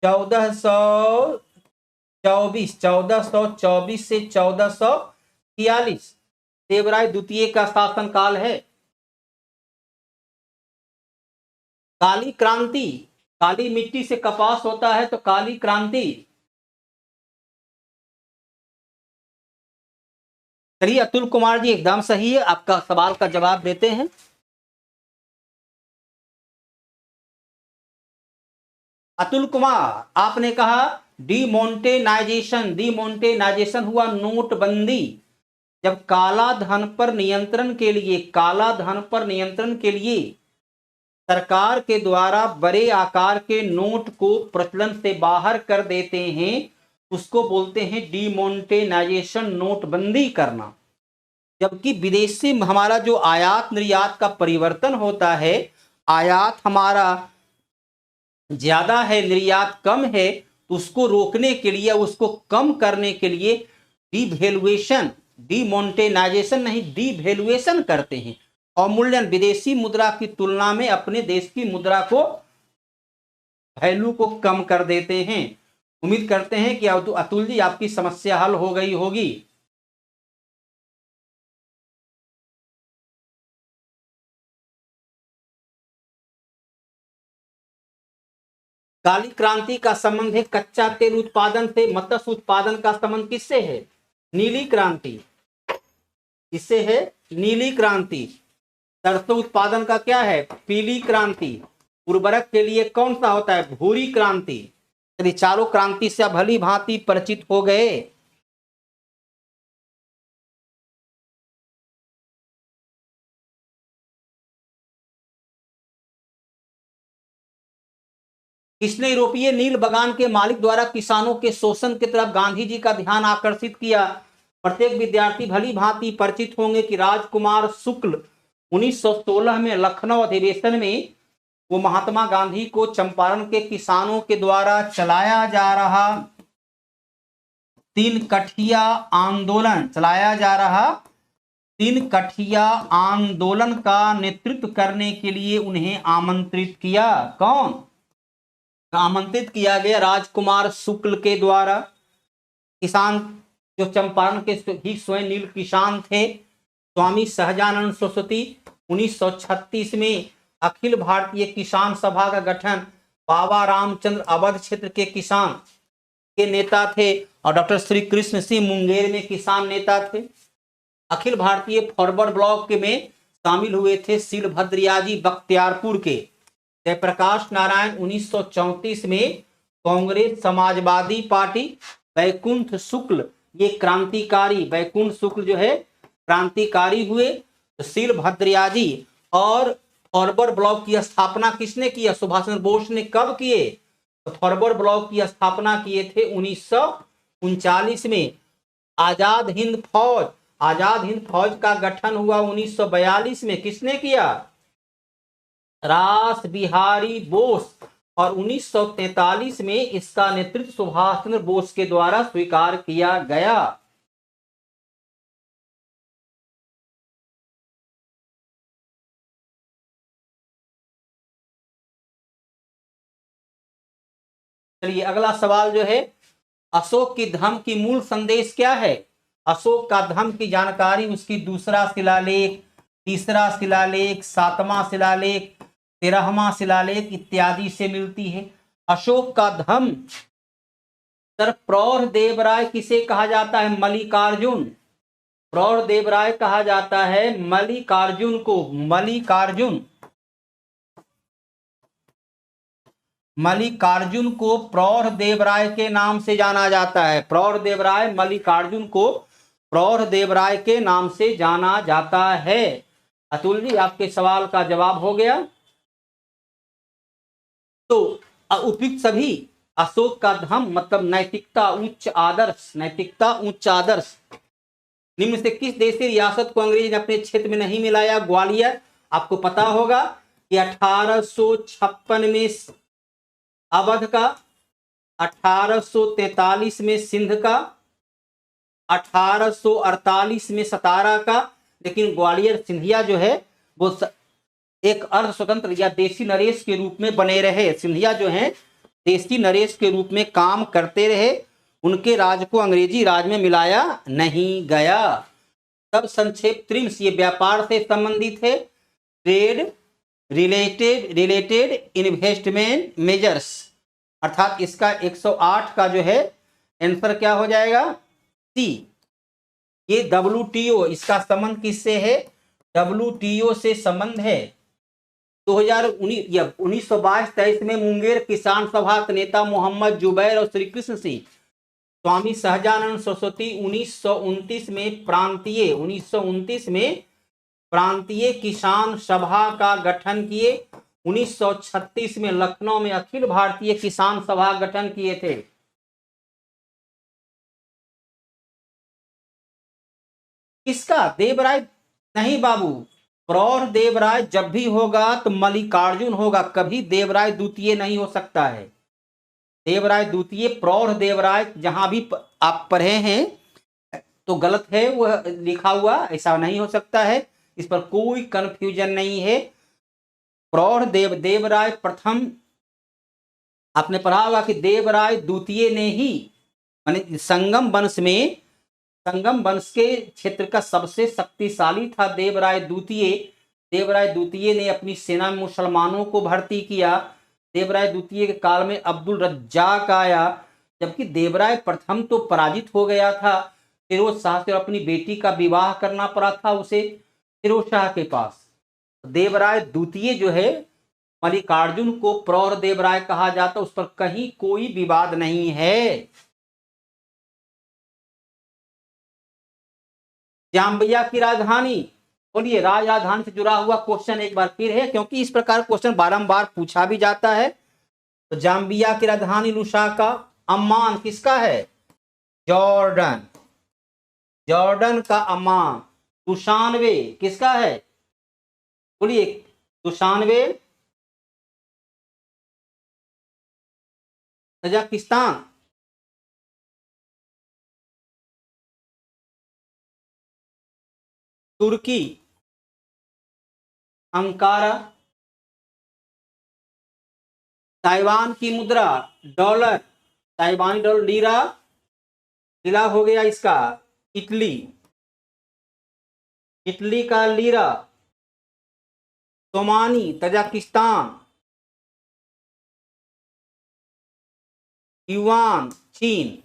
1424 से 1446 देवराय द्वितीय का शासन काल है। काली क्रांति, काली मिट्टी से कपास होता है तो काली क्रांति। चलिए अतुल कुमार जी एकदम सही है, आपका सवाल का जवाब देते हैं। अतुल कुमार, आपने कहा डिमोनेटाइजेशन हुआ नोटबंदी, जब काला धन पर नियंत्रण के लिए सरकार के द्वारा बड़े आकार के नोट को प्रचलन से बाहर कर देते हैं, उसको बोलते हैं डिमोनेटाइजेशन, नोटबंदी करना। जबकि विदेश से हमारा जो आयात निर्यात का परिवर्तन होता है, आयात हमारा ज्यादा है निर्यात कम है, तो उसको रोकने के लिए, उसको कम करने के लिए डिवैल्यूएशन, डिमोनेटाइजेशन नहीं डिवैल्यूएशन करते हैं। अवमूल्यन विदेशी मुद्रा की तुलना में अपने देश की मुद्रा को वैल्यू को कम कर देते हैं। उम्मीद करते हैं कि अतुल जी आपकी समस्या हल हो गई होगी। काली क्रांति का संबंध है कच्चा तेल उत्पादन से, मत्स्य उत्पादन का संबंध किससे है? नीली क्रांति, इससे है नीली क्रांति। सरसों उत्पादन का क्या है? पीली क्रांति। उर्वरक के लिए कौन सा होता है? भूरी क्रांति। यदि चारों क्रांति से भली भांति परिचित हो गए। किसने यूरोपीय नील बगान के मालिक द्वारा किसानों के शोषण की तरफ गांधी जी का ध्यान आकर्षित किया? प्रत्येक विद्यार्थी भली भांति परिचित होंगे कि राजकुमार शुक्ल 1916 में लखनऊ अधिवेशन में वो महात्मा गांधी को चंपारण के किसानों के द्वारा चलाया जा रहा 3 कठिया आंदोलन, चलाया जा रहा 3 कठिया आंदोलन का नेतृत्व करने के लिए उन्हें आमंत्रित किया। कौन आमंत्रित किया गया? राजकुमार शुक्ल के द्वारा। किसान जो चंपारण के ही स्वयं नील किसान थे। स्वामी सहजानंद सरस्वती 1936 में अखिल भारतीय किसान सभा का गठन, बाबा रामचंद्र अवध क्षेत्र के किसान के नेता थे और डॉक्टर श्री कृष्ण सिंह मुंगेर में किसान नेता थे। अखिल भारतीय फॉरवर्ड ब्लॉक में शामिल हुए थे शीलभद्रियाजी बख्तियारपुर के। जयप्रकाश नारायण 1934 में कांग्रेस समाजवादी पार्टी। वैकुंठ शुक्ल ये क्रांतिकारी, वैकुंठ शुक्ल जो है क्रांतिकारी हुए। तो शीलभद्रियाजी और फॉरवर्ड ब्लॉक की स्थापना किसने किया? सुभाष चंद्र बोस ने। कब किए? तो फॉरवर्ड ब्लॉक की स्थापना किए थे 1939 में। आजाद हिंद फौज, आजाद हिंद फौज का गठन हुआ 1942 में। किसने किया? रास बिहारी बोस। और 1943 में इसका नेतृत्व सुभाष चंद्र बोस के द्वारा स्वीकार किया गया। चलिए अगला सवाल जो है, अशोक की धम्म की मूल संदेश क्या है? अशोक का धम्म की जानकारी उसकी दूसरा शिलालेख, तीसरा शिलालेख, 7वां शिलालेख, 13वां शिलालेख इत्यादि से मिलती है। अशोक का धम्म सर प्रौढ़ देवराय किसे कहा जाता है? मल्लिकार्जुन। प्रौढ़ देवराय कहा जाता है मल्लिकार्जुन को। मल्लिकार्जुन को प्रौढ़ देवराय के नाम से जाना जाता है। प्रौढ़ देवराय, मल्लिकार्जुन को प्रौढ़ देवराय के नाम से जाना जाता है। अतुल जी आपके सवाल का जवाब हो गया। तो उपयुक्त सभी अशोक का धम्म मतलब नैतिकता उच्च आदर्श, नैतिकता उच्च आदर्श। निम्न से किस देशी रियासत को अंग्रेज ने अपने क्षेत्र में नहीं मिलाया? ग्वालियर। आपको पता होगा कि 1856 में अवध का, 1843 में सिंध का, 1848 में सतारा का। लेकिन ग्वालियर सिंधिया जो है वो एक अर्ध स्वतंत्र या देशी नरेश के रूप में बने रहे। सिंधिया जो है देशी नरेश के रूप में काम करते रहे। उनके राज को अंग्रेजी राज में मिलाया नहीं गया। तब संक्षेप त्रिम्स ये व्यापार से संबंधित है। ट्रेड रिलेटेड इन्वेस्टमेंट मेजर्स, अर्थात इसका 108 का जो है आंसर क्या हो जाएगा? सी। ये WTO, इसका संबंध किससे है? WTO से संबंध है। 2019 या 1922-23 में मुंगेर किसान सभा के नेता मोहम्मद जुबैर और श्री कृष्ण सिंह स्वामी सहजानंद सरस्वती 1929 में प्रांतीय किसान सभा का गठन किए। 1936 में लखनऊ में अखिल भारतीय किसान सभा गठन किए थे। किसका? देवराय नहीं बाबू, प्रौढ़ देवराय जब भी होगा तो मल्लिकार्जुन होगा, कभी देवराय द्वितीय नहीं हो सकता है। देवराय द्वितीय, प्रौढ़ देवराय जहां भी आप पढ़े हैं तो गलत है वह लिखा हुआ, ऐसा नहीं हो सकता है। इस पर कोई कंफ्यूजन नहीं है। प्रौढ़ देवराय प्रथम, आपने पढ़ा होगा कि देवराय द्वितीय ने ही, माने संगम वंश के क्षेत्र का सबसे शक्तिशाली था देवराय द्वितीय। देवराय द्वितीय ने अपनी सेना में मुसलमानों को भर्ती किया। देवराय द्वितीय के काल में अब्दुल रज्जाक आया, जबकि देवराय प्रथम तो पराजित हो गया था। फिरोज शाह से अपनी बेटी का विवाह करना पड़ा था उसे फिरोज शाह के पास। देवराय द्वितीय जो है मल्लिकार्जुन को प्रौढ़ देवराय कहा जाता, उस पर कहीं कोई विवाद नहीं है। जाम्बिया की राजधानी, बोलिए, राजधानी से जुड़ा हुआ क्वेश्चन एक बार फिर है, क्योंकि इस प्रकार क्वेश्चन बारंबार पूछा भी जाता है। तो जाम्बिया की राजधानी लुसाका। अम्मान किसका है? जॉर्डन, जॉर्डन का अम्मान। दुशानबे किसका है? बोलिए, दुशानबे तजाकिस्तान, तुर्की, अंकारा, ताइवान की मुद्रा डॉलर, ताइवानी डॉलर, लीरा, लीरा हो गया इसका इटली, इटली का लीरा, सोमानी तजाकिस्तान, युआन चीन।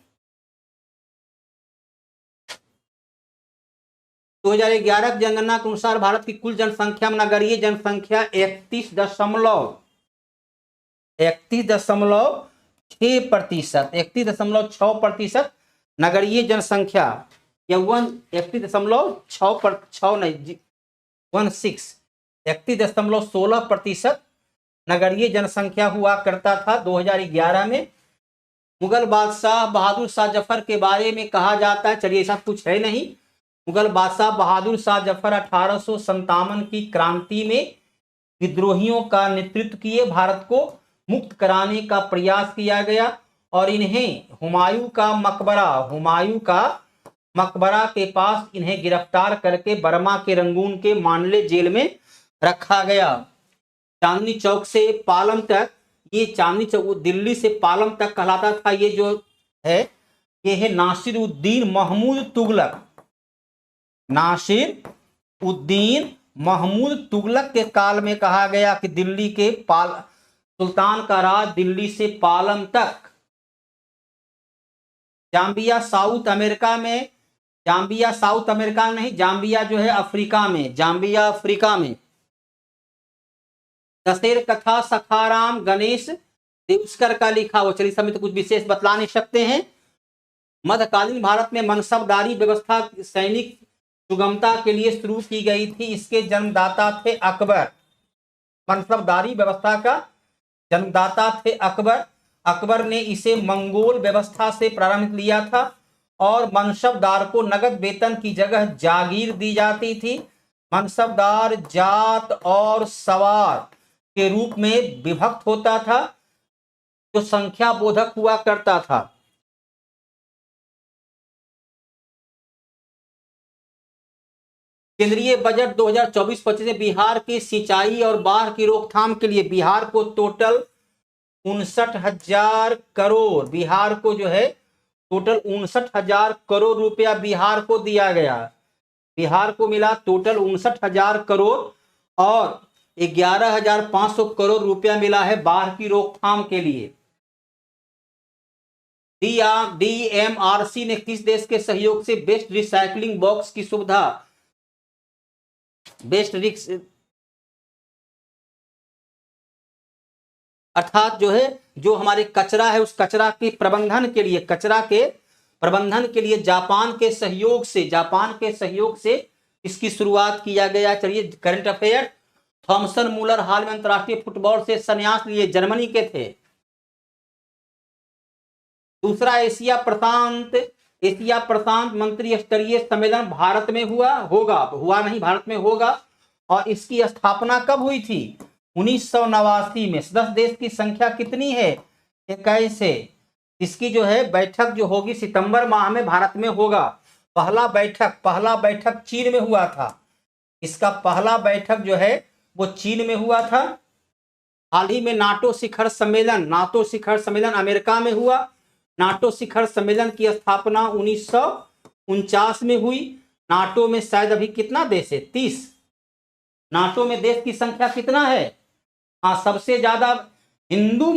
2011 की जनगणना के अनुसार भारत की कुल जनसंख्या में नगरीय जनसंख्या 31.6% नगरीय जनसंख्या, या 31.16% नगरीय जनसंख्या हुआ करता था 2011 में। मुगल बादशाह बहादुर शाह जफर के बारे में कहा जाता है, चलिए ऐसा कुछ है नहीं। मुगल बादशाह बहादुर शाह जफर 1857 की क्रांति में विद्रोहियों का नेतृत्व किए, भारत को मुक्त कराने का प्रयास किया गया और इन्हें हुमायूं का मकबरा के पास इन्हें गिरफ्तार करके बर्मा के रंगून के मांडले जेल में रखा गया। चांदनी चौक से पालम तक, ये चांदनी चौक दिल्ली से पालम तक कहलाता था। ये जो है ये है नासिरुद्दीन महमूद तुगलक के काल में कहा गया कि दिल्ली के सुल्तान का राज दिल्ली से पालम तक। जाम्बिया साउथ अमेरिका नहीं, जाम्बिया जो है अफ्रीका में, जाम्बिया अफ्रीका में। दशेर कथा सखाराम गणेश देवस्कर का लिखा हुआ, चलिए समय तो कुछ विशेष बतला नहीं सकते हैं। मध्यकालीन भारत में मनसबदारी व्यवस्था सैनिक सुगमता के लिए शुरू की गई थी। इसके जन्मदाता थे अकबर। मनसबदारी व्यवस्था का जन्मदाता थे अकबर। अकबर ने इसे मंगोल व्यवस्था से प्रारंभ लिया था और मनसबदार को नगद वेतन की जगह जागीर दी जाती थी। मनसबदार जात और सवार के रूप में विभक्त होता था, जो संख्या बोधक हुआ करता था। केंद्रीय बजट 2024-25 में बिहार के सिंचाई और बाढ़ की रोकथाम के लिए बिहार को टोटल 59,000 करोड़, बिहार को जो है टोटल 59,000 करोड़ रुपया बिहार को दिया गया। बिहार को मिला टोटल 59,000 करोड़ और 11,500 करोड़ रुपया मिला है बाढ़ की रोकथाम के लिए। DMRC ने किस देश के सहयोग से बेस्ट रिसाइकलिंग बॉक्स की सुविधा, अर्थात जो है जो हमारे कचरा है उस कचरा के प्रबंधन के लिए जापान के सहयोग से इसकी शुरुआत किया गया। चलिए करंट अफेयर, थॉमसन मूलर हाल में अंतरराष्ट्रीय फुटबॉल से संन्यास लिए, जर्मनी के थे। दूसरा एशिया प्रशांत मंत्री स्तरीय सम्मेलन भारत में भारत में होगा। और इसकी स्थापना कब हुई थी? 1989 में। सदस्य देश की संख्या कितनी है? 21 है। इसकी जो है बैठक जो होगी सितंबर माह में भारत में होगा। पहला बैठक चीन में हुआ था। इसका पहला बैठक जो है वो चीन में हुआ था। हाल ही में नाटो शिखर सम्मेलन अमेरिका में हुआ। नाटो शिखर सम्मेलन की स्थापना 1949 में हुई। नाटो में शायद अभी कितना देश है? 30। नाटो में देश की संख्या कितना है? हाँ, सबसे ज्यादा हिंदू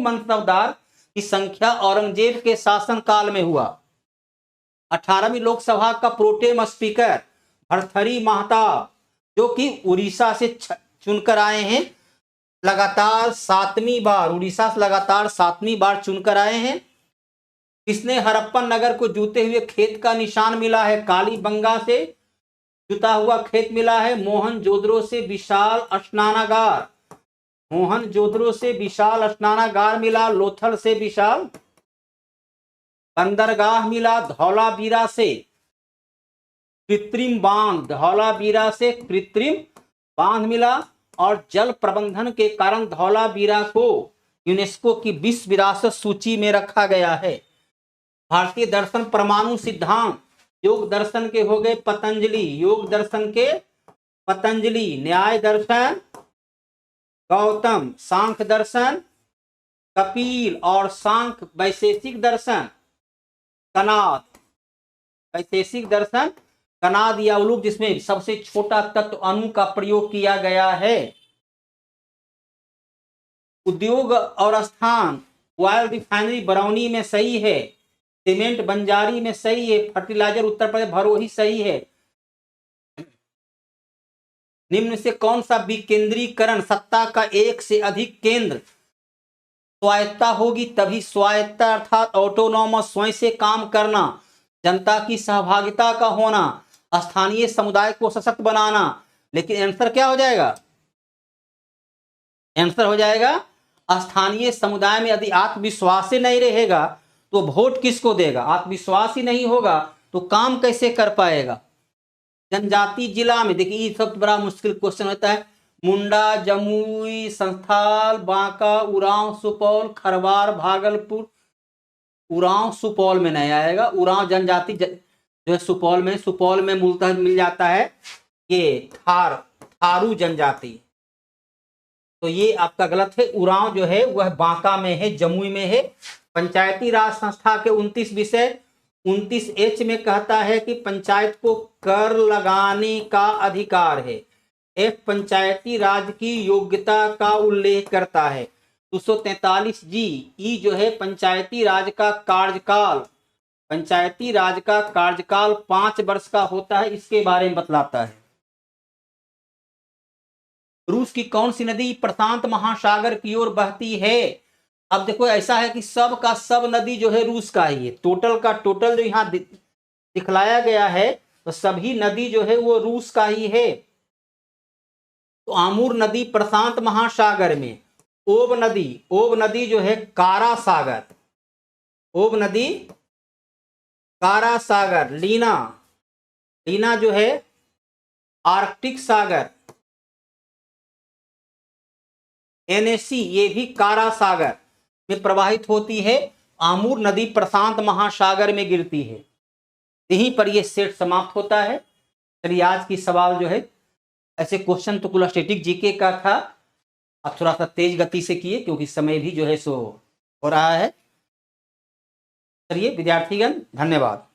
मनसबदार की संख्या औरंगजेब के शासनकाल में हुआ। 18वीं लोकसभा का प्रोटेम स्पीकर भर्तृहरि महताब, जो कि उड़ीसा से चुनकर आए हैं, लगातार 7वीं बार चुनकर आए हैं। इसने हड़प्पन नगर को जूते हुए खेत का निशान मिला है। कालीबंगा से जुता हुआ खेत मिला है। मोहनजोदड़ो से विशाल स्नानागार मिला। लोथल से विशाल बंदरगाह मिला। धौलावीरा से कृत्रिम बांध मिला। और जल प्रबंधन के कारण धौलावीरा को यूनेस्को की विश्व विरासत सूची में रखा गया है? भारतीय दर्शन परमाणु सिद्धांत। योग दर्शन के हो गए पतंजलि, योग दर्शन के पतंजलि। न्याय दर्शन गौतम, सांख्य दर्शन कपिल, और सांख्य वैशेषिक दर्शन कनाद। वैशेषिक दर्शन कनाद या उलूक, जिसमें सबसे छोटा तत्व अणु का प्रयोग किया गया है। उद्योग और स्थान, ऑयल रिफाइनरी बरौनी में सही है। सीमेंट बंजारी में सही है। फर्टिलाइजर उत्तर प्रदेश भरोही सही है। निम्न से कौन सा विकेंद्रीकरण सत्ता का एक से अधिक केंद्र स्वायत्ता होगी तभी? स्वायत्ता अर्थात ऑटोनॉमस, स्वयं से काम करना, जनता की सहभागिता का होना, स्थानीय समुदाय को सशक्त बनाना। लेकिन आंसर क्या हो जाएगा? आंसर हो जाएगा स्थानीय समुदाय में यदि आत्मविश्वास ही नहीं रहेगा तो वोट किसको देगा? आत्मविश्वास ही नहीं होगा तो काम कैसे कर पाएगा? जनजाति जिला में देखिए, ये सबसे बड़ा मुश्किल क्वेश्चन होता है। मुंडा, जमुई, संथाल, बांका, उरांव, सुपौल, खरवार, भागलपुर। उरांव सुपौल में नहीं आएगा। उरांव जनजाति जो है सुपौल में मूलतः मिल जाता है ये थारू जनजाति। तो ये आपका गलत है। उरांव जो है वह बांका में है, जमुई में है। पंचायती राज संस्था के 29 विषय 29H में कहता है कि पंचायत को कर लगाने का अधिकार है। F पंचायती राज की योग्यता का उल्लेख करता है। 243G ई जो है पंचायती राज का कार्यकाल, पंचायती राज का कार्यकाल 5 वर्ष का होता है, इसके बारे में बतलाता है। रूस की कौन सी नदी प्रशांत महासागर की ओर बहती है? अब देखो ऐसा है कि सब का सब नदी जो है रूस का ही है। टोटल का टोटल जो यहाँ दिखलाया गया है तो सभी नदी जो है वो रूस का ही है। तो आमूर नदी प्रशांत महासागर में, ओब नदी जो है कारा सागर, ओब नदी कारा सागर। लीना जो है आर्कटिक सागर। NAC ये भी कारा सागर में प्रवाहित होती है। आमूर नदी प्रशांत महासागर में गिरती है। यहीं पर यह सेट समाप्त होता है। चलिए आज की सवाल जो है ऐसे क्वेश्चन तो कुल स्टैटिक जीके का था, अब थोड़ा सा तेज गति से किए क्योंकि समय भी जो है सो हो रहा है। चलिए विद्यार्थीगण धन्यवाद।